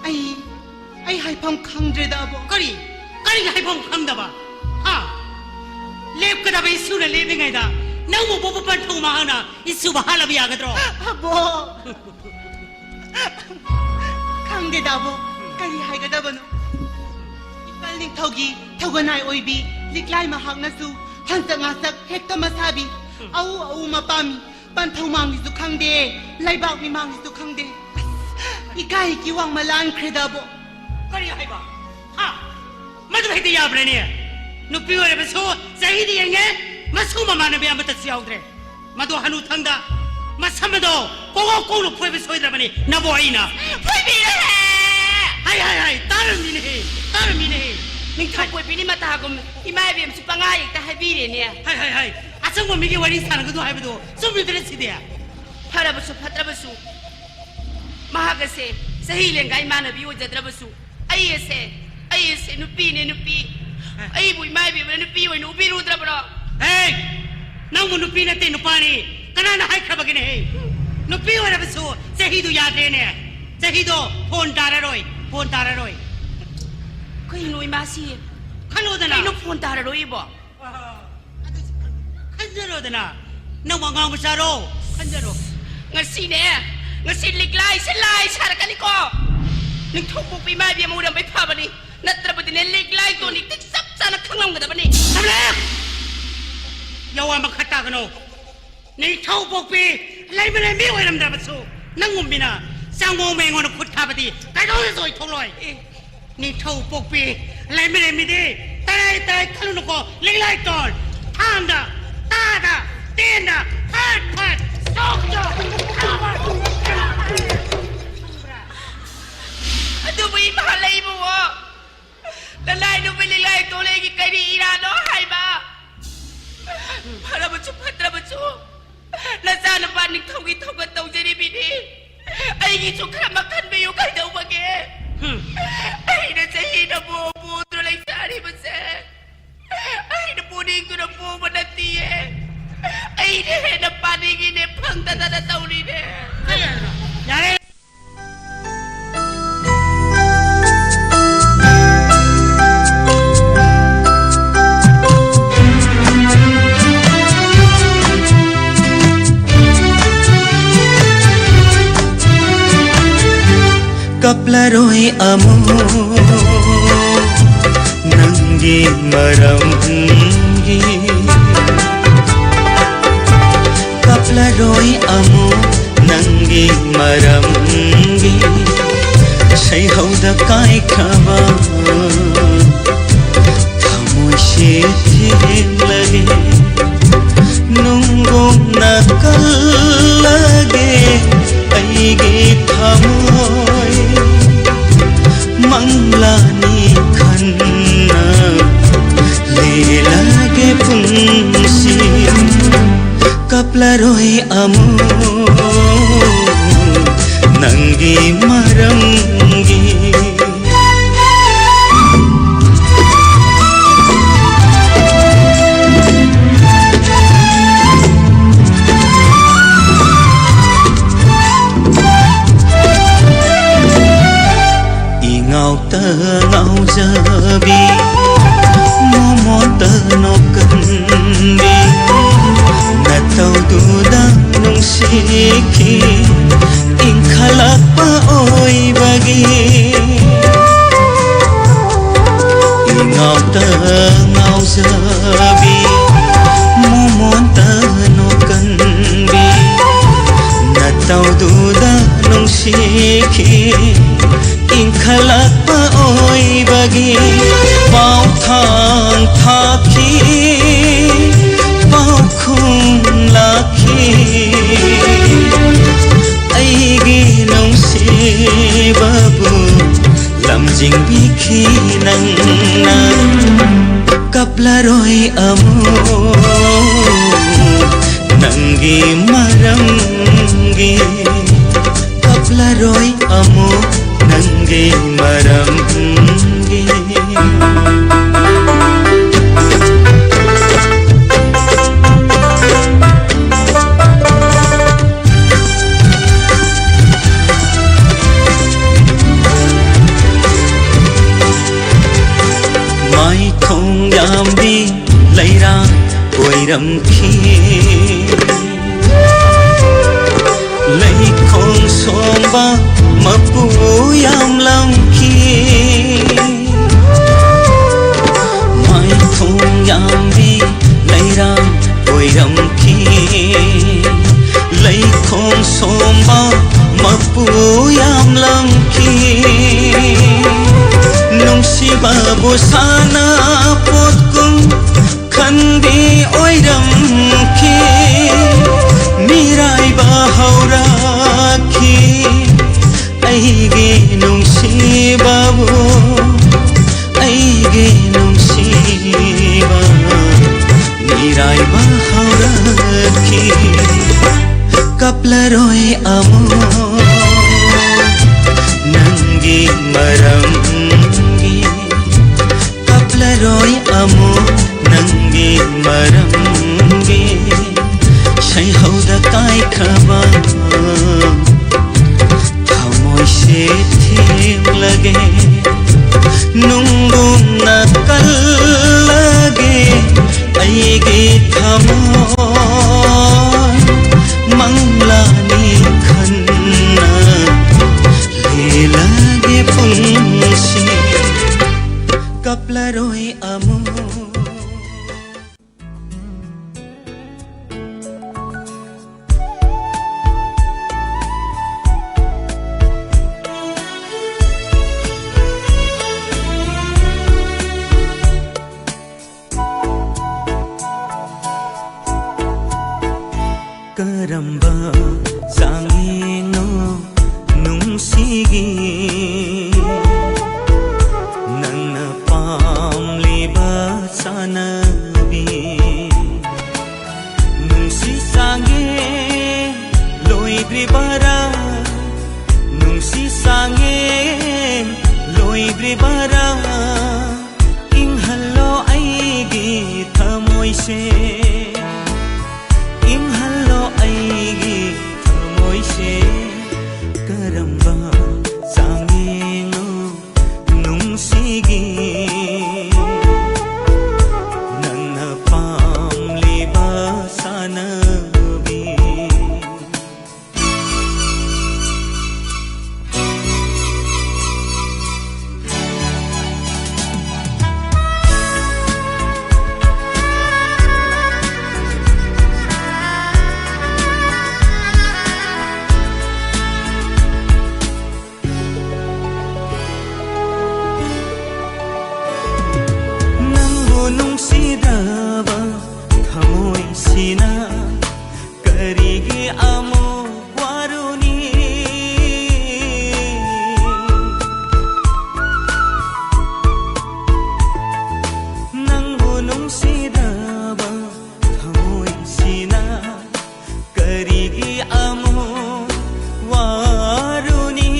Ai haipam khangdre da abo. Kari haipam khang da ba. Ha. Lep kada ba isu na lep ngai da. Nang mo bobo pan thong ma na isu ba hala bi agadro. Abo. Khangde da abo. Kari hai gada bano. Ipal ning thogi thoganai oibi liklai ma hak na su hansa ngasak hekta masabi. Au mapami. Panthau mangi su khangde laibak mi mangi su khangde ikai ki wang malan kredabo kari haiba ha madu hete ya brene nu piore beso sahidi yenge masu mama na be amata siaudre madu hanu thangda masamado ko lu phoi beso idra bani na boina phoi bi re hai tarmine ning thak koi pini mata gum imai bem su pangai ta habi re ne hai asang mo migi wari sana gadu haibu do sumi dre sidia farabasu fatrabasu mahagase sahi lengai mana bi ojadrabasu ayese nupi ai bui mai bi nupi oi nupi rudrabro hey nang mo nupi na te nupani kana na hai khaba gine hey nupi wara basu sahi du ya de ne sahi do phone tararoi koi noi masi khano dana no phone tararoi bo Kanjaro dana nang mangang besaro kanjaro ngasi liklai selai sarakani ko ning thopu pi mai bi mu dam bai phabani natrabadi ne liklai to ni tik sap sana khanglam ga dabani samle yawa makhata gano ning thopu pi lai mane mi oiram da basu nang ngumbina sangmo mengo no khut khabadi kai do soi tholoi ning thopu pi lai mane mi de tai khalu ko liklai ton thanda tada tenda hat sokjo adu bai malai bo lalai no bai lai to le gi kari ira no hai ba pharabachu la sana pa nik thogi thoga tau jeri bi ni ai gi chu khara makhan be yo kai dau ba ge ai na sahi na bo tro lai sari ba se ai na puding tu na po manati ai ne na paningi ne phang ta tau ni ne yare kaplaroi amu nangi maramgi kaplaroi amu nangi maramgi सैहौदा कायख्रबा थमोइसे थेलगे नुंगुमना कल्लगे अइगे थमोय मंगलानि Khanna लेलागे पुंसी कपलारोय Amo नंगी मरंगी ingauta ngaujabi momota nokandi natau duda nungsiki ingkhalakpa oi bagi ingauta ngaujabi momota nokandi natau duda nungsiki ingkhalakpa oi bagi pau thang thaki pau khum lakhi aigi nongsi babu lamjing bikhi nang na kaplaroi amo nangi marangi kaplaroi amo nange marangi mai thong yambi leira oiram khi lei khong somba mapu yam lam khi mai thong yam bi lai ram oi ram khi lai khong somba mapu yam lam khi nong si babu sana pot kum khandi oi ram khi mirai ba haura khi aige nungsibabu aige nungsiba mirai bahauraki kaplaroi amo nangi marangi kaplaroi amo nangi marangi saihoda kaikhraba se thim lage nungumna kal lage aige thamoy manglani khanna le lage punsi kaplaroi amo karamba sangino nungsigi nangna pamliba sanabi nungsi sange loidribara nungsi sange loidribara inghallo aigi thamoise aigi thamoise karamba sangino nungsigi nangna pamliba sanabi ꯅꯨꯡꯁꯤꯗ꯭ꯔꯕ ꯊꯃꯣꯏꯁꯤꯅ ꯀꯔꯤꯒꯤ ꯑꯃꯨꯛ ꯋꯥꯔꯨꯅꯤ ꯅꯪꯕꯨ ꯅꯨꯡꯁꯤꯗ꯭ꯔꯕ ꯊꯃꯣꯏꯁꯤꯅ ꯀꯔꯤꯒꯤ ꯑꯃꯨꯛ ꯋꯥꯔꯨꯅꯤ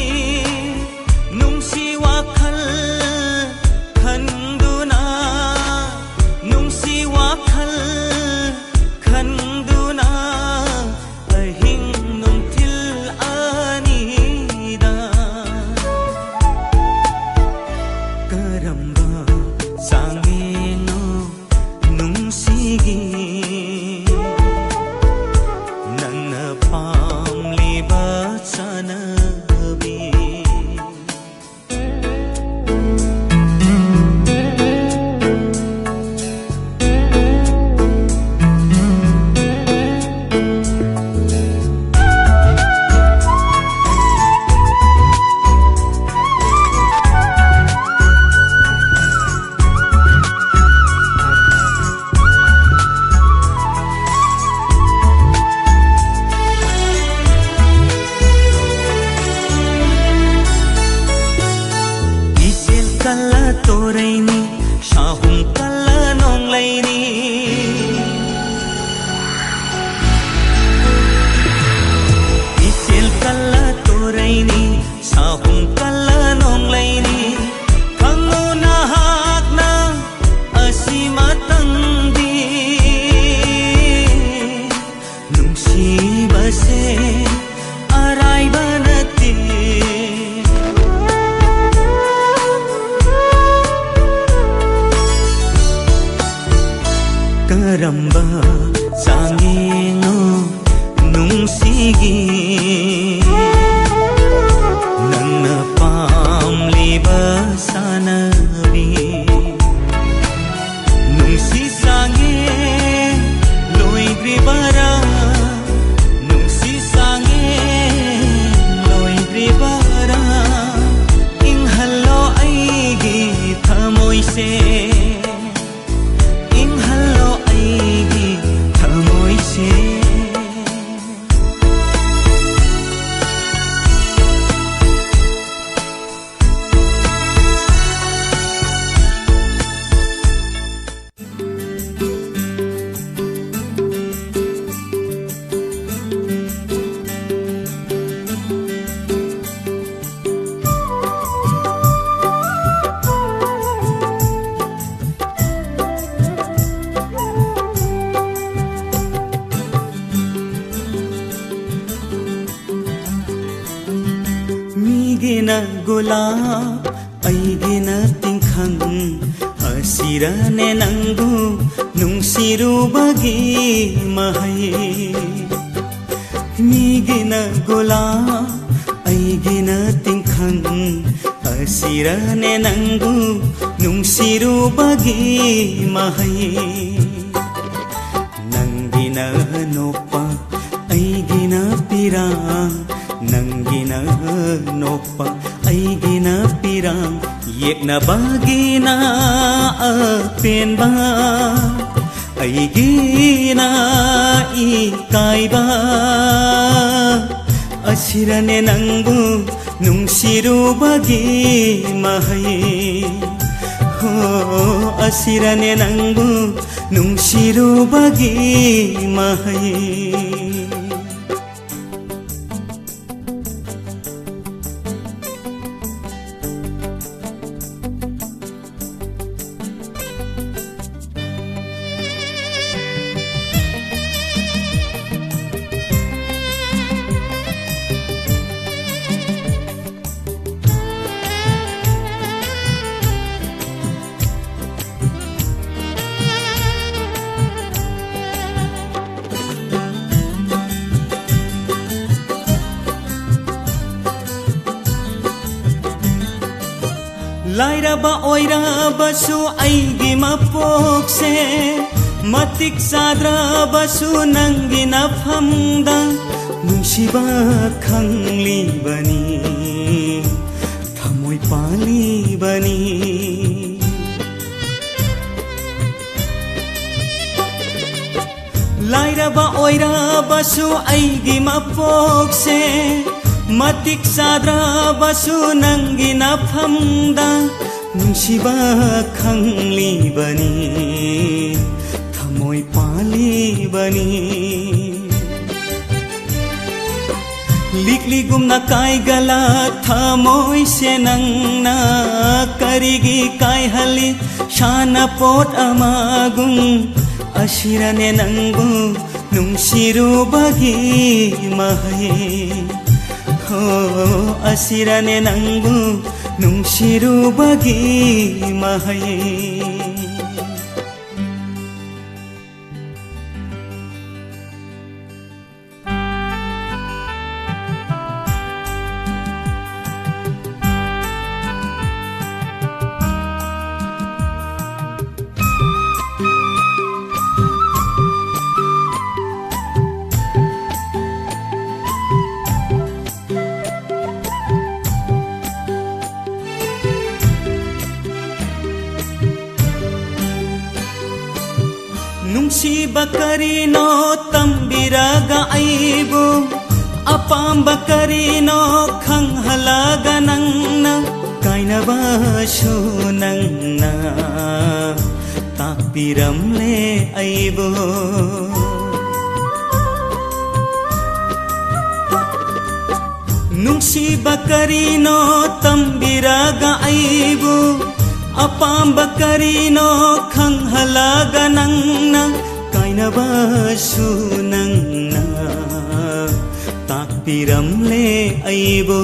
ꯅꯨꯡꯁꯤ ꯋꯥꯈꯜ ꯈꯟꯗꯨꯅ ꯅꯨꯡꯁꯤ ꯋꯥꯈꯜ ꯈꯟꯗꯨꯅ ꯑꯍꯤꯡ ꯅꯨꯡꯊꯤꯜ ꯑꯅꯤꯗ ꯀꯔꯝꯕ ꯆꯥꯡꯌꯦꯡꯅꯣ ꯅꯨꯡꯁꯤꯒꯤ ꯅꯪꯅ ꯄꯥꯝꯂꯤꯕ ꯆꯠꯅꯕꯤ Isil kala toraini shahum kala nonglaini Isil kala toraini shahum kala nonglaini Kango na hakna asimatangdi Nungsiba se araiba nati Karamba changeno nungsigi Nangna pamliba sanabi Nungsi sange loigribara Nungsi sange loigribara Inghallo aigi thamoi se Inghallo aigi thamoi se Migina gulab aigina tingkhang hasirane nangbu nungsirubagi mahai Migina gulab aigina tingkhang hasirane nangbu nungsirubagi mahai Nangina nopa aigina pirang Nangina nopa aigina pirang Yekna bagina apenba Aigina ikaiba Asirane nangbu nungsirubagi mahai Asirane nangbu nungsirubagi mahai Lairaba oirabasu aigi mapokse Matik sadrabasu nangi nafhamda Nungsiba khanglibani Thamoi palibani लाइरबा ओइरबसु अइगी मपोक्से मतिक चाद्रबसु नंगी नफमदा नुंसिबा खंग्लिबनी थमोइ पालिबनी likely गुमना काय गला थमोइ से नंगना करिगी काय हली शाना pot अमागुम अशिरने नंगु नुंसिरुबगी महये हो अशिरने नंगु नुंसिरुबगी महये Bakarino tambiraga aibu apam bakarino khang halaga nangna kaina basu nangna tapiram le aibu nungsi bakarino tambiraga aibu apam bakarino khang halaga nangna kaina basu nangna takpiram le aibo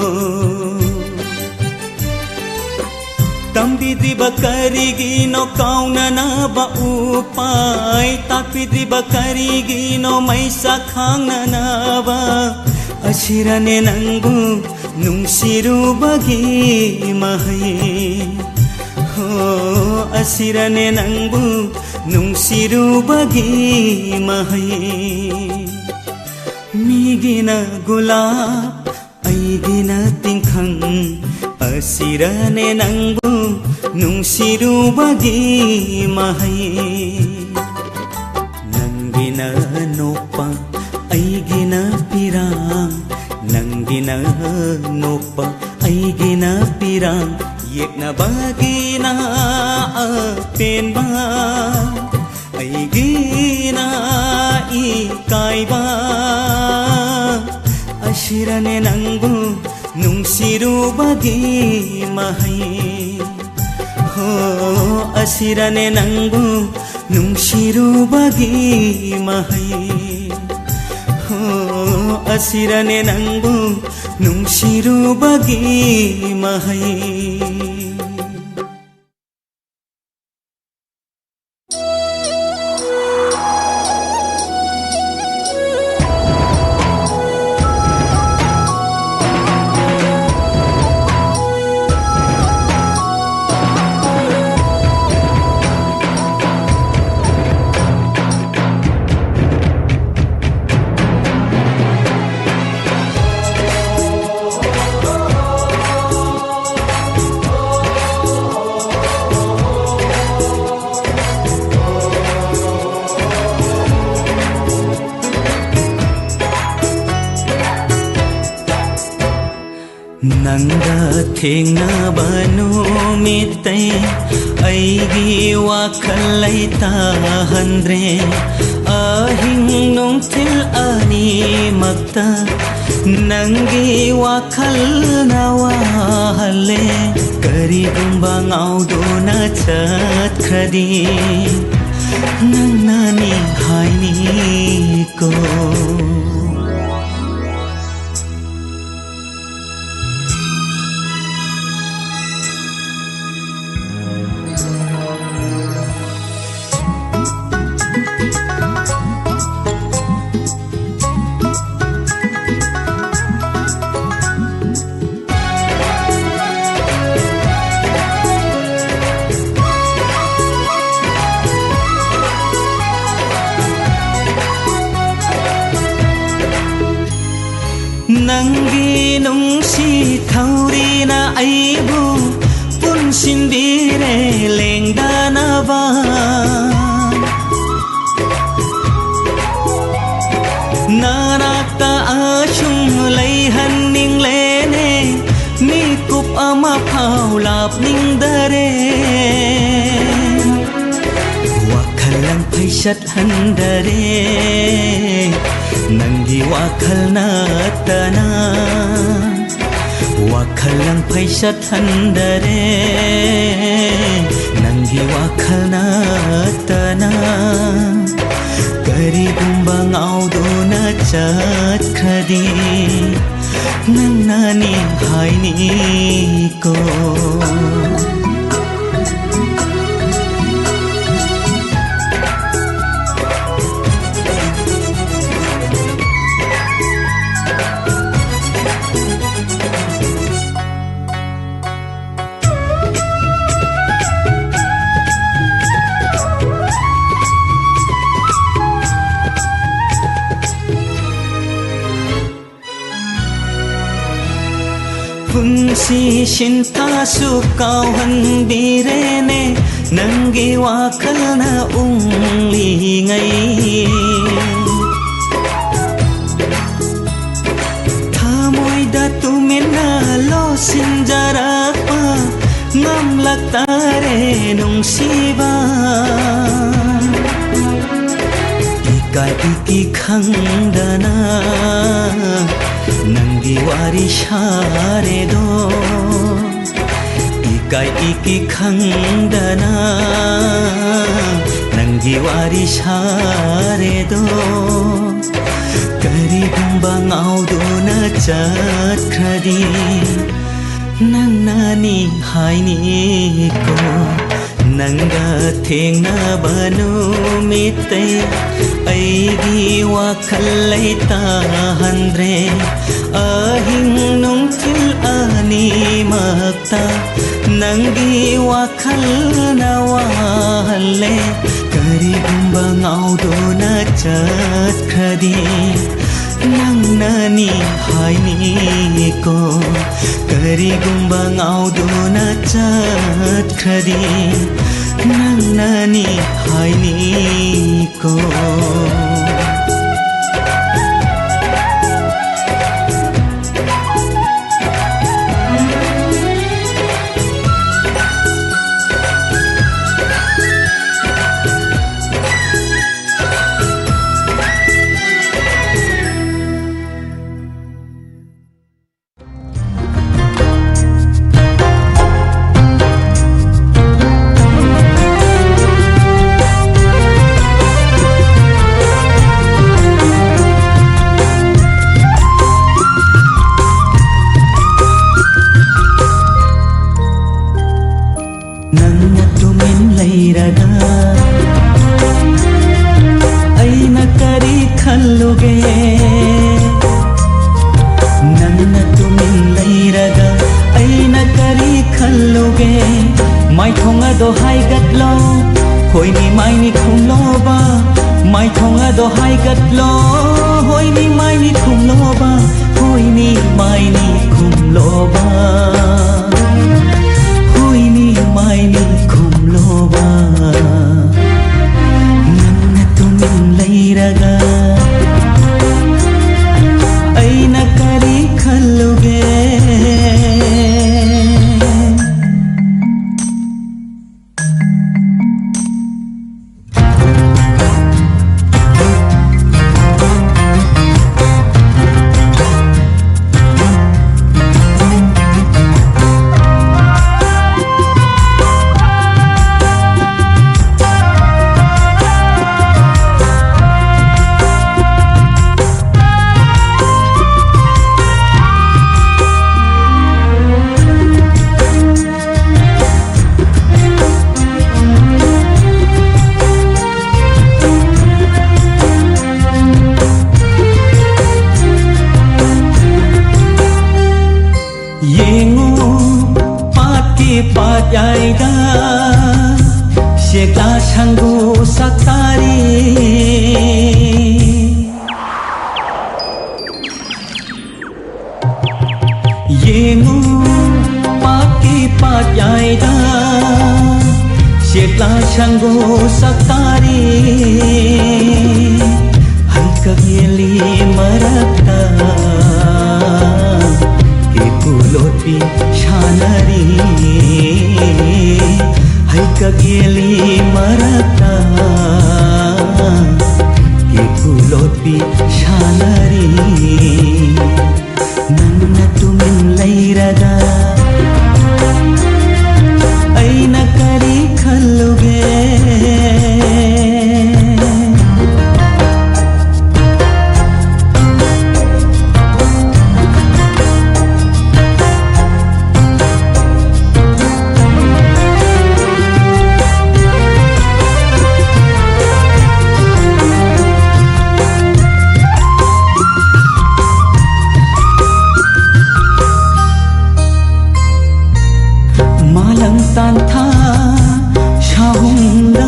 tambidri bakarigi no kauna na ba upai takpidri bakarigi no maisa khangna na ba ashirane nangu nungsiru bagi mahai ho asirane nangu नुंसिरुबगी महये मिगिना गुलाब ऐगिना तिंखंग असिरने नंगु नुंसिरुबगी महये नंगिना नोपा ऐगिना पिराम नंगिना नोपा ऐगिना पिराम yekna bagina apenba aigina ikaiba ashirane nangu nungsiru bagi mahai ho asirane nangu nungsiru bagi mahai ho asirane nangu nungsiru bagi mahai थेंगनाबा नुमितै अइगी वाखल लैताहन्द्रे अहिं नोंथिल अनिमक्ता नंगी वाखल नवाहले करिगुम्बा ngauदुना चतख्रदि नंनानि हाइनिको नंगी नुंसी थौरीना आइबु पुनसिनबिरे लेंदानाबा ma phao lap ning dare wakal lang paisat handare nangi wakal na tana wakal lang paisat handare nangi wakal na tana kari gumbang audo na chat khadi nang nani hai ni ko Pungsi cinta sukau handirene Nanggi wakal na ungli ngai Thamoy datu mena lo sinjara pa Ngam laktare nung siba Ikai iki khang dana Nanggi wari share do Ikai iki khang dana Nanggi wari share do Kari gumbang audo na chat khadi Nang nani hai ni ko Nangga theng na banu mite Aigi wakal lai tahandre Ahing nung til ani makta Nanggi wakal na wahalle Kari gumbang audo na chat khadi Nang nani hai ni ko Kari gumbang audo na chat khadi Nang nani hai ni ko Marakta, ke pulot pi sanari hai kageli marata ke pulopi sanari nanna tumin lairaga aina kari khalluge tantha shahunda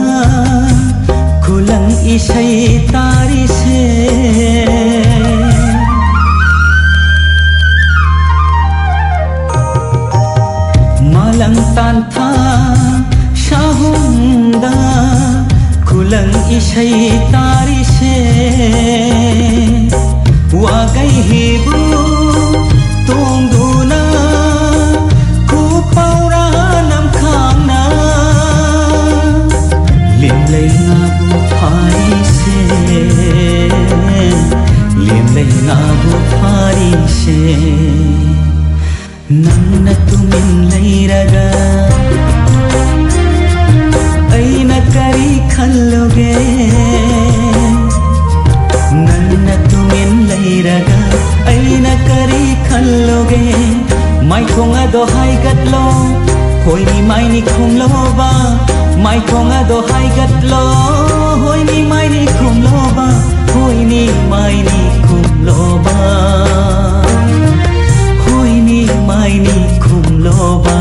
khulang isai tari se malang tantha shahunda khulang isai tari se wagai hebu tongduna lay ngabu phari se lem lay ngabu phari se nanna tumin lairaga aina kari khalloge nanna tumin lairaga aina kari khalloge mai konga do hai gatlo hoi ni mai ni khumlo ba mai konga do hai gatlo hoi ni mai ni khumlo ba hoi ni mai ni khumlo ba hoi ni mai ni khumlo ba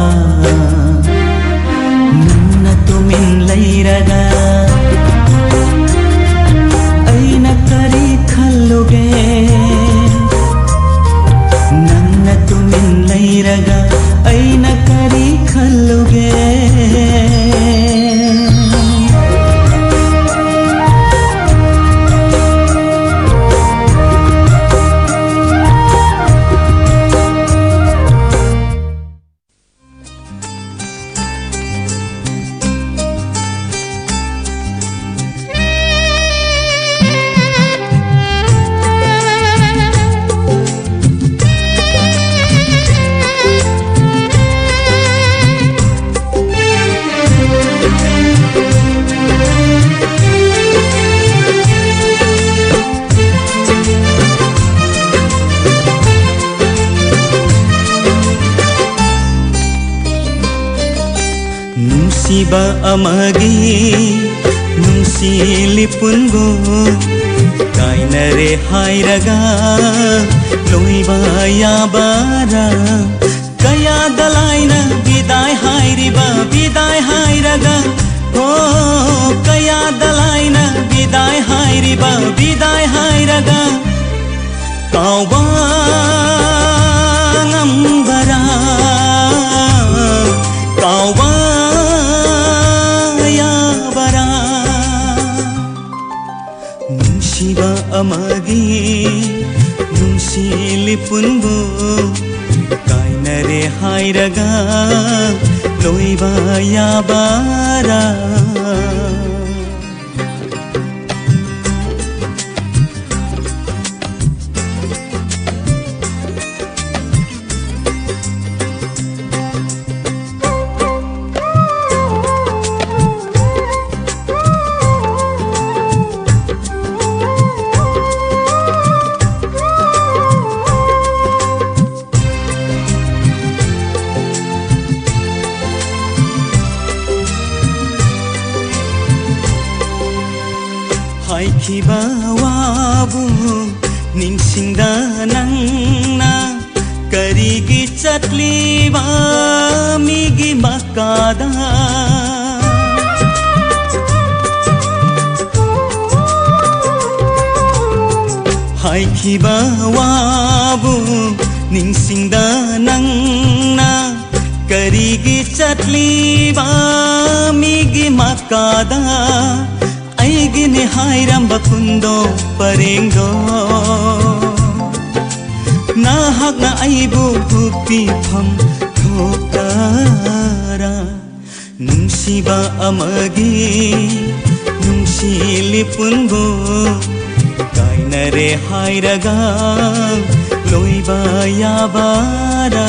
nanna tumin lairaga aina kari khalloge nanna tumin lairaga aina kari khalloge Nungsiba amagi nungsilipun kainare hairaga loiba yabara kaya dalaina bidai hairaga oh kaya dalaina bidai hairaga kauba ngambara kauba nungsiba amagi nungsilipun kainare hairaga loiba yabara haikhiba wabu ningsingda nangna karigi chatliba migi makada haikhiba wabu ningsingda nangna karigi chatliba migi makada aigine hairamba kundo parengdo na hakna aibu hupi pham ꯊꯣꯛꯇꯔꯥ ꯅꯨꯡꯁꯤꯕ ꯑꯃꯒꯤ ꯅꯨꯡꯁꯤꯂꯤꯄꯨꯟꯕꯨ ꯀꯥꯏꯅꯔꯦ ꯍꯥꯏꯔꯒ ꯂꯣꯏꯕ ꯌꯥꯕꯔꯥ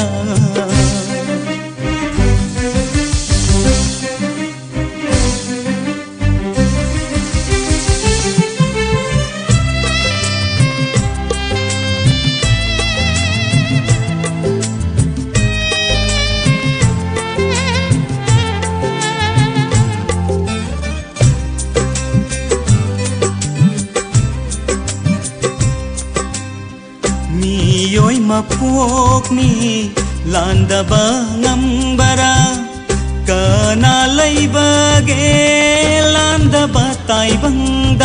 ꯃꯄꯣꯛꯅꯤ ꯂꯥꯟꯗꯕ ꯉꯝꯕꯔꯥ ꯀꯅꯥ ꯂꯩꯕꯒꯦ ꯂꯥꯟꯗꯕ ꯇꯥꯏꯕꯪꯗ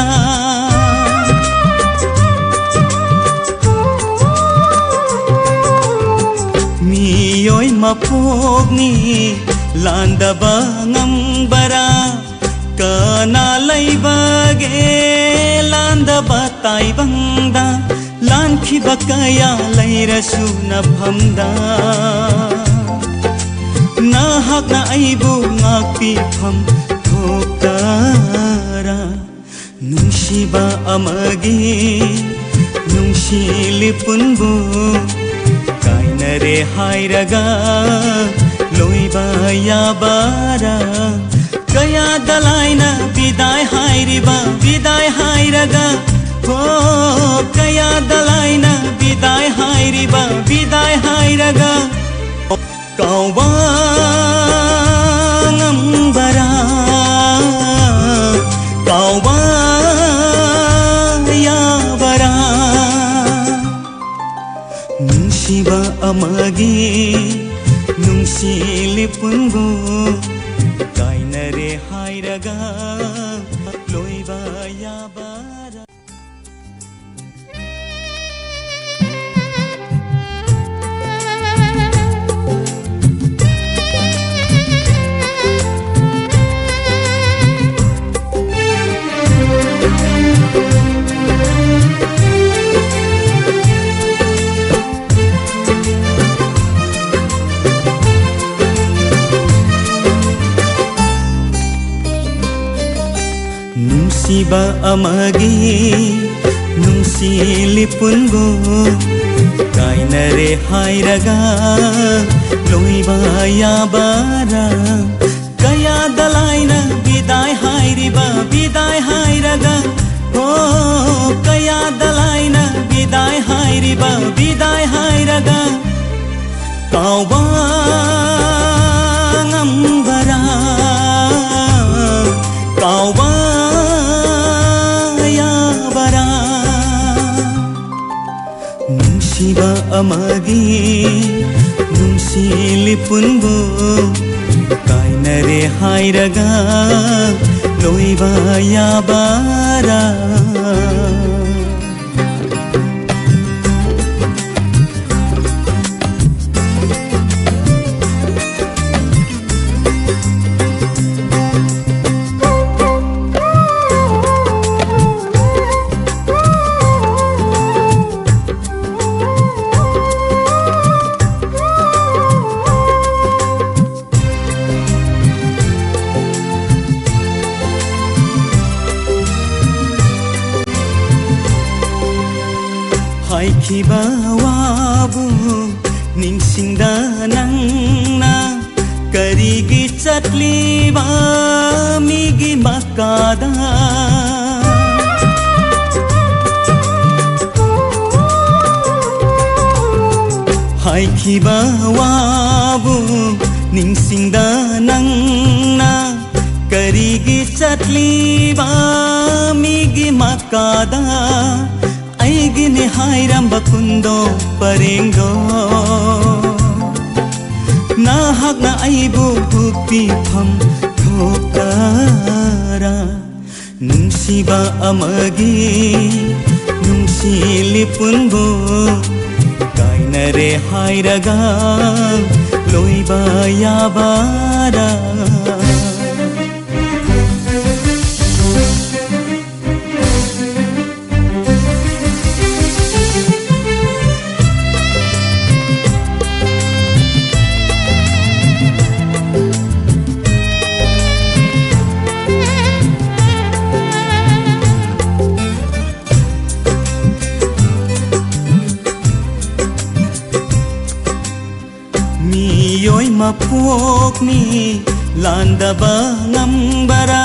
미요이 마포니 란다바 ngam바라 kana laibage landaba taibangda lankhiba kaya lairasu na phamda na hakna aibu ngakpi pham thokara nungsiba amagi nungsilipun kainare hairaga loiba yabara kaya dalaina bidai hairaga oh kaya dalaina bidai hairaga kauba ngambara kauba yabara nungsiba amagi nungsilipun kainare hairaga loiba yabara nungsiba amagi nungsilipun kainare hairaga loiba yabara kaya dalaina bidai hairaga oh kaya dalaina bidai hairaga kauba ngambara kauba nungsiba amagi nungsilipun kainare hairaga loiba yabara haikhiba wabu ningsingda nangna karigi chatliba migi makada haikhiba wabu ningsingda nangna karigi chatliba migi makada aigine hairamba kundo parengo na hakna aibu hukpi pham thokara nungsiba amagi nungsilipun kainare hairaga loiba yabara mapokni landaba ngambara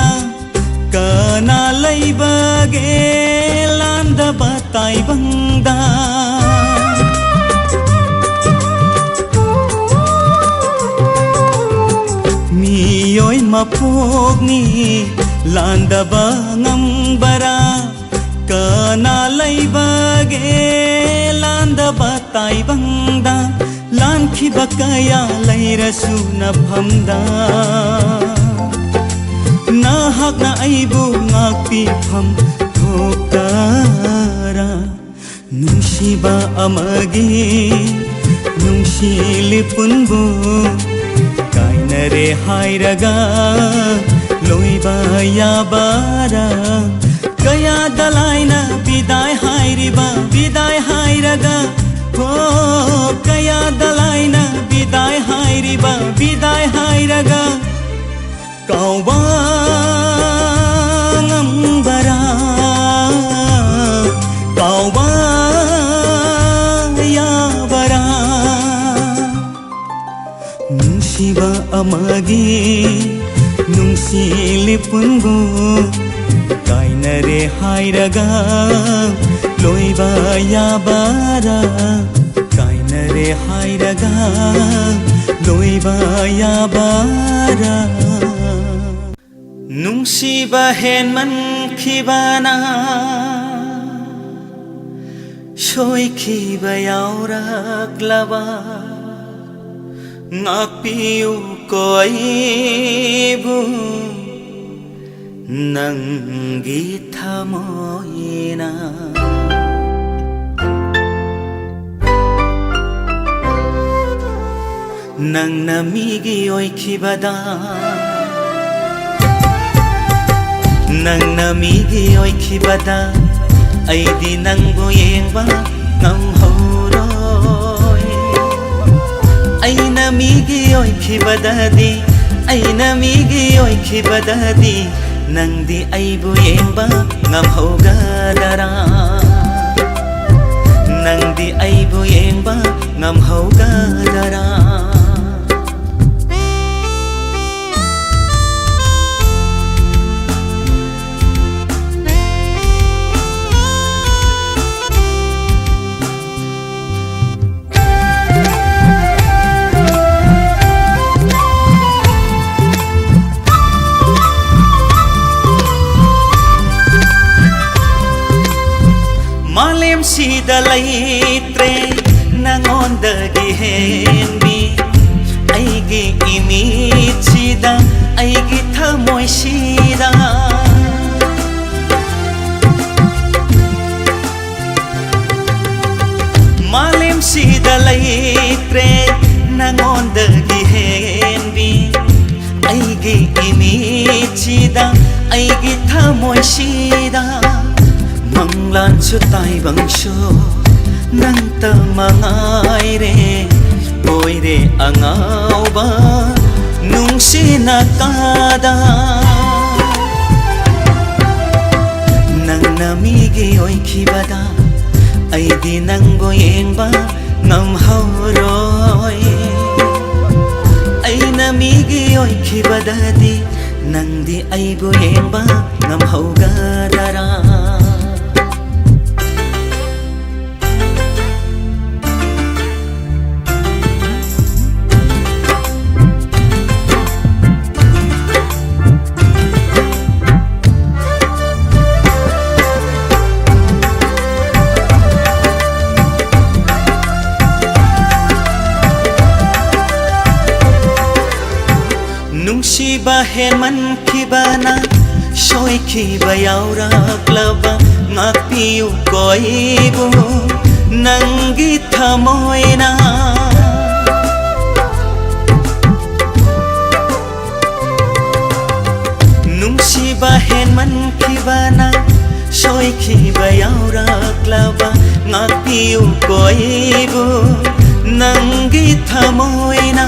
kana laibage landaba taibangda miyoi mapokni landaba ngambara kana laibage landaba taibangda लानखिबा कया लैरसु नफमदा नाहकना आइबु ngakpifam थोक्तारा नुंसिबा अमगी नुंसिलिपुनबु काइनरे हाइरगा लोइबा याबारा कया दलाइना बिदाय हाइरिबा बिदाय हाइरगा हो कया दलाइना बिदाय हाइरिबा बिदाय हाइरगा काउबा ngambara काउबा याबरा नुंसिबा अमगी नुंसिलिपुनबु काइनरे हाइरगा लोइबा याबारा काइनरे हाइरगा लोइबा याबारा नुंसिबा हेनमनखिबाना सोइखिबा यावराक्लाबा ngakpiu koibu nanggi thamoina nang namigi oikibada nang namigi oikibada aidi nangbu yengba ngamhoroi aina migi oikibadadi aina migi oikibadadi nangdi aibu yengba ngamhogadara nangdi aibu yengba ngamhogadara sida laitre nangondagi henbi aigi imit sida aigi thamoy sida malim sida laitre nangondagi henbi aigi imit sida aigi thamoy sida manglan su tai bang sho nang ta mangai re oi re angau ba nung sina kada nang namigi oi kibada ai di nang boyeng ba ngam hauroi ai namigi oi kibada di nang di ai boyeng ba ngam haugadara nungsiba heman kibana soy kiba yauraklaba ngakpiu koibu nanggi thamoina nungsiba heman kibana soy kiba yauraklaba ngakpiu koibu nanggi thamoina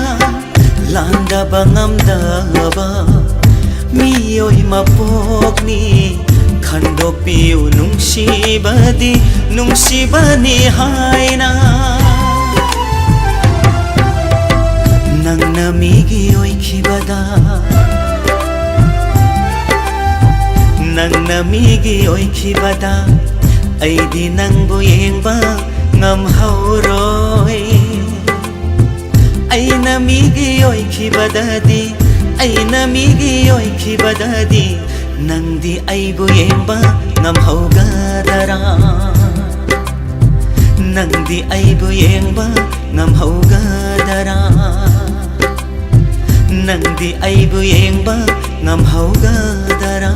landa bangamdaba miyoi mapokni khandopiu nungsibani haina Nangna migi oikibada Nangna migi oikibada Aidi nangbu yengba ngamhauroi Aina migi oikibadadi Aina migi oikibadadi Nangdi aibu yengba ngamhaugadara Nangdi aibu yengba ngamhaugadara Nangdi aibu yengba ngamhaugadara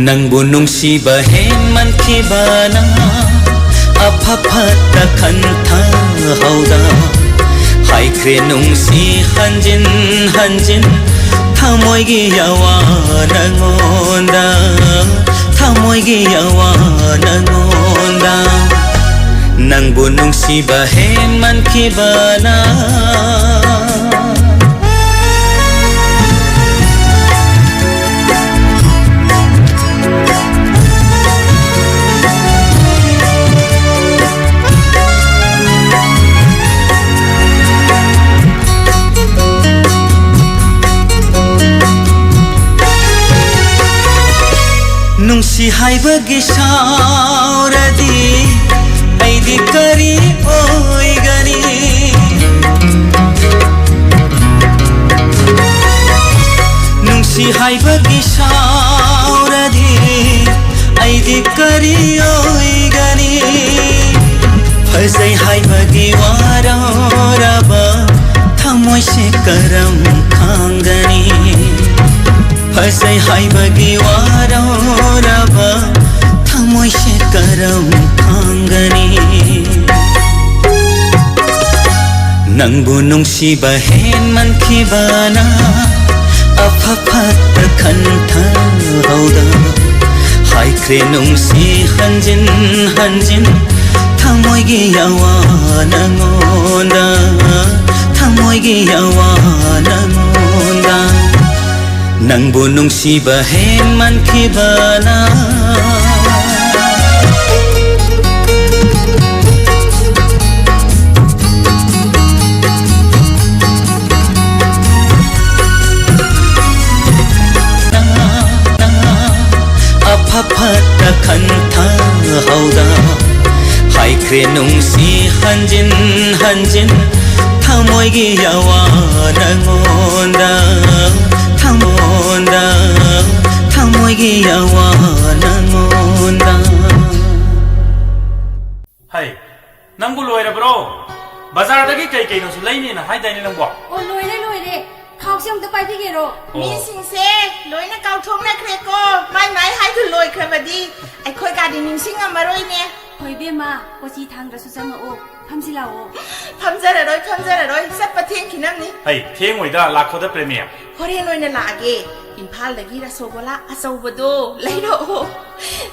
Nangbu nungsiba hen man kibana Apapata kanta hauda Hai kre nungsi hanjin hanjin Thamoy gi yawa nangonda Thamoy gi yawa nangonda Nangbu nungsiba hen man kibana Nungsi haibagi sauradi Aidi kari oi gani Nungsi haibagi sauradi Aidi kari oi gani Fazai haibagi wararaba Thamoy se karam khangani Fazai haibagi wararaba Thamoy se karam khangani Nangbu nungsiba hen man kibana Apapata khanta hauda Hai kre nungsi hanjin hanjin Thamoy gi yawa nangonda Thamoy gi yawa nangonda Nangbu nungsiba hen man kibana Apapata khanta hauda Hai kre nungsi hanjin hanjin Thamoy gi yawa nangonda Thamonda Thamoy gi yawa nangonda Hai Nangbu loira bro Bazar dagi kai kai no su laini na hai dai ni nangbo O loire Khao xiang ta pai pi ge ro Mi sing se loina kau thong na kre ko mai mai hai thu loi khrabadi ai khoi ka di ning sing amaroi ne Hoi be ma ko chi thang ra su sang o pham si lao phamjara roi sat pa theng khinam ni Hai theng oi da lakho da premier Hore loina lage Imphal dagi ra sobola asau bodo leiro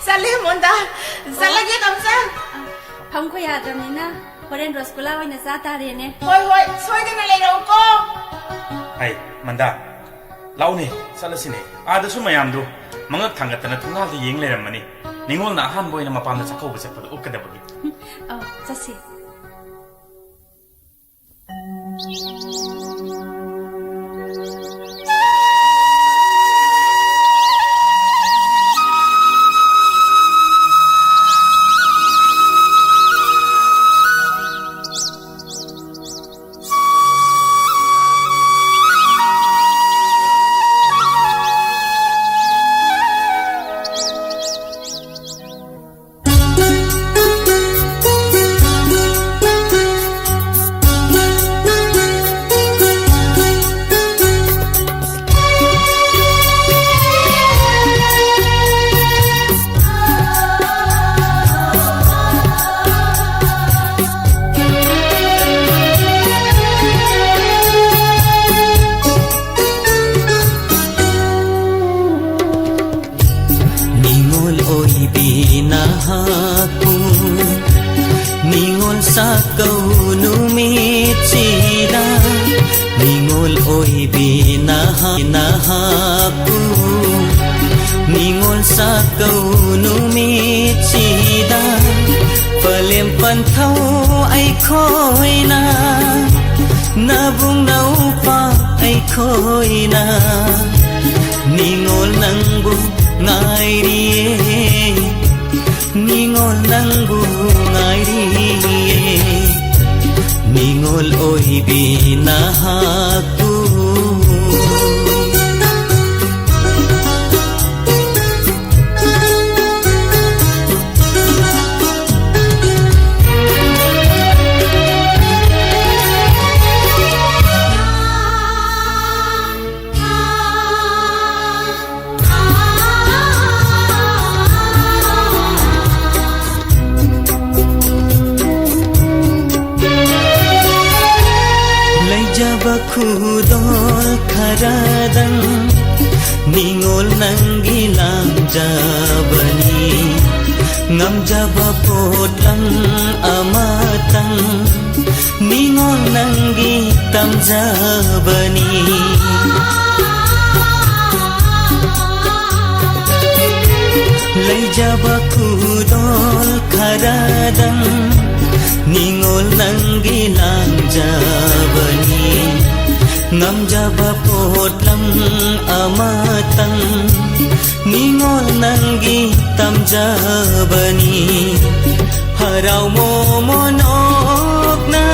sale monda salage kamsa pham ko ya dam ni na horen rosgola oi na sa ta re ne hoi soi de na leiro ko Hai manda lau ni salasine ada su mayam du mangak thangatana thunga da yeng leramani ningol na han boina mapam da chakau bese pad ukadabagi Sasi nahaku Ningol sa kaunu mitsida Palem pantau ay koy na Nabung naupa ay koy na Ningol nang bungay riye Ningol nang bungay riye Ningol oy binahaku Leijaba khudol kharadan Ningol nangi langjabani Ngamjaba potlang amatang Ningol nangi tamjabani Leijaba khudol kharadan Ningol nangi langjabani Ngamjaba potlam amatang Ningol nangi tamjabani Harau mo monok na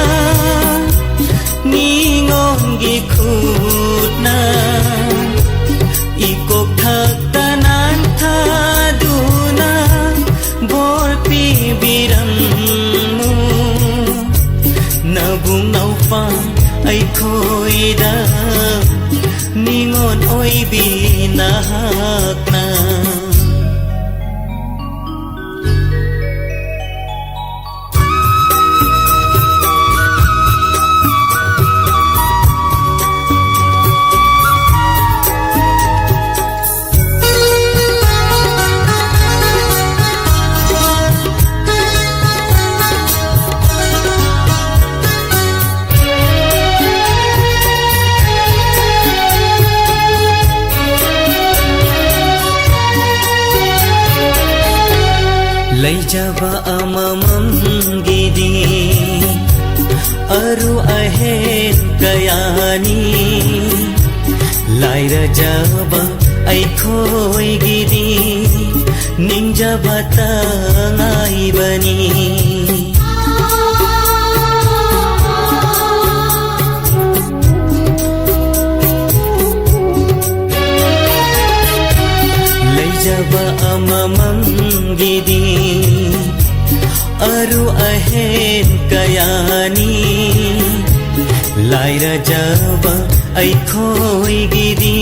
Ningol gi khutna Ikok thak tanan thaduna Borpi biram Nabung naupa ay koida Ningon oy binahak na Leijaba amamam gidi Aru ahen kayani Laira jaba ay khoi gidi Ningjaba tangai bani Leijaba amamam gidi Aru ahen kayani Laira jaba ay khoi gidi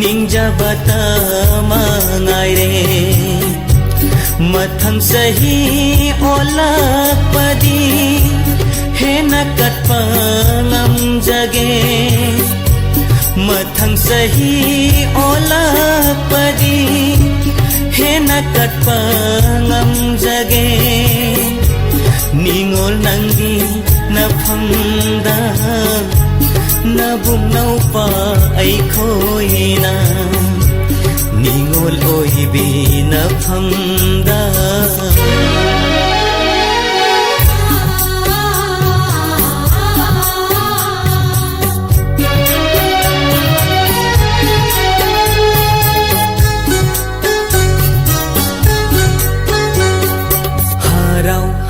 Ningjaba tamangai re Mathang sahi olak padi Hena katpalam jage Mathang sahi olak padi Hena katpangam jage Ningol nangi na phamda Nabung naupa ay khoina Ningol oy bina phamda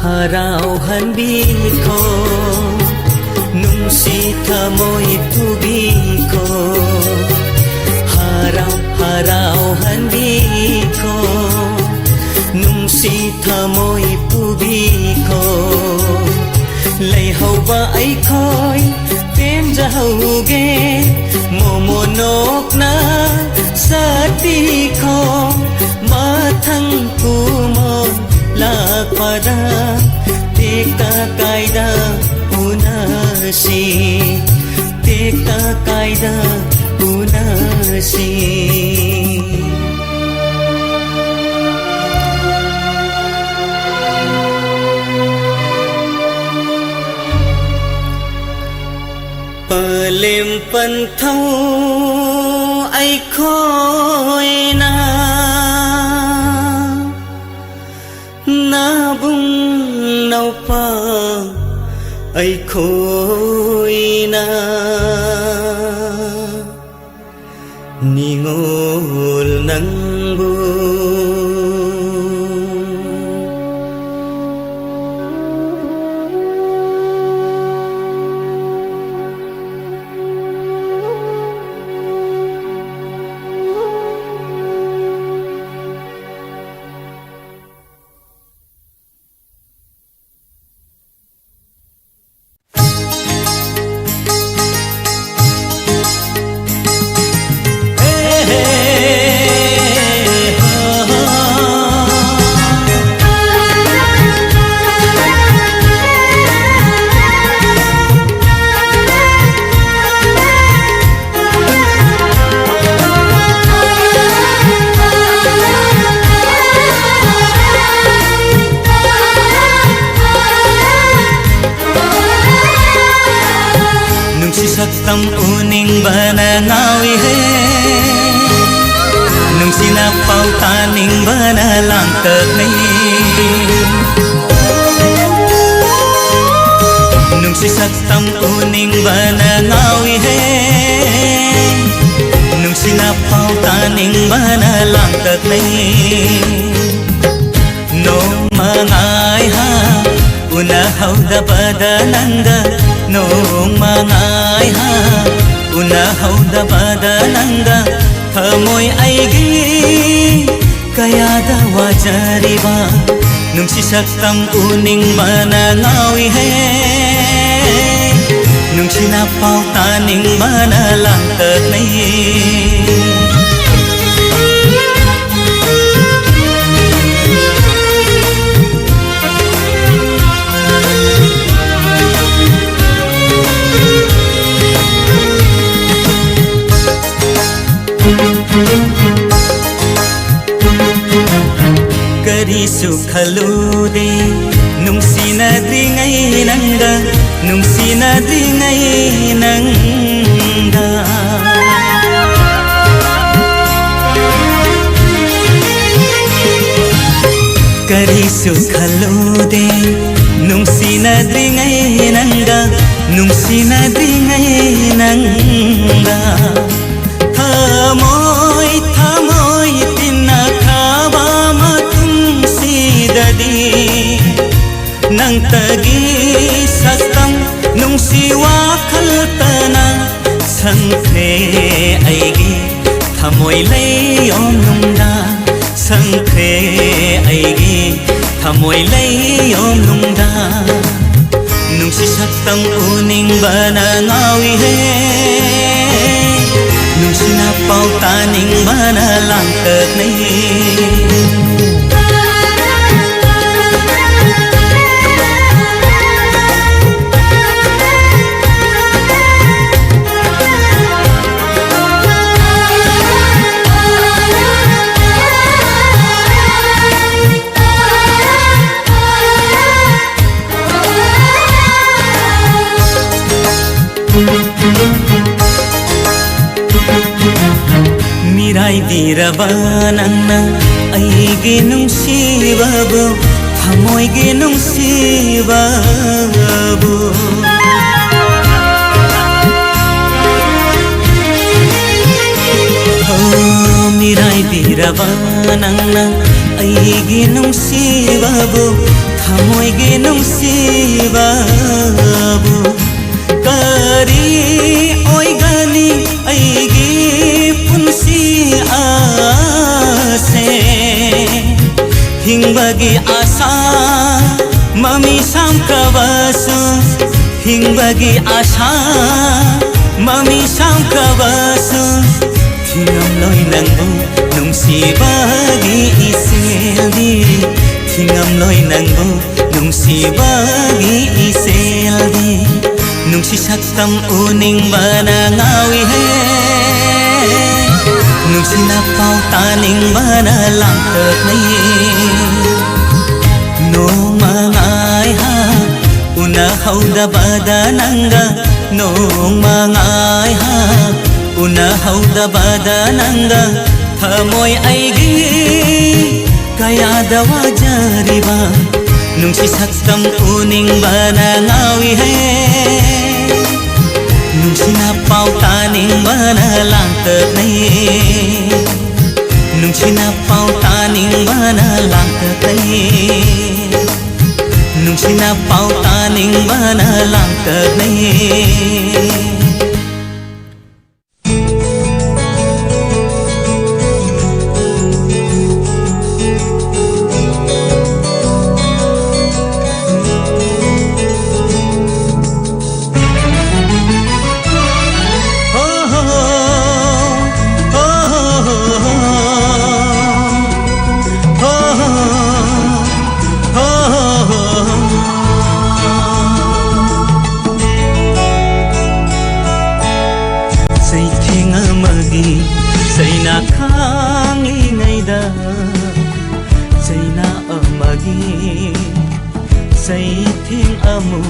Harau hanbi ko Nungsi thamoy pubi ko Harau hanbi ko Nungsi thamoy pubi ko Lay hau ba ay khoi Tem jahauge Momonok na sati ko Mathang kumon lakpada tekta kaida unasi tekta kaida unasi Palim panthau ai khoi na Nabung naupa ay khoi na Ningol nang bu saktam uning bana ngawi he nungsina pau taning bana lang tak nei nungsi saktam uning bana ngawi he nungsina pau taning bana lang tak nei no mangai ha una hauda badananga no mangai ha una hauda badananga thamoi aigi kayada wajariba nungsi saktam uning bana ngawi he nungsi na pau taning bana lang tak nei Kari sukhalude nungsina dingai nanga nungsina dingai nanga Kari sukhalude nungsina dingai nanga nungsina dingai nanga Thamoi thamoi tinna khaba nang tagi saktam nung siwa khaltana sangkhe aigi thamoi lei om nungda sangkhe aigi thamoi lei om nungda nung si saktam uning bana ngawi he nung sina pau taning bana lang tak nei Mirai dirabanana aigi nungsibabu thamoi ge nungsibabu oh mirai dirabanana aigi nungsibabu thamoi ge nungsibabu kari oigani aigi punsi ase hingbagi asa mami samkabasu hingbagi asa mami samkabasu thingam loi nangbu nungsibagi iseldi thingam loi nangbu nungsibagi iseldi nungsi saktam uning bana ngawi he nungsi na pau taning bana lang tak nei no mangai ha una hauda badananga no mangai ha una hauda badananga thamoi aigi kayada wajariba nungsi saktam uning bana ngawi he nungsi na pau taning bana lang tak nei nungsi na pau taning bana lang tak nei nungsi na pau taning bana lang tak nei Zaina khangi ngaida Zaina amagi Zai thing amu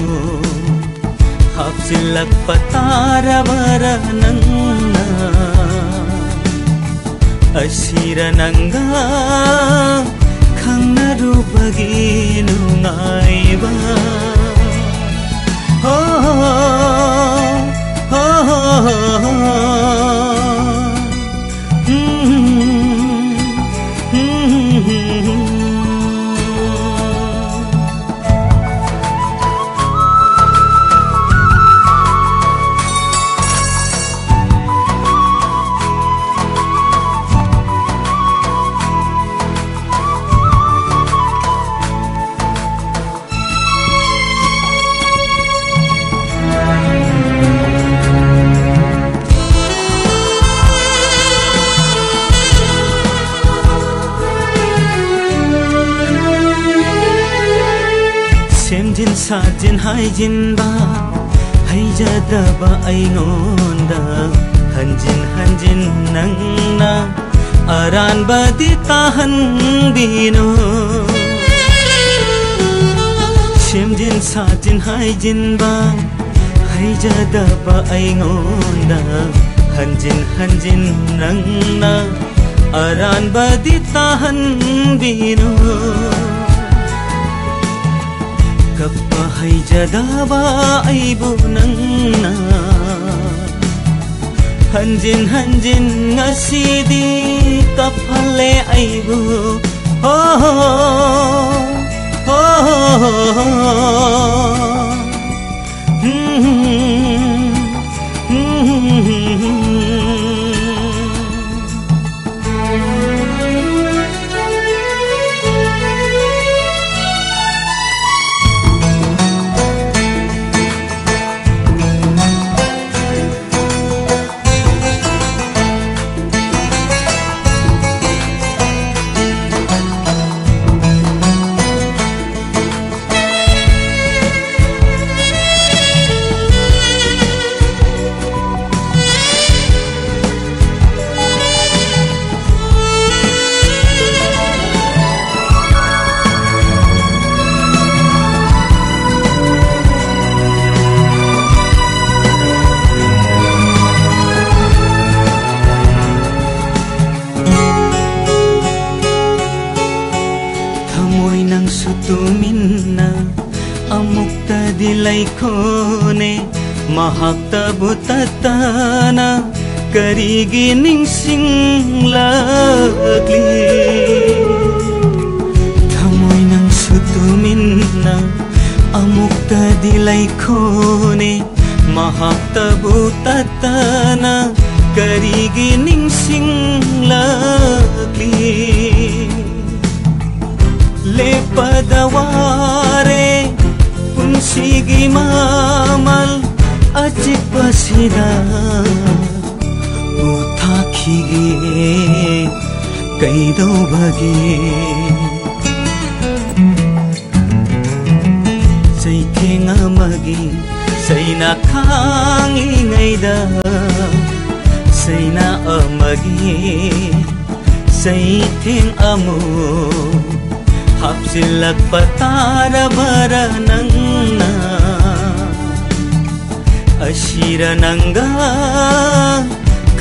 hapsilakpa tarabara nangna asira nanga khangnarubagi nungaiba Sajin haijin ba haijada ba aingonda hanjin hanjin nangna aran ba di tahan bino shimjin sajin haijin ba haijada ba aingonda hanjin hanjin nangna aran ba di tahan bino Kapahai jadaba aibu nangna Hanjin hanjin ngasidi kapale aibu Kone mahakta butatana karigi ningsing lagli Thamoy nang sutumin na amukta dilay kone mahakta butatana karigi ningsing lagli Lepadaware Sigi mamal ajik pasida Uthakige kaido bagi Say tinga magi say na kangi ngaida Say na amagi say ting amu Hapsilak patara bara nangna Ashira nanga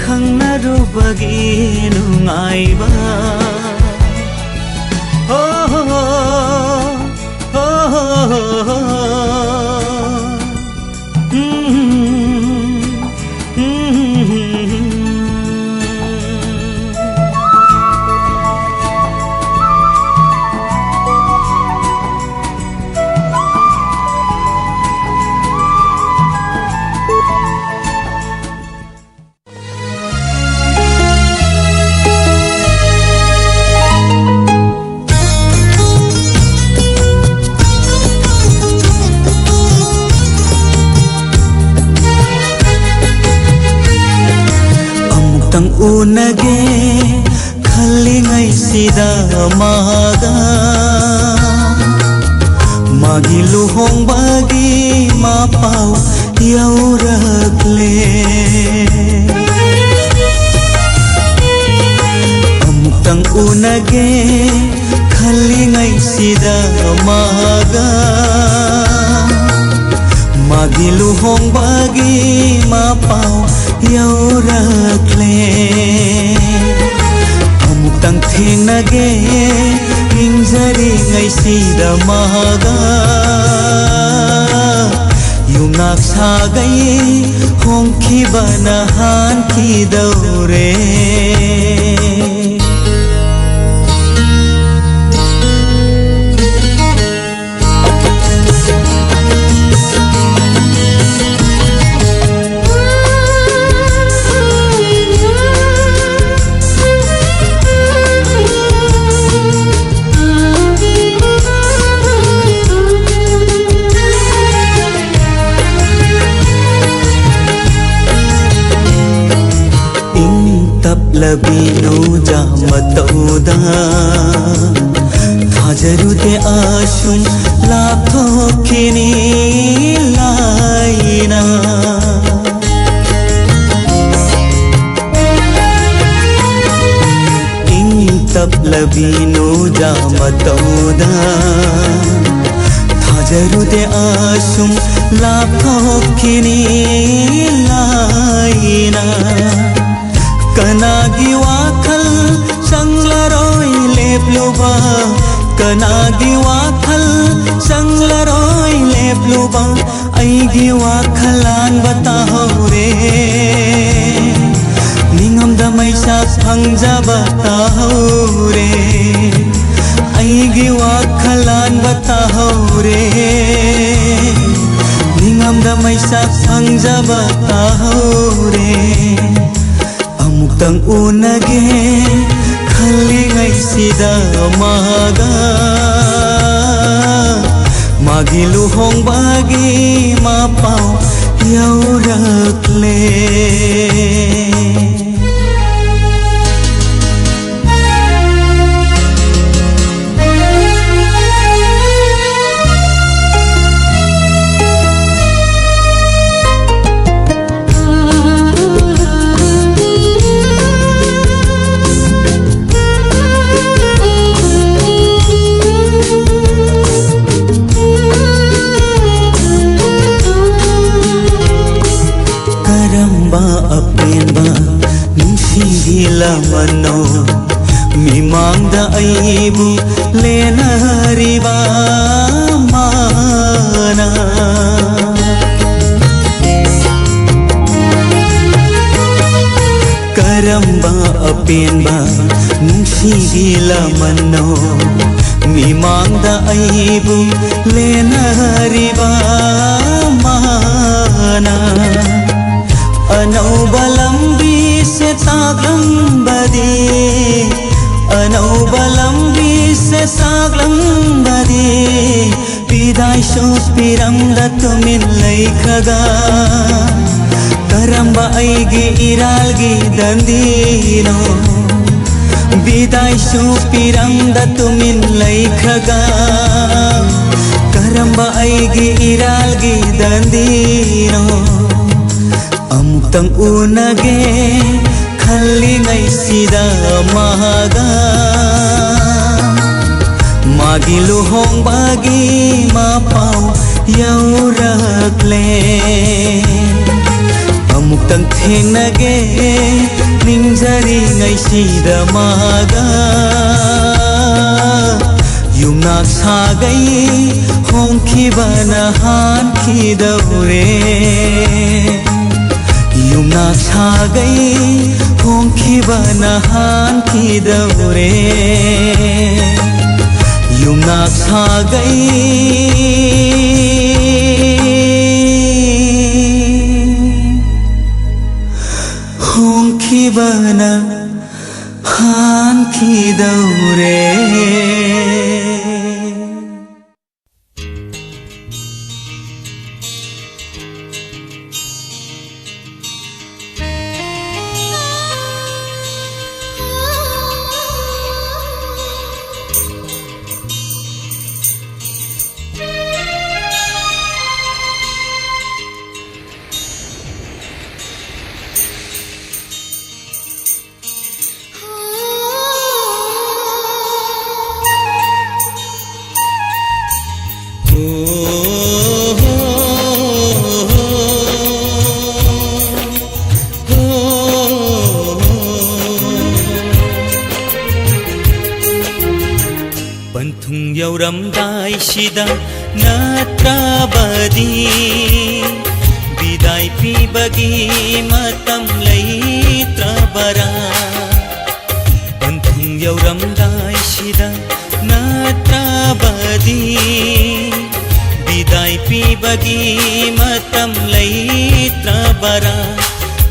khangnarubagi nungaiba unage khalingai sida maga magi luhong bagi mapau yaurakle amtang unage khalingai sida maga magi luhong luhongbagi mapau yaurakle amutang thenage ingzari ngai sida maga yumnak sagai hongkhibana hanki daure labino jamatauda thajarude ashun lapthokini laina intap labino jamatauda thajarude ashun lapthokini laina kanagi wakhal sanglaroi lepluba kanagi wakhal sanglaroi lepluba aigi wakhalan batahore ningam damai sa phangjaba tahore aigi wakhalan batahore ningam damai sa phangjaba tahore amutang unage khalingai sida maga magi luhongbagi mapau yaurakle mano mimangda aibu lenariba mana karamba apenba nungsigila mano mimangda aibu lenariba mana anauba lambi se taglambadi anauba lambi se saglambadi pidai shospiram latumin laikhaga karamba aigi iralgi dandino pidai shospiram latumin laikhaga karamba aigi iralgi dandino amutang unage khalingai sida maga magi luhongbagi mapau yaurakle amutang thenage ningjari ngai sida maga yumnak sagai hongkhibana hanki daure yumnak sagai hongkhibana hanki daure yumnak sagai hongkhibana hanki daure यौरमदाइसिदा नत्रबदि बिदाय पिबगी मतम लैत्रबरा पन्थुं यौरमदाइसिदा नत्रबदि बिदाय पिबगी मतम लैत्रबरा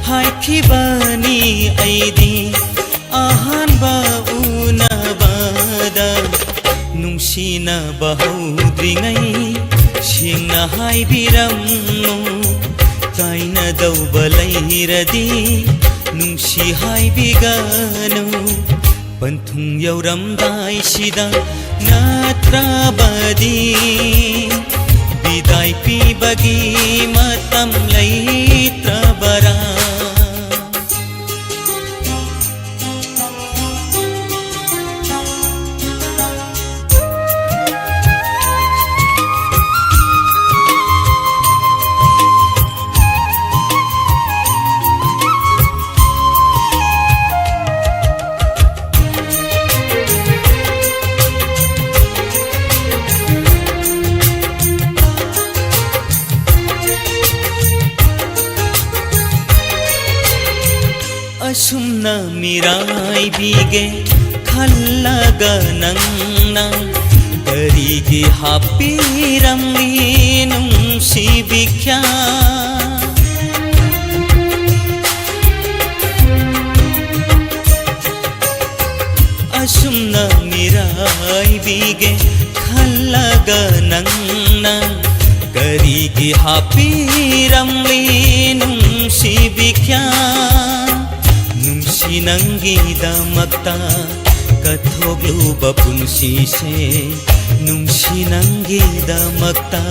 हायखिबनी ऐदि अहानबा उनबदा नुंसिनबा हौद्रिङै सेंना हायबिरम्नु कायनदौबा लैरदि नुंसि हायबिगनु पन्थुं यौरमदाइसिदा नत्रबदि बिदाय पिबगी मतम लैत्रबरा असुमना मिराय बिगे खल्लगा नंगना करिगे हापिरमली नुंसि बिख्या असुमना मिराय बिगे खल्लगा नंगना करिगे हापिरमली नुंसि बिख्या नुंसि नंगीदमक्ता कथोग्लुबा पुंसिसे नुंसि नंगीदमक्ता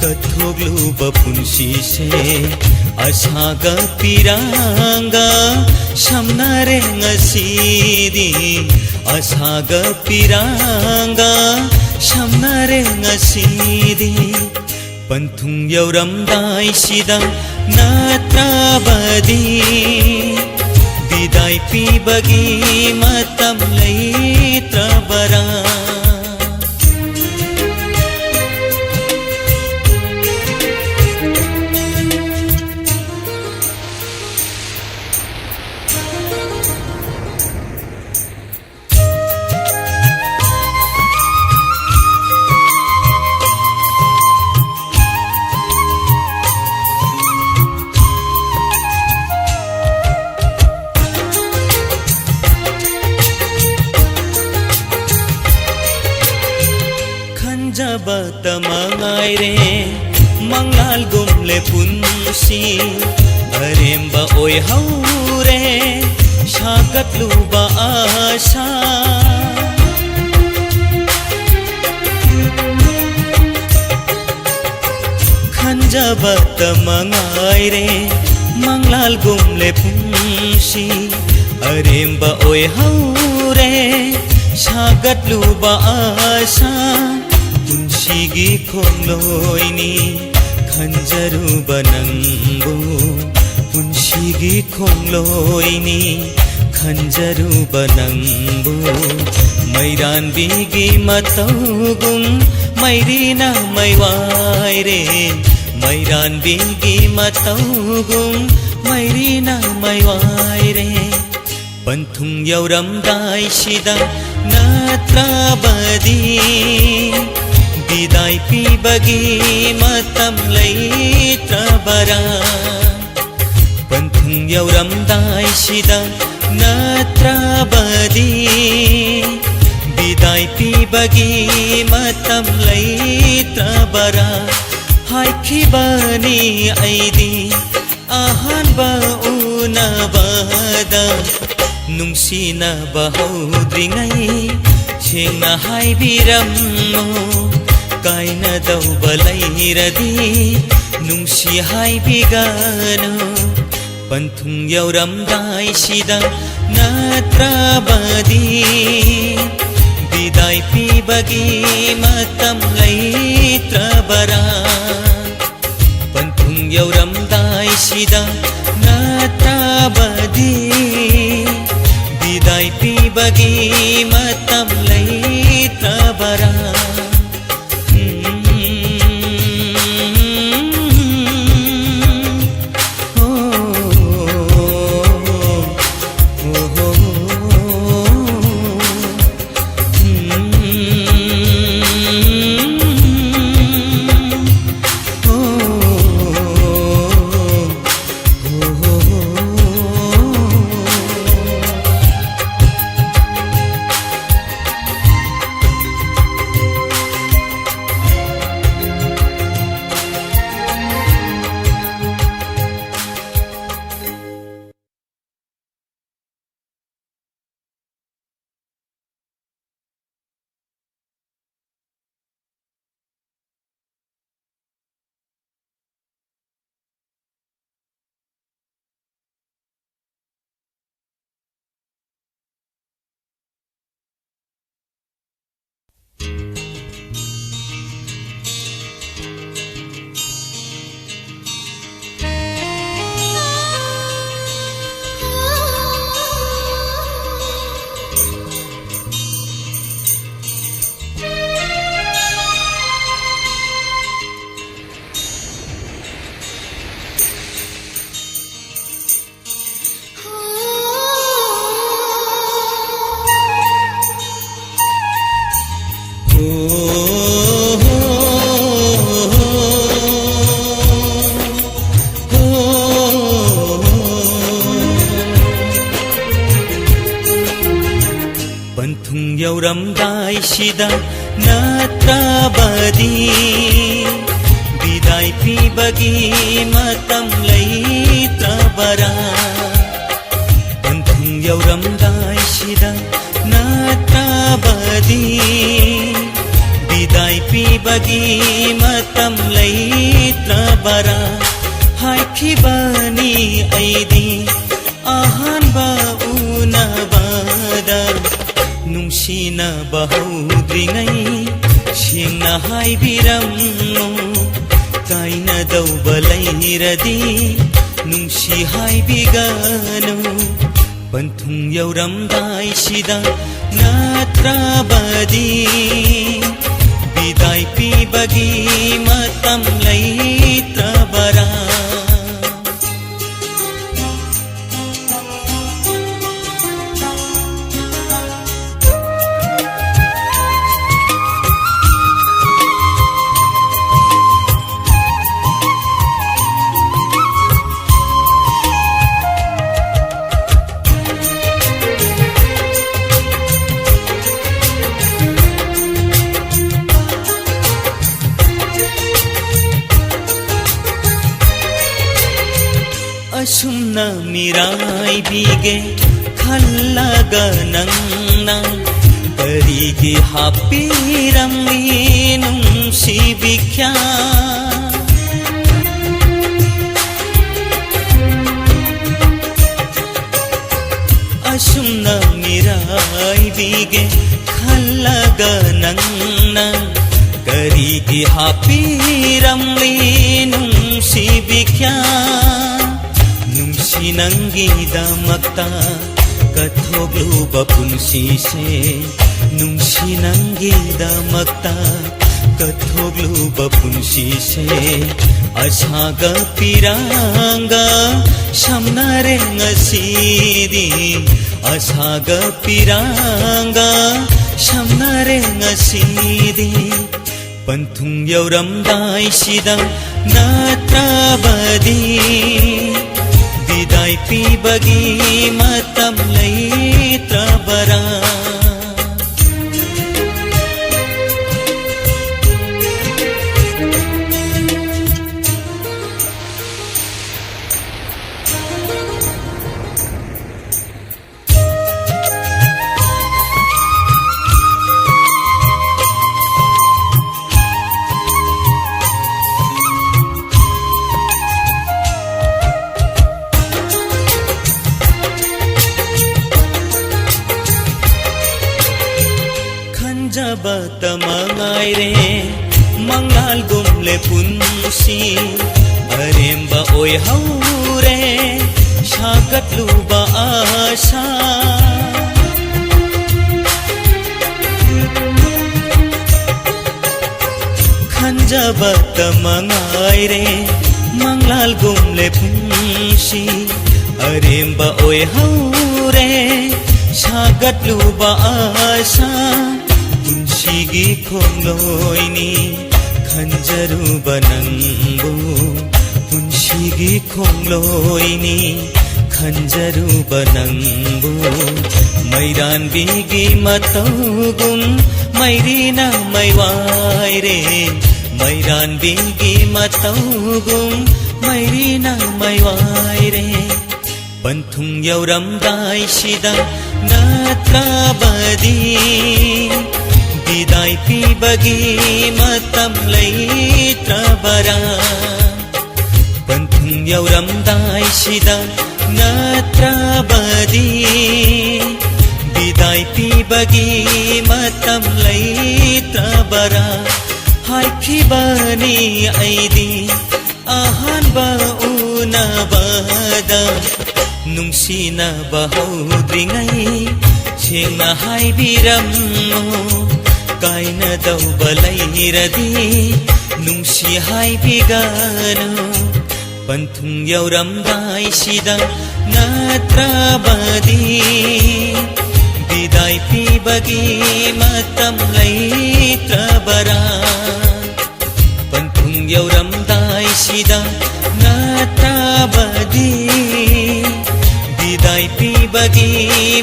कथोग्लुबा पुंसिसे असागा पिरांगा समनारे ngasidi असागा पिरांगा समनारे ngasidi पन्थुं यौरमदाइसिदा नत्रबदि बिदाय पिबगी मतम लैत्रबरा तमंगाय रे मंगलाल गुमले पुंसी अरेम्बा ओय हौरे शागतलुबा आशा खंजबा तमंगाय रे मंगलाल गुमले पुंसी अरेम्बा ओय हौरे शागतलुबा आशा पुंसिगी खोंलोयनी खंजरुबा नंगो पुंसिगी खोंलोयनी खंजरुबा नंगो मैरानबिगी मतौगुम मैरीना मैवाय रे मैरानबिगी मतौगुम मैरीना मैवाय रे पन्थुं यौरमदाइसिदा नत्रबदि बिदाय पिबगी मतम लैत्रबरा पन्थुं यौरमदाइसिदा नत्रबदि बिदाय पिबगी मतम लैत्रबरा हायखिबनी ऐदि अहानबा उनबदा नुंसिनबा हौद्रिङै सेंना हायबिरम्नु कायनदौबा लैरदि नुंसि हायबिगनु पन्थुं यौरमदाइसिदा नत्रबदि बिदाय पिबगी मतम लैत्रबरा पन्थुं यौरमदाइसिदा नत्रबदि बिदाय पिबगी मतम लैत्रबरा ꯁꯤꯗ ꯅꯠꯇ꯭ꯔꯕꯗꯤ ꯕꯤꯗꯥꯏ ꯄꯤꯕꯒꯤ ꯃꯇꯝ ꯂꯩꯇ꯭ꯔꯕꯔꯥ ꯄꯟꯊꯨꯡ ꯌꯧꯔꯝꯗꯥꯏꯁꯤꯗ ꯅꯠꯇ꯭ꯔꯕꯗꯤ ꯕꯤꯗꯥꯏ ꯄꯤꯕꯒꯤ ꯃꯇꯝ ꯂꯩꯇ꯭ꯔꯕꯔꯥ ꯍꯥꯏꯈꯤꯕꯅꯤ ꯑꯩꯗꯤ ꯑꯍꯥꯟꯕ ꯎꯅꯕꯗ ꯅꯨꯡꯁꯤꯅꯕ ꯍꯧꯗ꯭ꯔꯤꯉꯩ ꯁꯦꯡꯅ ꯍꯥꯏꯕꯤꯔꯝꯃꯨ ꯀꯥꯏꯅꯗꯧꯕ ꯂꯩꯔꯗꯤ ꯅꯨꯡꯁꯤ ꯍꯥꯏꯕꯤꯒꯅꯨ ꯄꯟꯊꯨꯡ ꯌꯧꯔꯝꯗꯥꯏꯁꯤꯗ ꯅꯠꯇ꯭ꯔꯕꯗꯤ ꯕꯤꯗꯥꯏ ꯄꯤꯕꯒꯤ ꯃꯇꯝ ꯂꯩꯇ꯭ꯔꯕꯔꯥ ꯑꯁꯨꯝꯅ ꯃꯤꯔꯥꯏꯕꯤꯒꯦ ꯈꯜꯂꯒ ꯅꯪꯅ ꯀꯔꯤꯒꯤ ꯍꯥꯞꯄꯤꯔꯝꯃꯤ ꯅꯨꯡꯁꯤꯕꯤꯈ꯭ꯌꯥ ꯑꯁꯨꯝꯅ ꯃꯤꯔꯥꯏꯕꯤꯒꯦ ꯈꯜꯂꯒ ꯅꯪꯅ ꯀꯔꯤꯒꯤ ꯍꯥꯞꯄꯤꯔꯝꯃꯤ ꯅꯨꯡꯁꯤꯕꯤꯈ꯭ꯌꯥ ꯅꯨꯡꯁꯤ ꯅꯪꯒꯤꯗꯃꯛꯇ ꯀꯠꯊꯣꯛꯂꯨꯕ ꯄꯨꯟꯁꯤꯁꯦ ꯅꯨꯡꯁꯤ ꯅꯪꯒꯤꯗꯃꯛꯇ ꯀꯠꯊꯣꯛꯂꯨꯕ ꯄꯨꯟꯁꯤꯁꯦ ꯑꯁꯥꯒ ꯄꯤꯔꯥꯡꯒ ꯁꯝꯅꯔꯦ ꯉꯁꯤꯗꯤ ꯑꯁꯥꯒ ꯄꯤꯔꯥꯡꯒ ꯁꯝꯅꯔꯦ ꯉꯁꯤꯗꯤ ꯄꯟꯊꯨꯡ ꯌꯧꯔꯝꯗꯥꯏꯁꯤꯗ ꯅꯠꯇ꯭ꯔꯕꯗꯤ ꯕꯤꯗꯥꯏ ꯄꯤꯕꯒꯤ ꯃꯇꯝ ꯂꯩꯇ꯭ꯔꯕꯔꯥ ꯈꯟꯖꯕꯇ ꯃꯉꯥꯏꯔꯦ ꯃꯉꯥꯜꯒꯨꯝꯂꯦ ꯄꯨꯟꯁꯤ ꯑꯔꯦꯝꯕ ꯑꯣꯏꯍꯧꯔꯦ ꯁꯥꯒꯠꯂꯨꯕ ꯑꯁꯥ ꯈꯟꯖꯕꯇ ꯃꯉꯥꯏꯔꯦ ꯃꯉꯥꯜꯒꯨꯝꯂꯦ ꯄꯨꯟꯁꯤ ꯑꯔꯦꯝꯕ ꯑꯣꯏꯍꯧꯔꯦ ꯁꯥꯒꯠꯂꯨꯕ ꯑꯁꯥ ꯄꯨꯟꯁꯤꯒꯤ ꯈꯣꯡꯂꯣꯏꯅꯤ ꯈꯟꯖꯔꯨꯕ ꯅꯪꯕꯨ ꯄꯨꯟꯁꯤꯒꯤ ꯈꯣꯡꯂꯣꯏꯅꯤ ꯈꯟꯖꯔꯨꯕ ꯅꯪꯕꯨ ꯃꯩꯔꯥꯟꯕꯤꯒꯤ ꯃꯇꯧꯒꯨꯝ ꯃꯩꯔꯤꯅ ꯃꯩꯋꯥꯏꯔꯦ ꯃꯩꯔꯥꯟꯕꯤꯒꯤ ꯃꯇꯧꯒꯨꯝ ꯃꯩꯔꯤꯅ ꯃꯩꯋꯥꯏꯔꯦ ꯄꯟꯊꯨꯡ ꯌꯧꯔꯝꯗꯥꯏꯁꯤꯗ ꯅꯠꯇ꯭ꯔꯕꯗꯤ ꯕꯤꯗꯥꯏ ꯄꯤꯕꯒꯤ ꯃꯇꯝ ꯂꯩꯇ꯭ꯔꯕꯔꯥ ꯄꯟꯊꯨꯡ ꯌꯧꯔꯝꯗꯥꯏꯁꯤꯗ ꯅꯠꯇ꯭ꯔꯕꯗꯤ ꯕꯤꯗꯥꯏ ꯄꯤꯕꯒꯤ ꯃꯇꯝ ꯂꯩꯇ꯭ꯔꯕꯔꯥ ꯍꯥꯏꯈꯤꯕꯅꯤ ꯑꯩꯗꯤ ꯑꯍꯥꯟꯕ ꯎꯅꯕꯗ ꯅꯨꯡꯁꯤꯅꯕ ꯍꯧꯗ꯭ꯔꯤꯉꯩ ꯁꯦꯡꯅ ꯍꯥꯏꯕꯤꯔꯝꯃꯨ ꯀꯥꯏꯅꯗꯧꯕ ꯂꯩꯔꯗꯤ ꯅꯨꯡꯁꯤ ꯍꯥꯏꯕꯤꯒꯅꯨ ꯄꯟꯊꯨꯡ ꯌꯧꯔꯝꯗꯥꯏꯁꯤꯗ ꯅꯠꯇ꯭ꯔꯕꯗꯤ ꯕꯤꯗꯥꯏ ꯄꯤꯕꯒꯤ ꯃꯇꯝ ꯂꯩꯇ꯭ꯔꯕꯔꯥ ꯄꯟꯊꯨꯡ ꯌꯧꯔꯝꯗꯥꯏꯁꯤꯗ ꯅꯠꯇ꯭ꯔꯕꯗꯤ ꯕꯤꯗꯥꯏ ꯄꯤꯕꯒꯤ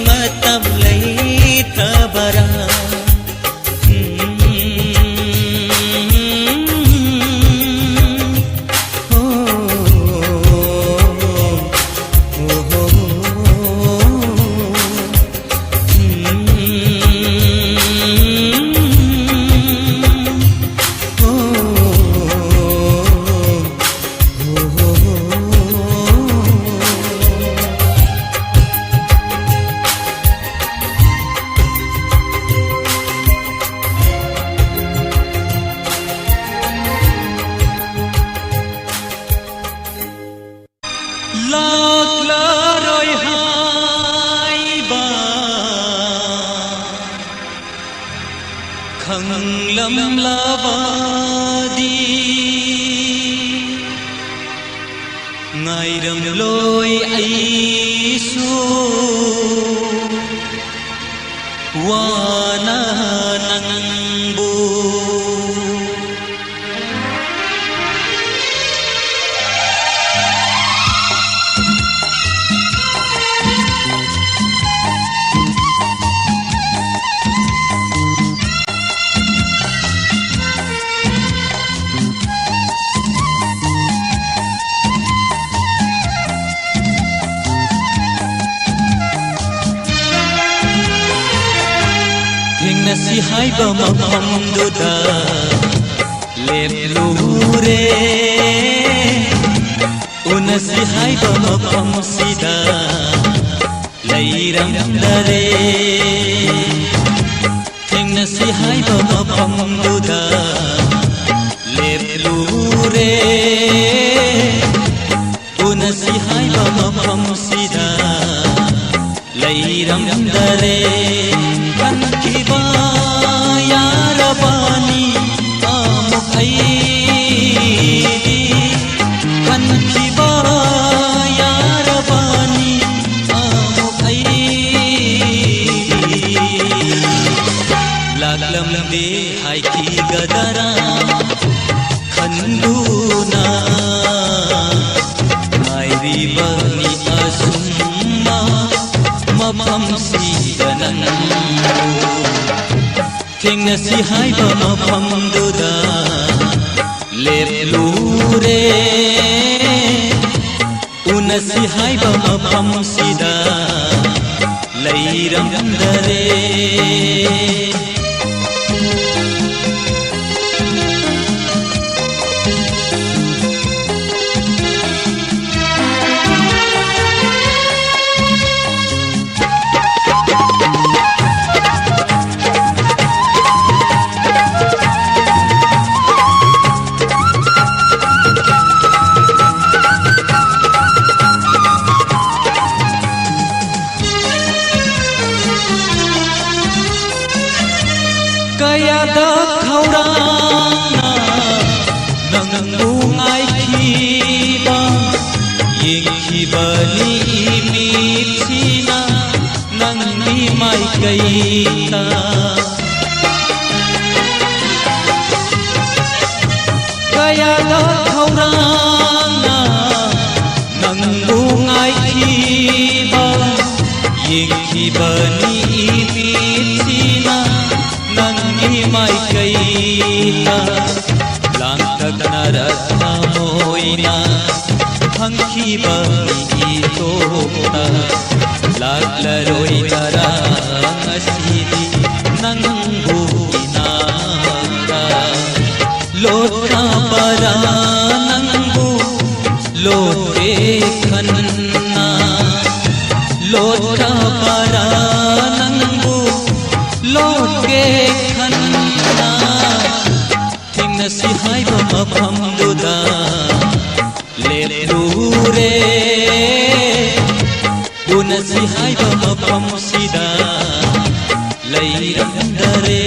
ꯃꯇꯝ ꯂꯩꯇ꯭ꯔꯕꯔꯥ lamlabadi ngairam loi aisu wana nangbu si hai ba mafam duda leplure una si hai ba mafam sida leiram dare thengna si hai ba mafam duda leplure una si hai ba mafam sida leiram dare kan kiba yarabani amukai kan kiba yarabani amukai laglam de hai ki gadara khanduna mairi bani asumma mafam sidanan thengna si hai ba mafam duda leplure una si hai ba mafam sida leiram dare kayada khaurana nangbu ngai khiba yengkhibani imithina nangni mai kaita kayada khaurana nangbu ngai khiba yengkhibani imithina nangi mai kaita langtak naratna moina hangki bani itota laglaroi tara asidi nangu inaka lota para nangu lote khanna lota para nangu lote khanna thengna si hai ba mafam duda leplure una si hai ba mafam sida leiram dare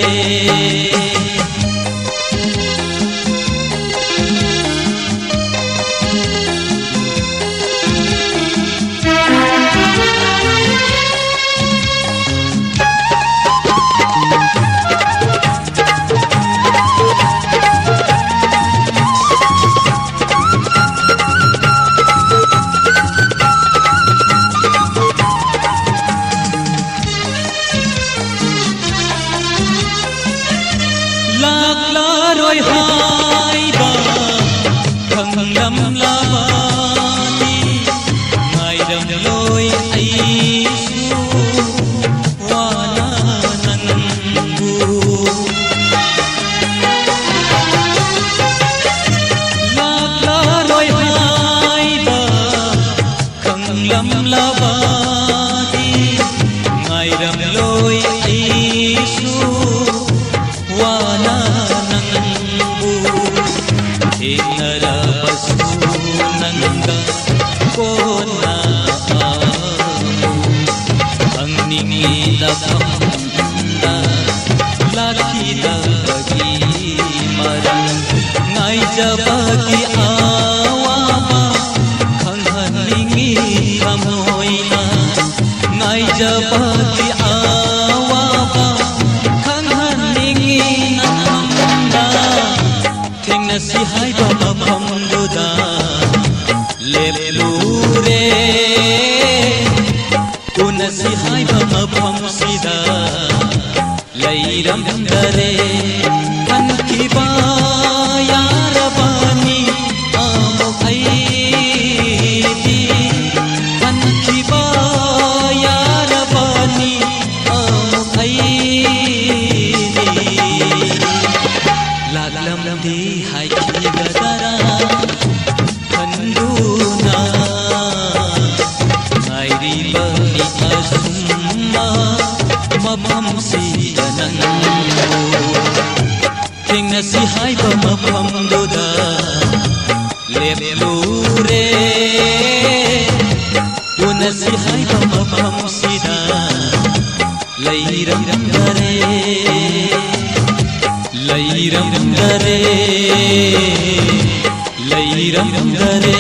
roi hai ba khanglam labani ngairam loi aisu wana nangu lagla roi hai ba khanglam labani ngairam loi aisu wana Inara basu nanga kona ang ningi da laki da bagi ꯂꯦꯞꯂꯨꯔꯦ ꯎꯅꯁꯤ ꯍꯥꯏꯕ ꯃꯐꯝꯁꯤꯗ ꯂꯩꯔꯝꯗꯔꯦ ꯂꯩꯔꯝꯗꯔꯦ ꯂꯩꯔꯝꯗꯔꯦ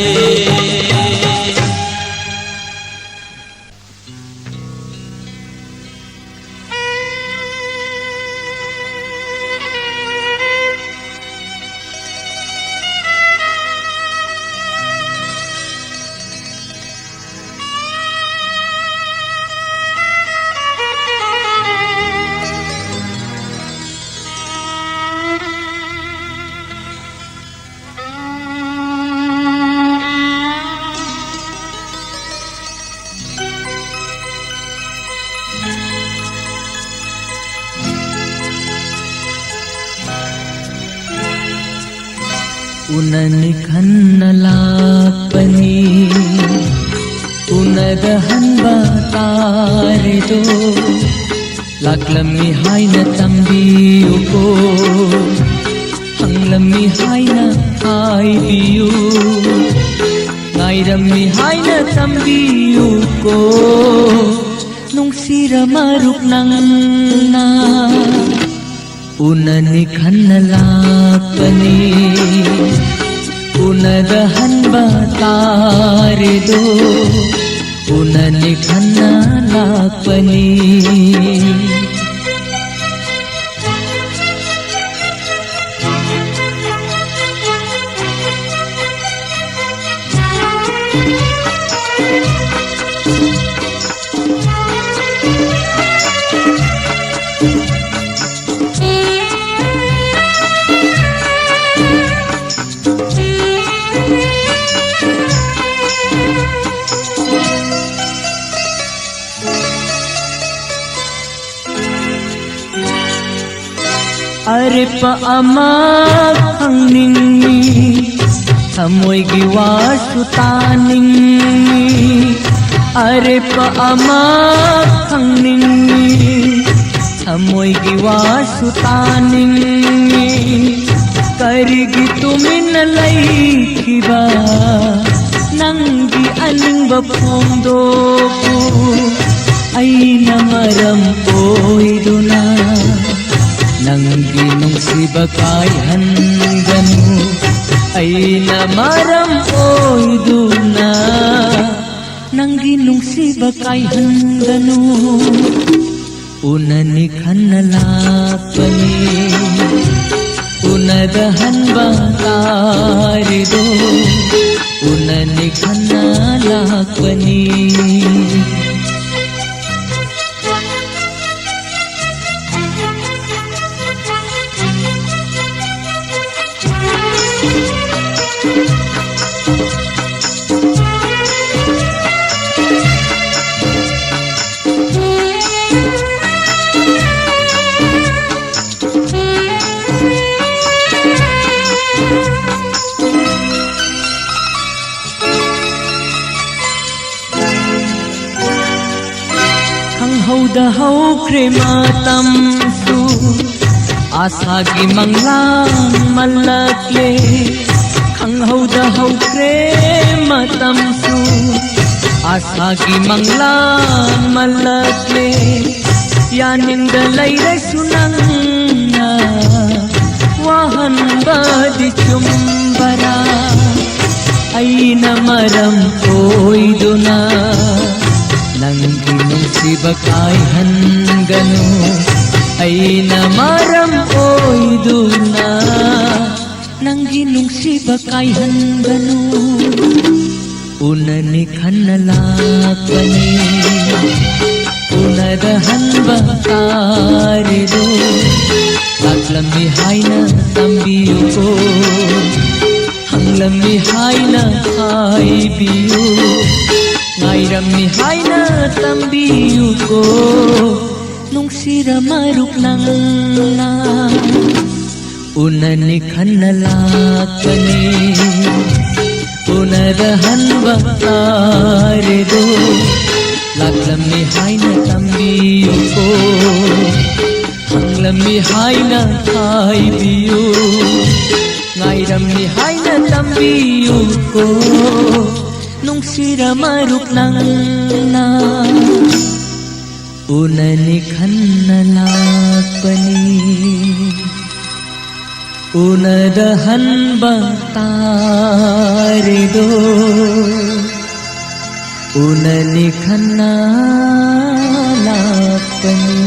उननि खन्न लापनी उनदहन्बा तारिदो लाक्लमी हाइना तंबियुको हंगलमी हाइना हाइबियु ngairammi haina tambiyuko nungsira maruk nangna unani khanna lapani unadahanba tarido unani khanna lapani Arip ama khangning thamoy gi wasu taning Arip ama khangning thamoy gi wasu taning karigi tumin lai kiba nangi aning ba phongdo aina maram oiduna Nanggi nungsiba kay handanu aina maram oiduna Nanggi nungsiba kay handanu unani khanna lapani unadahan ba tarido unani khanna lapani Hauda hau krema tamsu asagi manglang malakle khang hauda hau krema tamsu asagi manglang malakle yaninda laire sunanga wahan badi chumbara aina maram oiduna Nanggi nungsiba kay handanu aina maram oiduna Nanggi nungsiba kay handanu unani khanna lapani unadahan ba tarido laklami haina tambiyuko hanglami haina haibiyu ngairammi haina tambiyuko nungsira maruk nangna unani khanna lapani unadahan ba tarido laklami haina tambiyuko hanglammi haina haibiyu ngairammi haina ꯋꯥꯅ ꯇꯝꯕꯤꯌꯨꯀꯣ ꯅꯨꯡꯁꯤꯔ ꯃꯔꯨꯞ ꯅꯪꯅ ꯎꯅꯅꯤ ꯈꯟꯅ ꯂꯥꯛꯄꯅꯤ ꯎꯅꯗꯍꯟꯕ ꯇꯥꯔꯦꯗꯣ ꯎꯅꯅꯤ ꯈꯟꯅ ꯂꯥꯛꯄꯅꯤ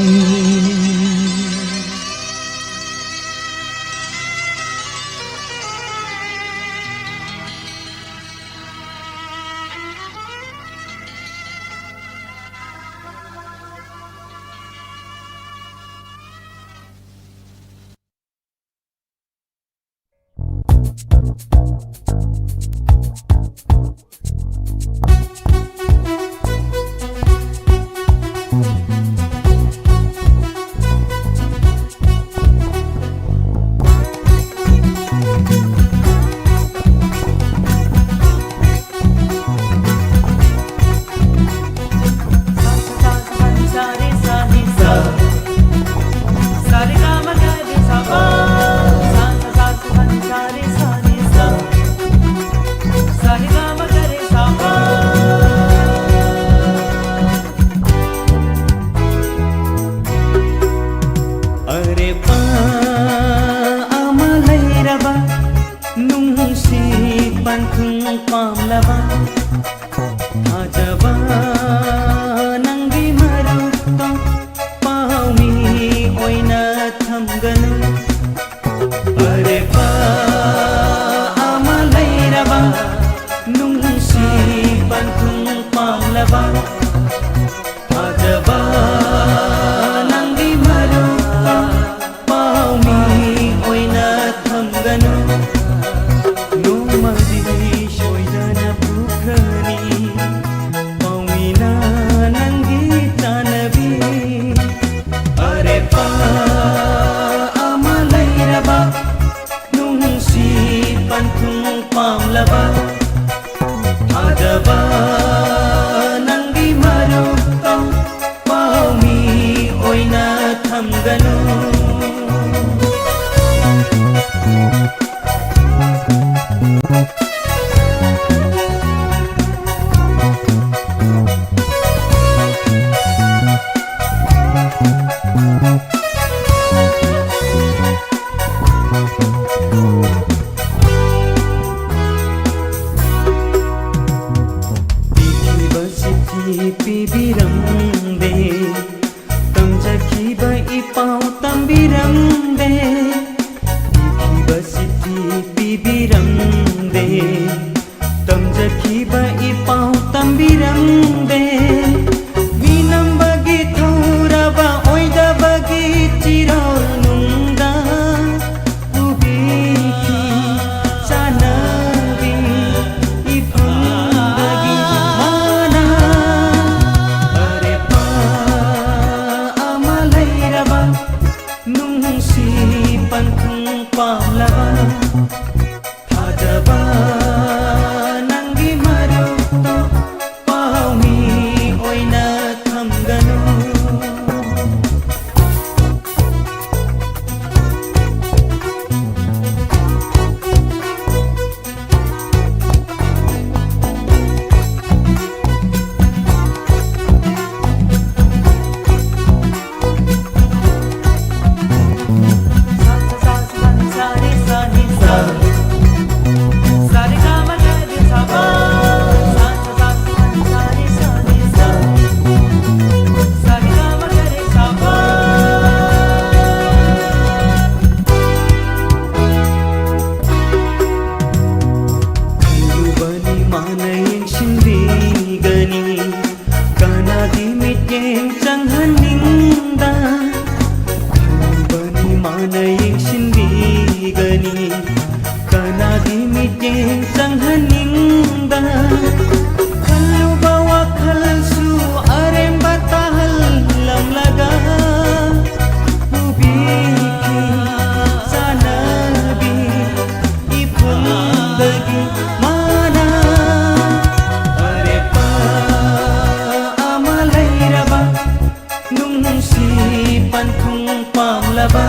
Laba,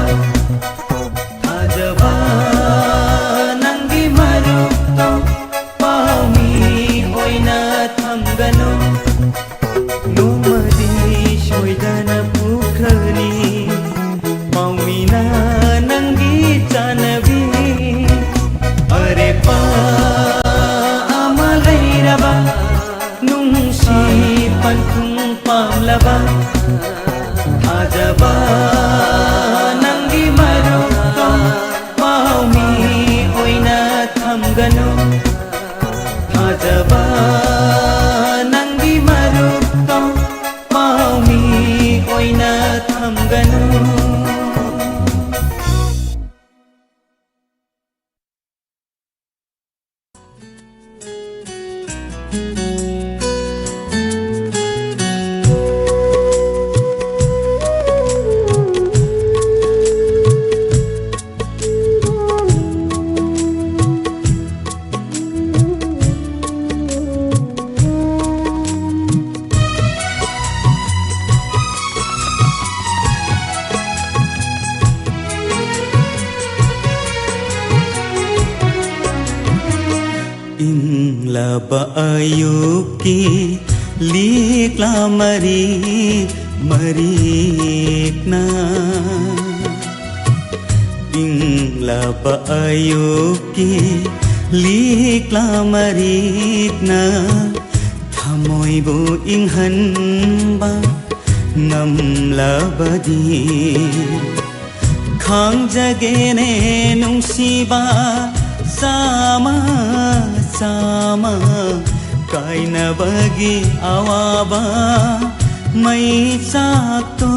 Ajaba, Nangi Maru. Fajaba Nangi Marukto Mahumi Oina Thamganu Fajaba Nangi Marukto Mahumi Oina Thamganu Laba ayuki likla marik na Ing laba ayuki likla marik na Thamoy bu inghan ba ngam labadi Khang jagene nungsiba sama sama kaina bagi awaba mai sakto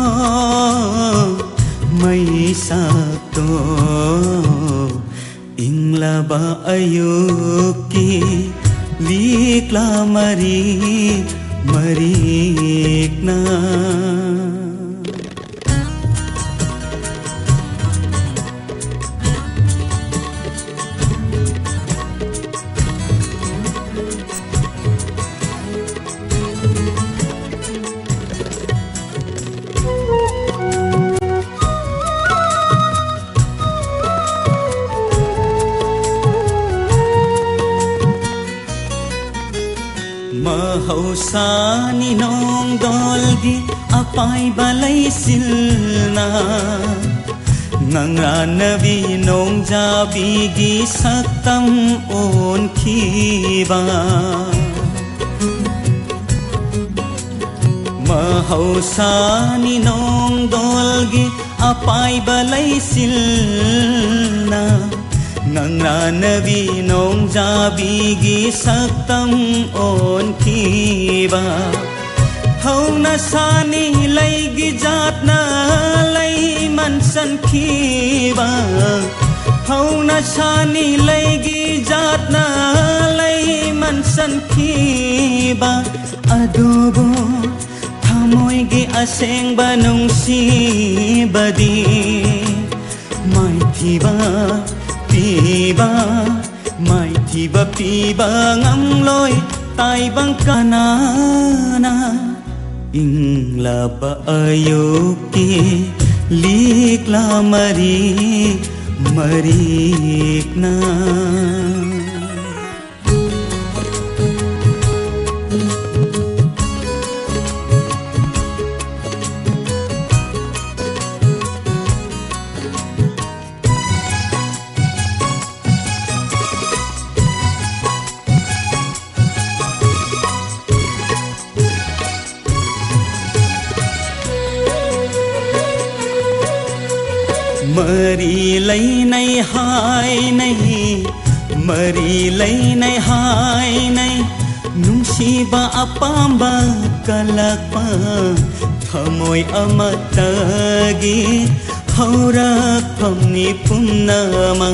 inglaba ayuki likla marikna Mahausani nong dolgi apai balai silna Ngangranabi nong jabigi saktam on khiba Mahausani nong dolgi apai balai silna Ngangranabi nong jabigi saktam on khiba Hauna sani laigi jatna lai mansan khiba Hauna sani laigi jatna lai mansan khiba Adobo thamoy gi aseng banung si badi Mai thiba mai thiba piba ngam loi tai bang kanana ingla ba ayuki likla marikna Mari lấy này hai này Mari lấy này hai này Nung si ba apamba kalakpa Thamoy amatagi Haurak pamni punnama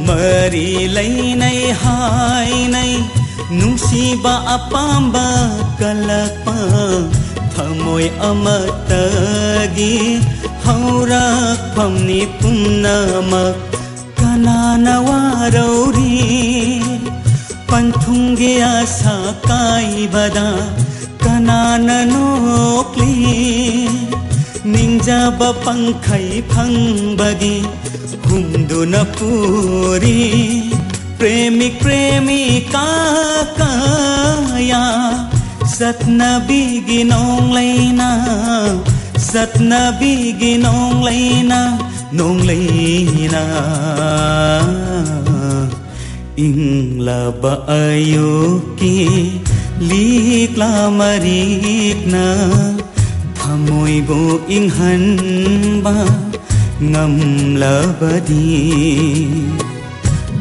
Mari lấy này hai này Nung si ba apamba kalakpa Thamoy amatagi haurak pamni punnamak kanana warauri panthunge asa kaibada kanana nokli ninjaba pangkhai phangbagi humduna puri premika kaya Satnabi ginong layna Satnabi ginong layna Nong layna Ingla ba ayuki likla marikna thamoibu inghanba ngamlabadi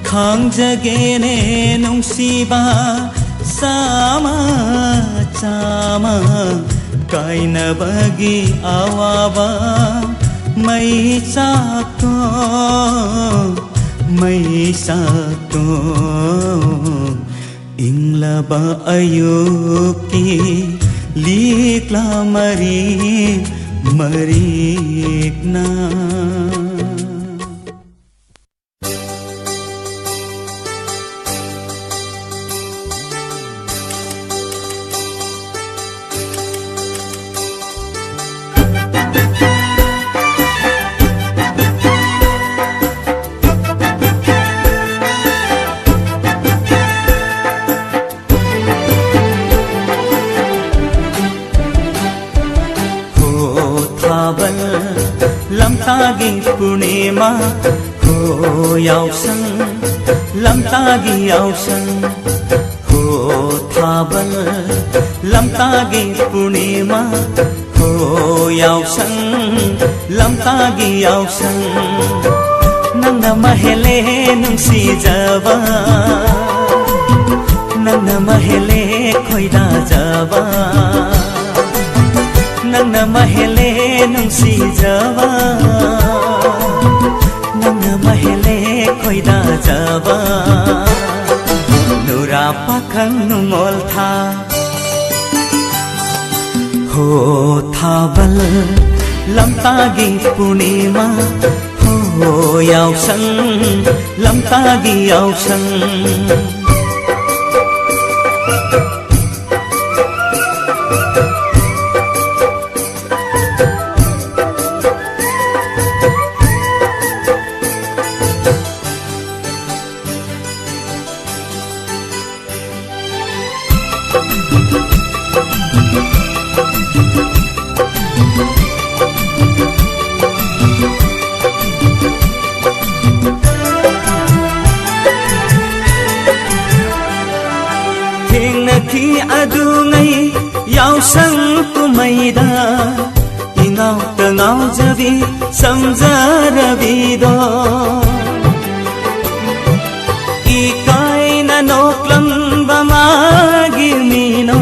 khangjagene nungsiba sama chama kainabagi awaba mai sakto inglaba ayuki likla marikna lamtagi purnima ho yausang lamtagi yausang ho thabal lamtagi purnima ho yausang lamtagi yausang nangna mahele nungsi jaba nangna mahele khoida jaba nangna mahele nungsi jaba nangna mahele khoida jaba nura pakhang nungol tha ho thabal lamtagi purnima ho yausang lamtagi yausang yausang kumaida ingau tengau jabi samjarabido ikai na noklam bamagi mino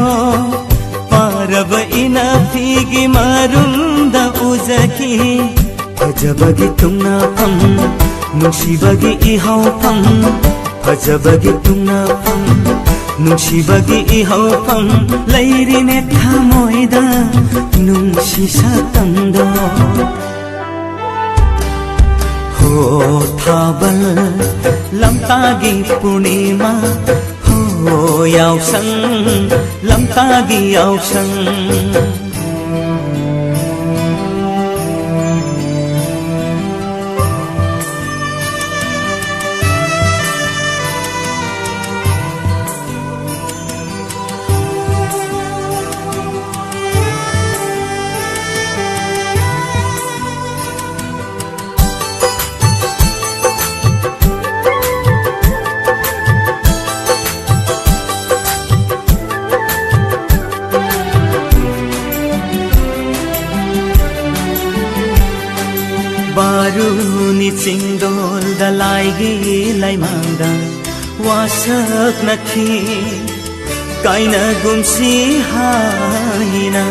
parab ina figi marunda uzaki ajabagi tungna pam nushibagi ihau pam ajabagi tungna pam nungsibagi ihawpam lairine thamoida nungsi satamdo ho thabal lamtagi purnima ho yausang lamtagi yausang baruni cingdol dalaigi laimangda wasak nakhi kaina gumsi haina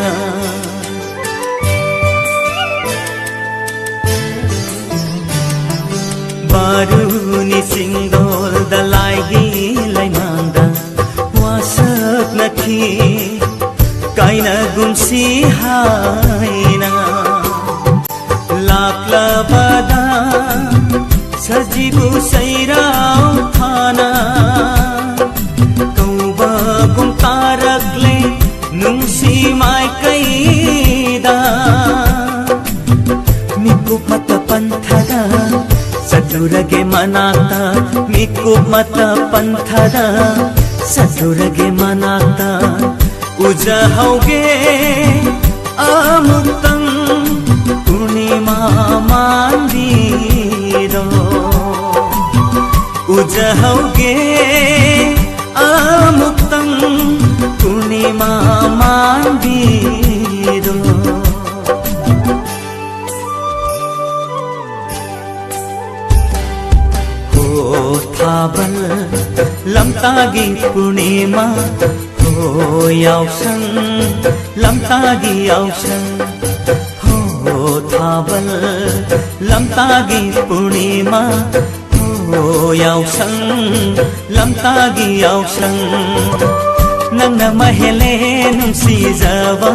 baruni cingdol dalaigi laimangda wasak nakhi kaina gumsi haina laklabada sajibu sairau thana kauba kum tarakle nungsi mai kaida mikup mata panthada sadurage manata mikup mata panthada sadurage manata ujahauge amuttam purnima mandido ujahauge amuktam पूर्णिमा मांगिरो हो थाबल लमतागी पूर्णिमा हो यावसन लमतागी यावसन हो थाबल लमतागी पूर्णिमा हो यावसन लमतागी यावसन नंगना महले नुंसीजावा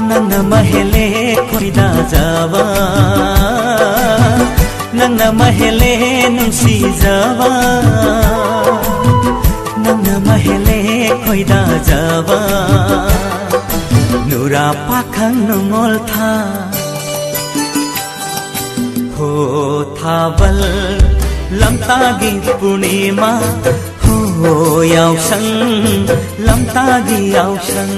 नंगना महले खोइदा जावा नंगना महले नुंसीजावा नंगना महले खोइदा जावा नुरा पाखंग नुंगोल था हो थाबल लमतागी पूर्णिमा हो यावसन लमतागी यावसन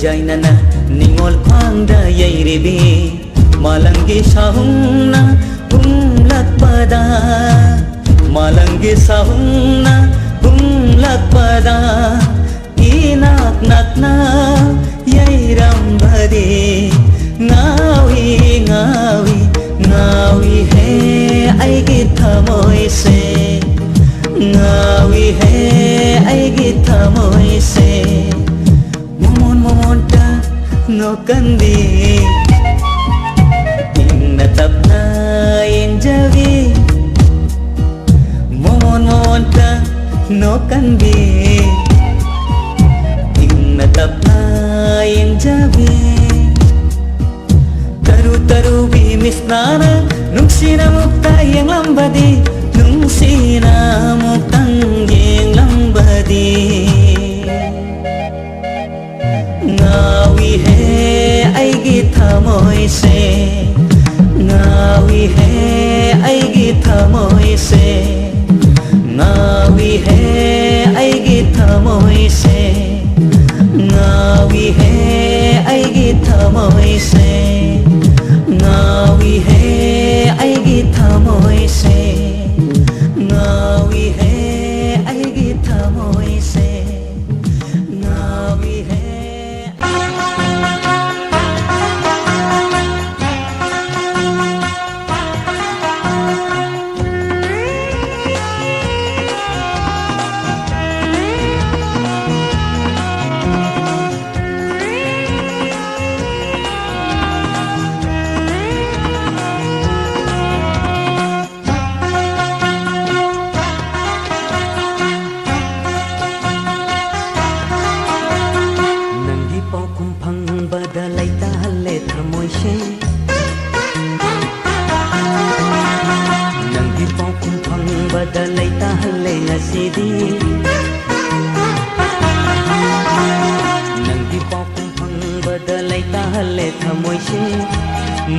Jainana ningol khwangda yairibi malangi sahungna lakpada malangi sahungna lakpada inak nakna yairam badi ngawi ngawi ngawi nokanbi ingna tapna enjavi mononta nokanbi ingna tapna enjavi taru taru bimisnana nungsina mukta yang lambadi nungsina muktang yang lambadi ngawi he aigi thamoi se ngawi he aigi thamoi se ngawi he aigi thamoi se ngawi he aigi thamoi se ngawi he aigi thamoi se ngawi he aigi thamoi se ngawi he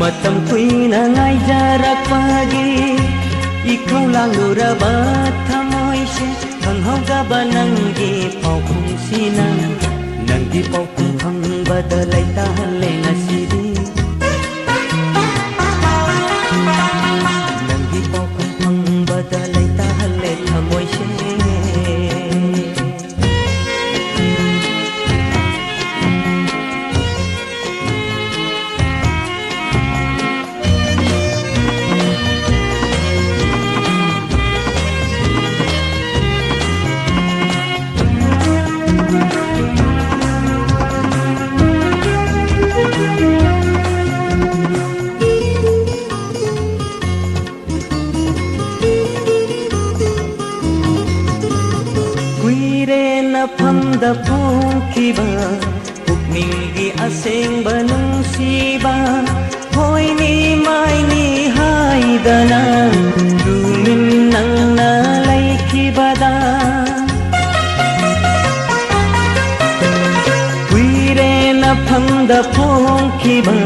matam kuina ngai jarak pagi ikau languraba thamoi se hanghau ga bananggi pau khung sina nanggi pau khung phang badalai ta hale nasidi nanggi pau khung phang badalai ta hale thamoi se da pongkiba pukninggi asengba nungsiba hoi ni mai ni haidana dumin nang na laikibada kuire na phangda pongkiba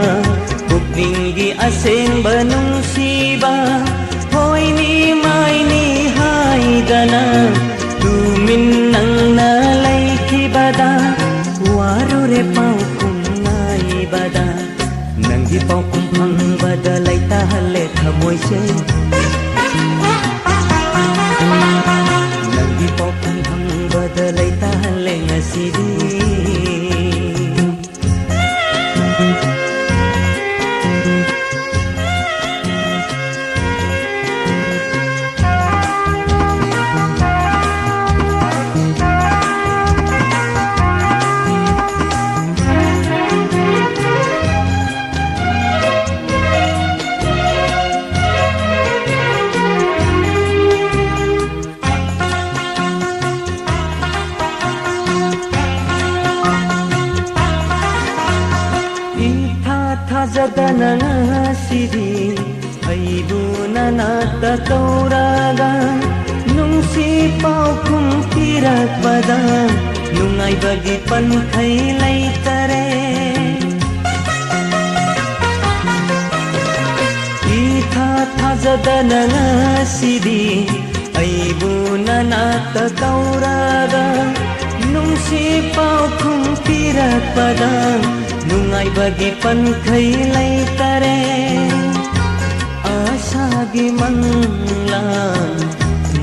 pukninggi asengba nungsiba hoi ni mai ni haidana dumin nang na bada waru re pau kum nai bada nanggi pau kum phang bada lai ta hale thamoi se nanggi pau kum phang bada lai ta hale ngasidi jadana sidi aibu nanata kauraga nungsi pau kum tirak pada nungai bagi pan khai lai tare itha tha jadana sidi aibu nanata kauraga nungsi pau kum tirak pada nungai bagi pan khai lai tare asagi manglang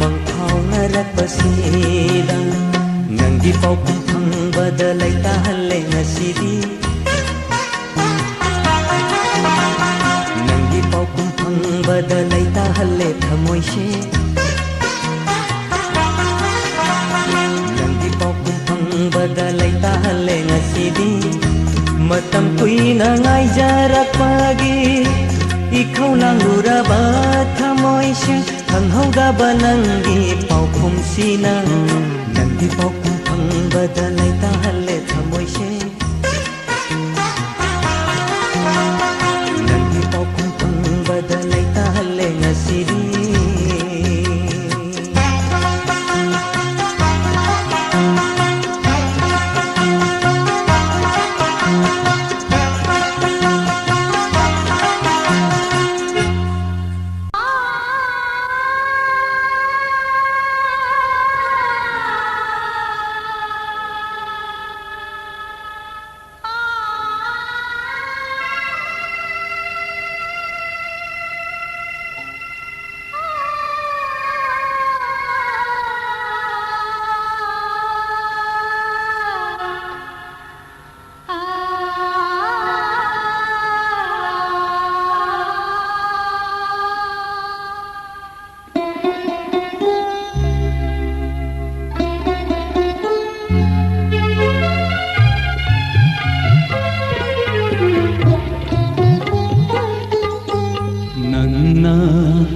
mangkhau ngarak pasida nanggi pau kum phang badalai ta hale nasidi nanggi pau kum phang badalai ta hale thamoi se nanggi pau kum phang badalai ta hale nasidi matam kuina ngai jarak pagi ikhau languraba thamoi se hanghauda nanggi pau khum sina nanggi pau khum phang badalai ta halle thamoi se nanggi pau khum phang badalai ta halle ngasidi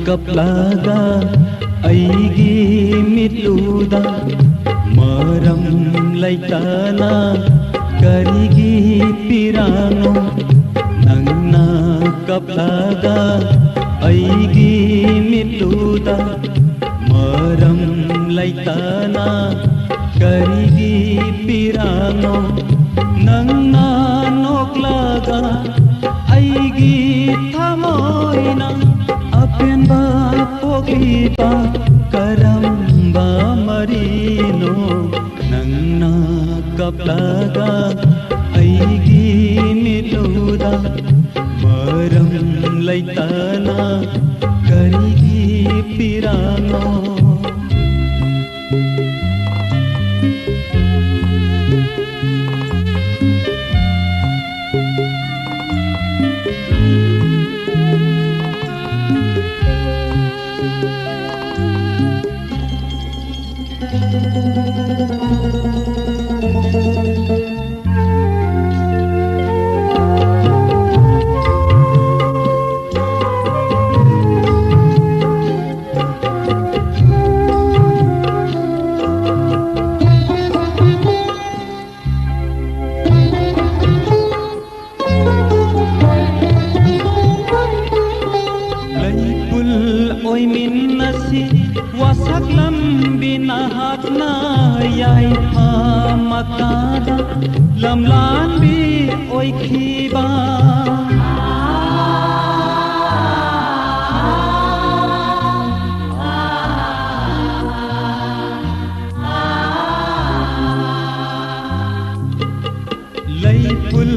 kaplaga aigi mitluda maram laitana karigi pirano nangna kaplaga aigi mitluda maram laitana karigi pirano nangna noklaga aigi thamoina apenba pogipa karamba marino nangna kaplaga aigi mitluda maram laitana karigi pirano lamlan bi oi khiba laipul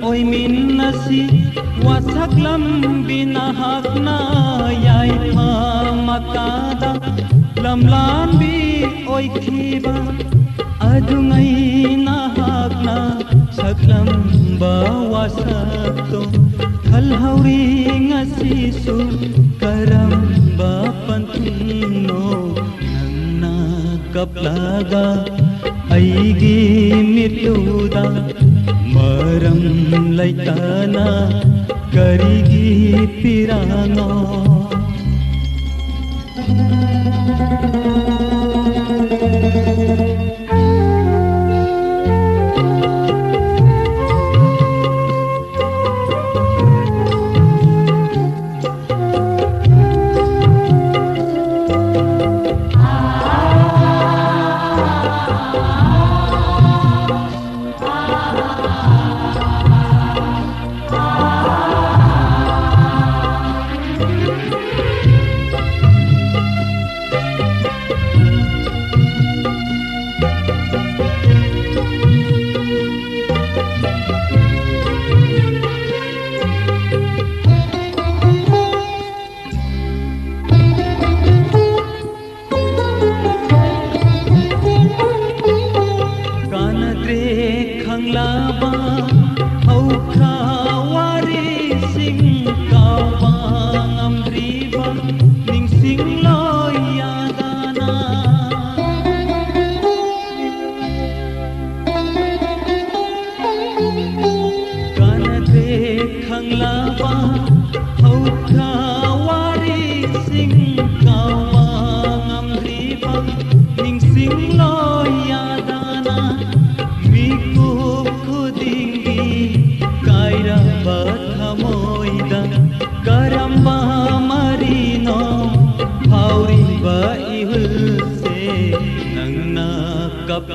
oi minnasi wasaklam binahakna yai pha makada lamlan bi oi khiba adungai nahakna saklam bawasakto thalhauri ngasisu karamba panthino nangna kaplaga aigi mitluda maram laitana karigi pirano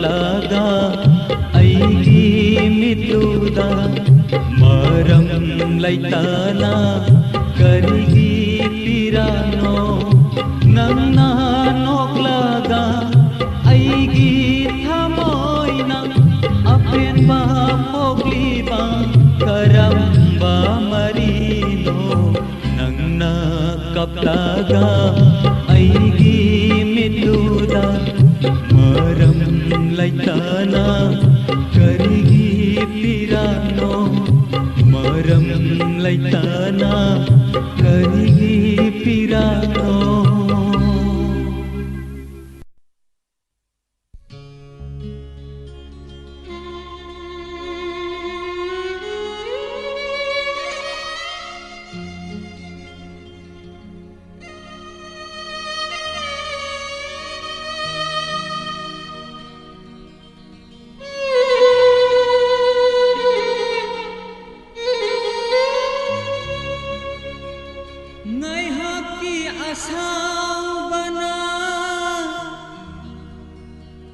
kaplaga aigi mituda maram laitana karigi pirano nangna noklaga aigi thamoina apen ba pogliba karamba marino nangna kaplaga aigi mituda maram laitana karigi pirano maram laitana karigi pirano.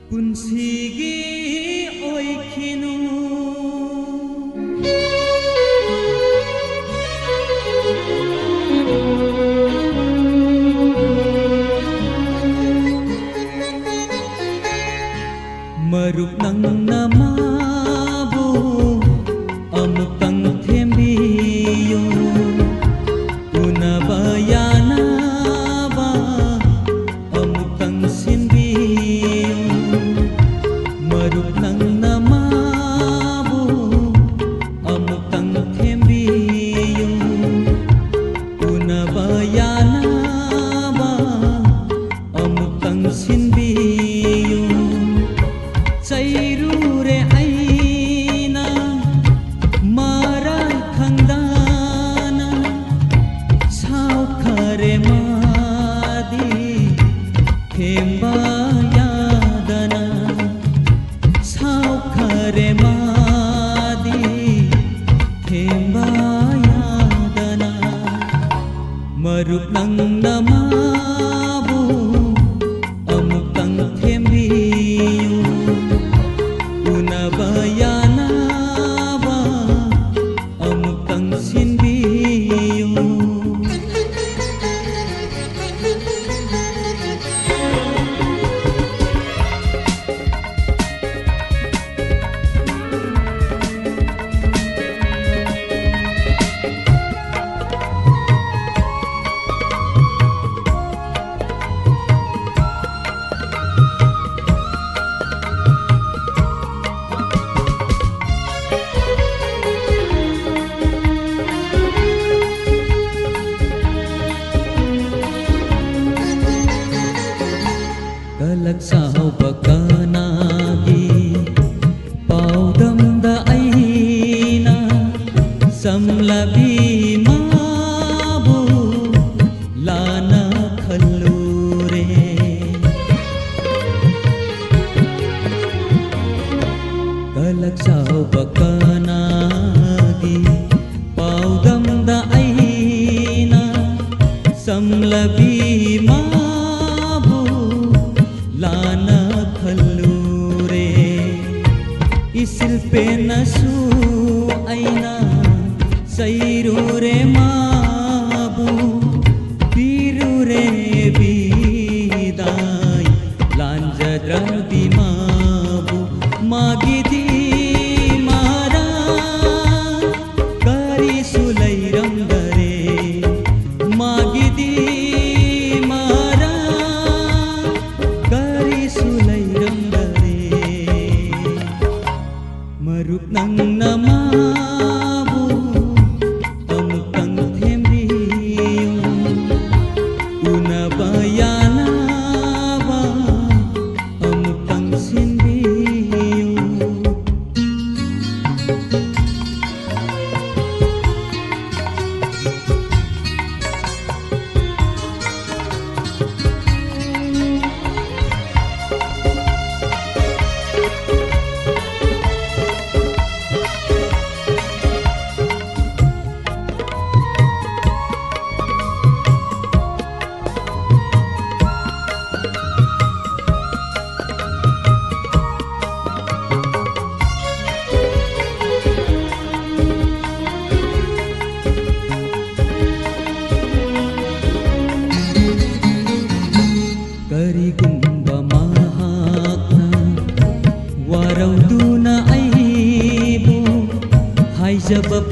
Punsigi oikinu marup nang namabu amutang thembiyo unabayana ba amutang sinbiyo marup nang namabu amutang thembiyo unabayana ba amutang sinbiyo sairure aina marai khandana saukare madi themba yadana saukare madi themba yadana marup nang namabu amutang thembiyo unabayana ba amutang sinbiyo. Kalagsao bakanagi paudam da aina samlabi mabu lana khallure kalagsao bakanagi paudam da aina samlabi lana khallure isil pe nasu aina sairure mabu pirure bidai lanjadradi mabu magidi mara kari sulairam dare magidi marup nang namabu amutang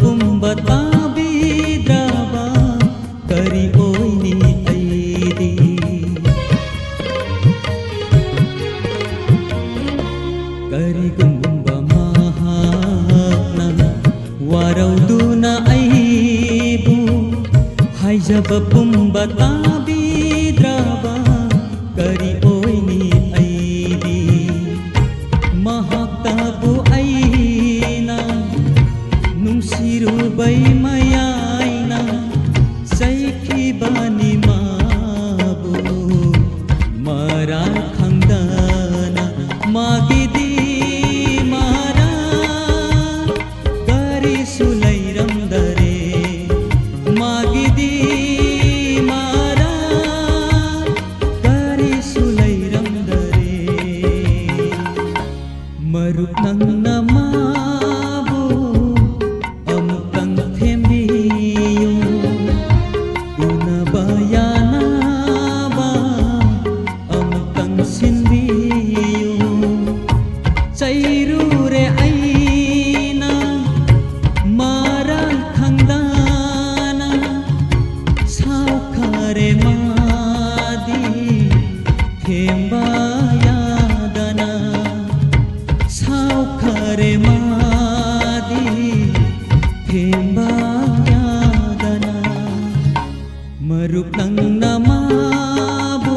पुंबा ताबिद्राबा करी ओइनी ऐदी करी गुंबा महाना वारौदुना ऐबु हाइजब पुंबा ताबिद्राबा करी ओइनी ऐदी महाक्ताबु ऐना नुंसिरुबै मयाइना सैखिबानी माबु मरा खंगदना मागिदी मारा गरी सुलैरमदरे मागिदी मारा गरी सुलैरमदरे मरुप नंगना माबु अमुक्तंग थेम्बियो उनबायानाबा अमुक्तंग सिन्बियो चैरुरे ऐना मारा खंगदाना सावखारे मादी थेम्बायादना सावखारे मादी थेम्बायादना मरुक्तंग नमाबु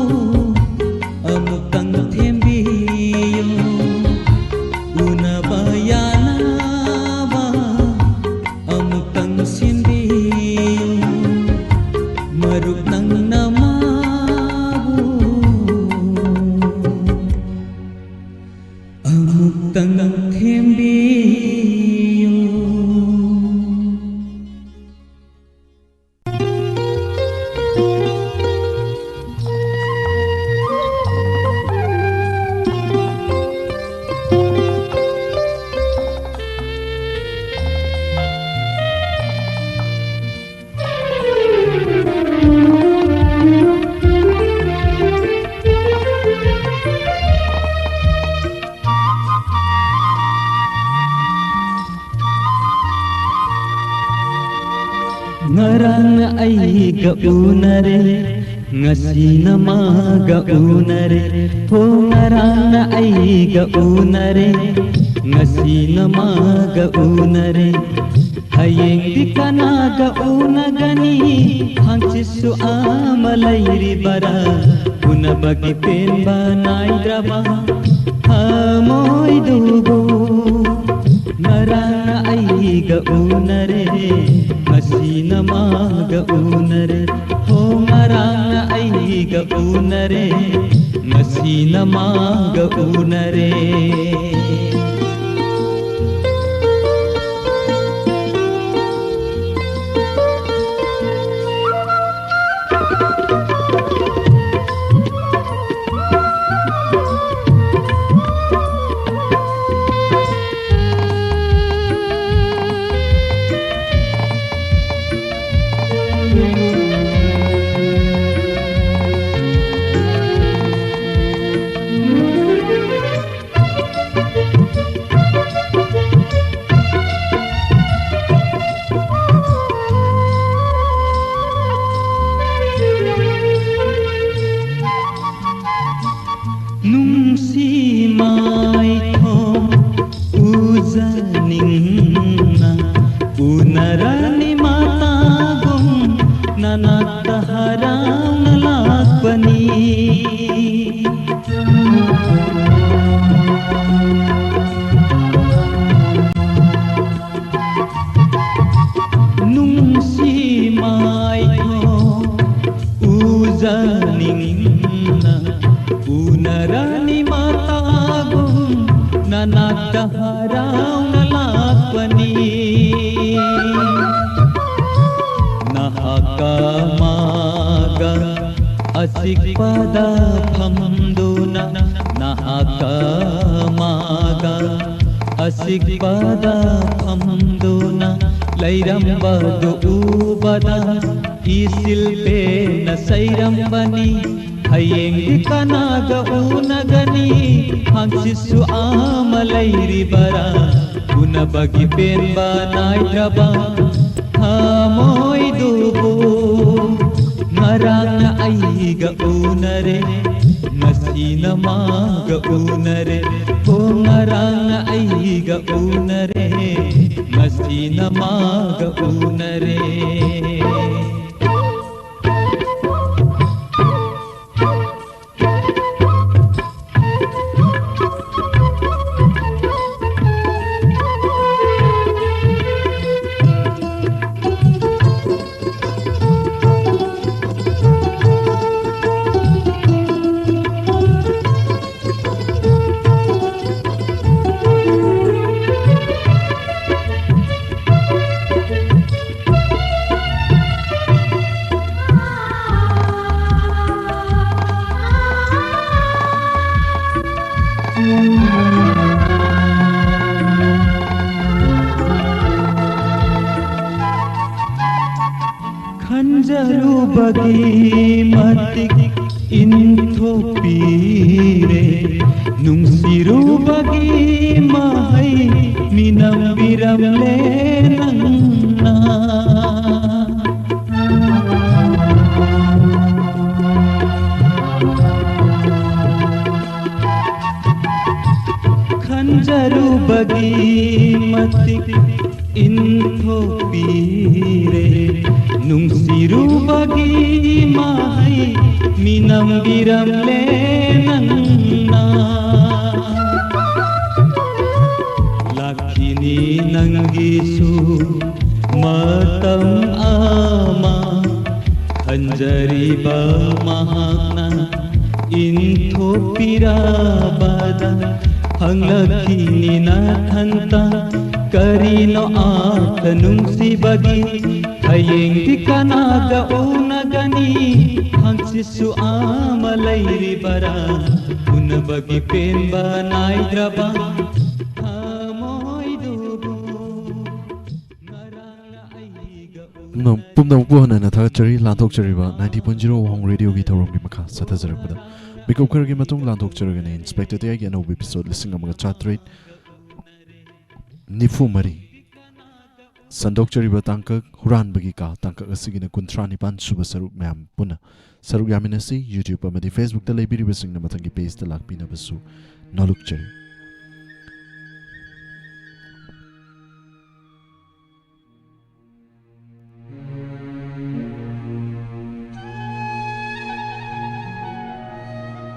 अमुक्तंग थेम्बियो उनबायानाबा अमुक्तंग सिन्बियो मरुक्तंग नमाबु अमुक्तंग थेम्बियो ngarang ai ga unare ngasi nama ga unare ho ngarang ai ga unare ngasi nama ga unare hayeng dikana ga unagani hangchisu amalairi bara unabagi penba naidraba hamoy dugo ngarang ai ga unare ngasi nama ga unare ho ngarang ai ga unare ngasi nama ga unare unarani mata gum nanat haram lakbani nungsi mai ko uzaninna unarani mata gum nanat haram lakbani nahaka maga asik pada phamduna nahaka maga asik pada phamduna lairamba do ubada isil pe na sairambani hayeng dikanaga unagani hangsisu amalairi bara unabagi penba naidraba hamoy dubo ngarang na aiga unare ngasina maga unare ko ngarang na aiga unare ngasina maga unare bagi matik intho pire nungsiru bagi mahai minam biram lenangna khanjaru bagi matik intho pire nungsiru bagi mahai minam biram lenangna lakini nangisu matam ama hanjari ba mahakna intho pirabada hanglakini na thanta karino at nungsi bagi hayeng di kanaga unagani hangsisu amalairi bara unabagi penba naidraba pumdam puhana na tha chari lanthok chari ba 90.0 hong radio gi thorom gi makha satha jarakpada bikop kar gi matung lanthok charaga ne inspector te gi no episode lising amaga chatrait nifu mari sandok chari ba tangka huran bagi ka tangka asigi na kuntrani pan suba saruk ma'am puna saruk yaminasi youtube amadi facebook ta leibiri basing na matangi page ta lakpina basu naluk chari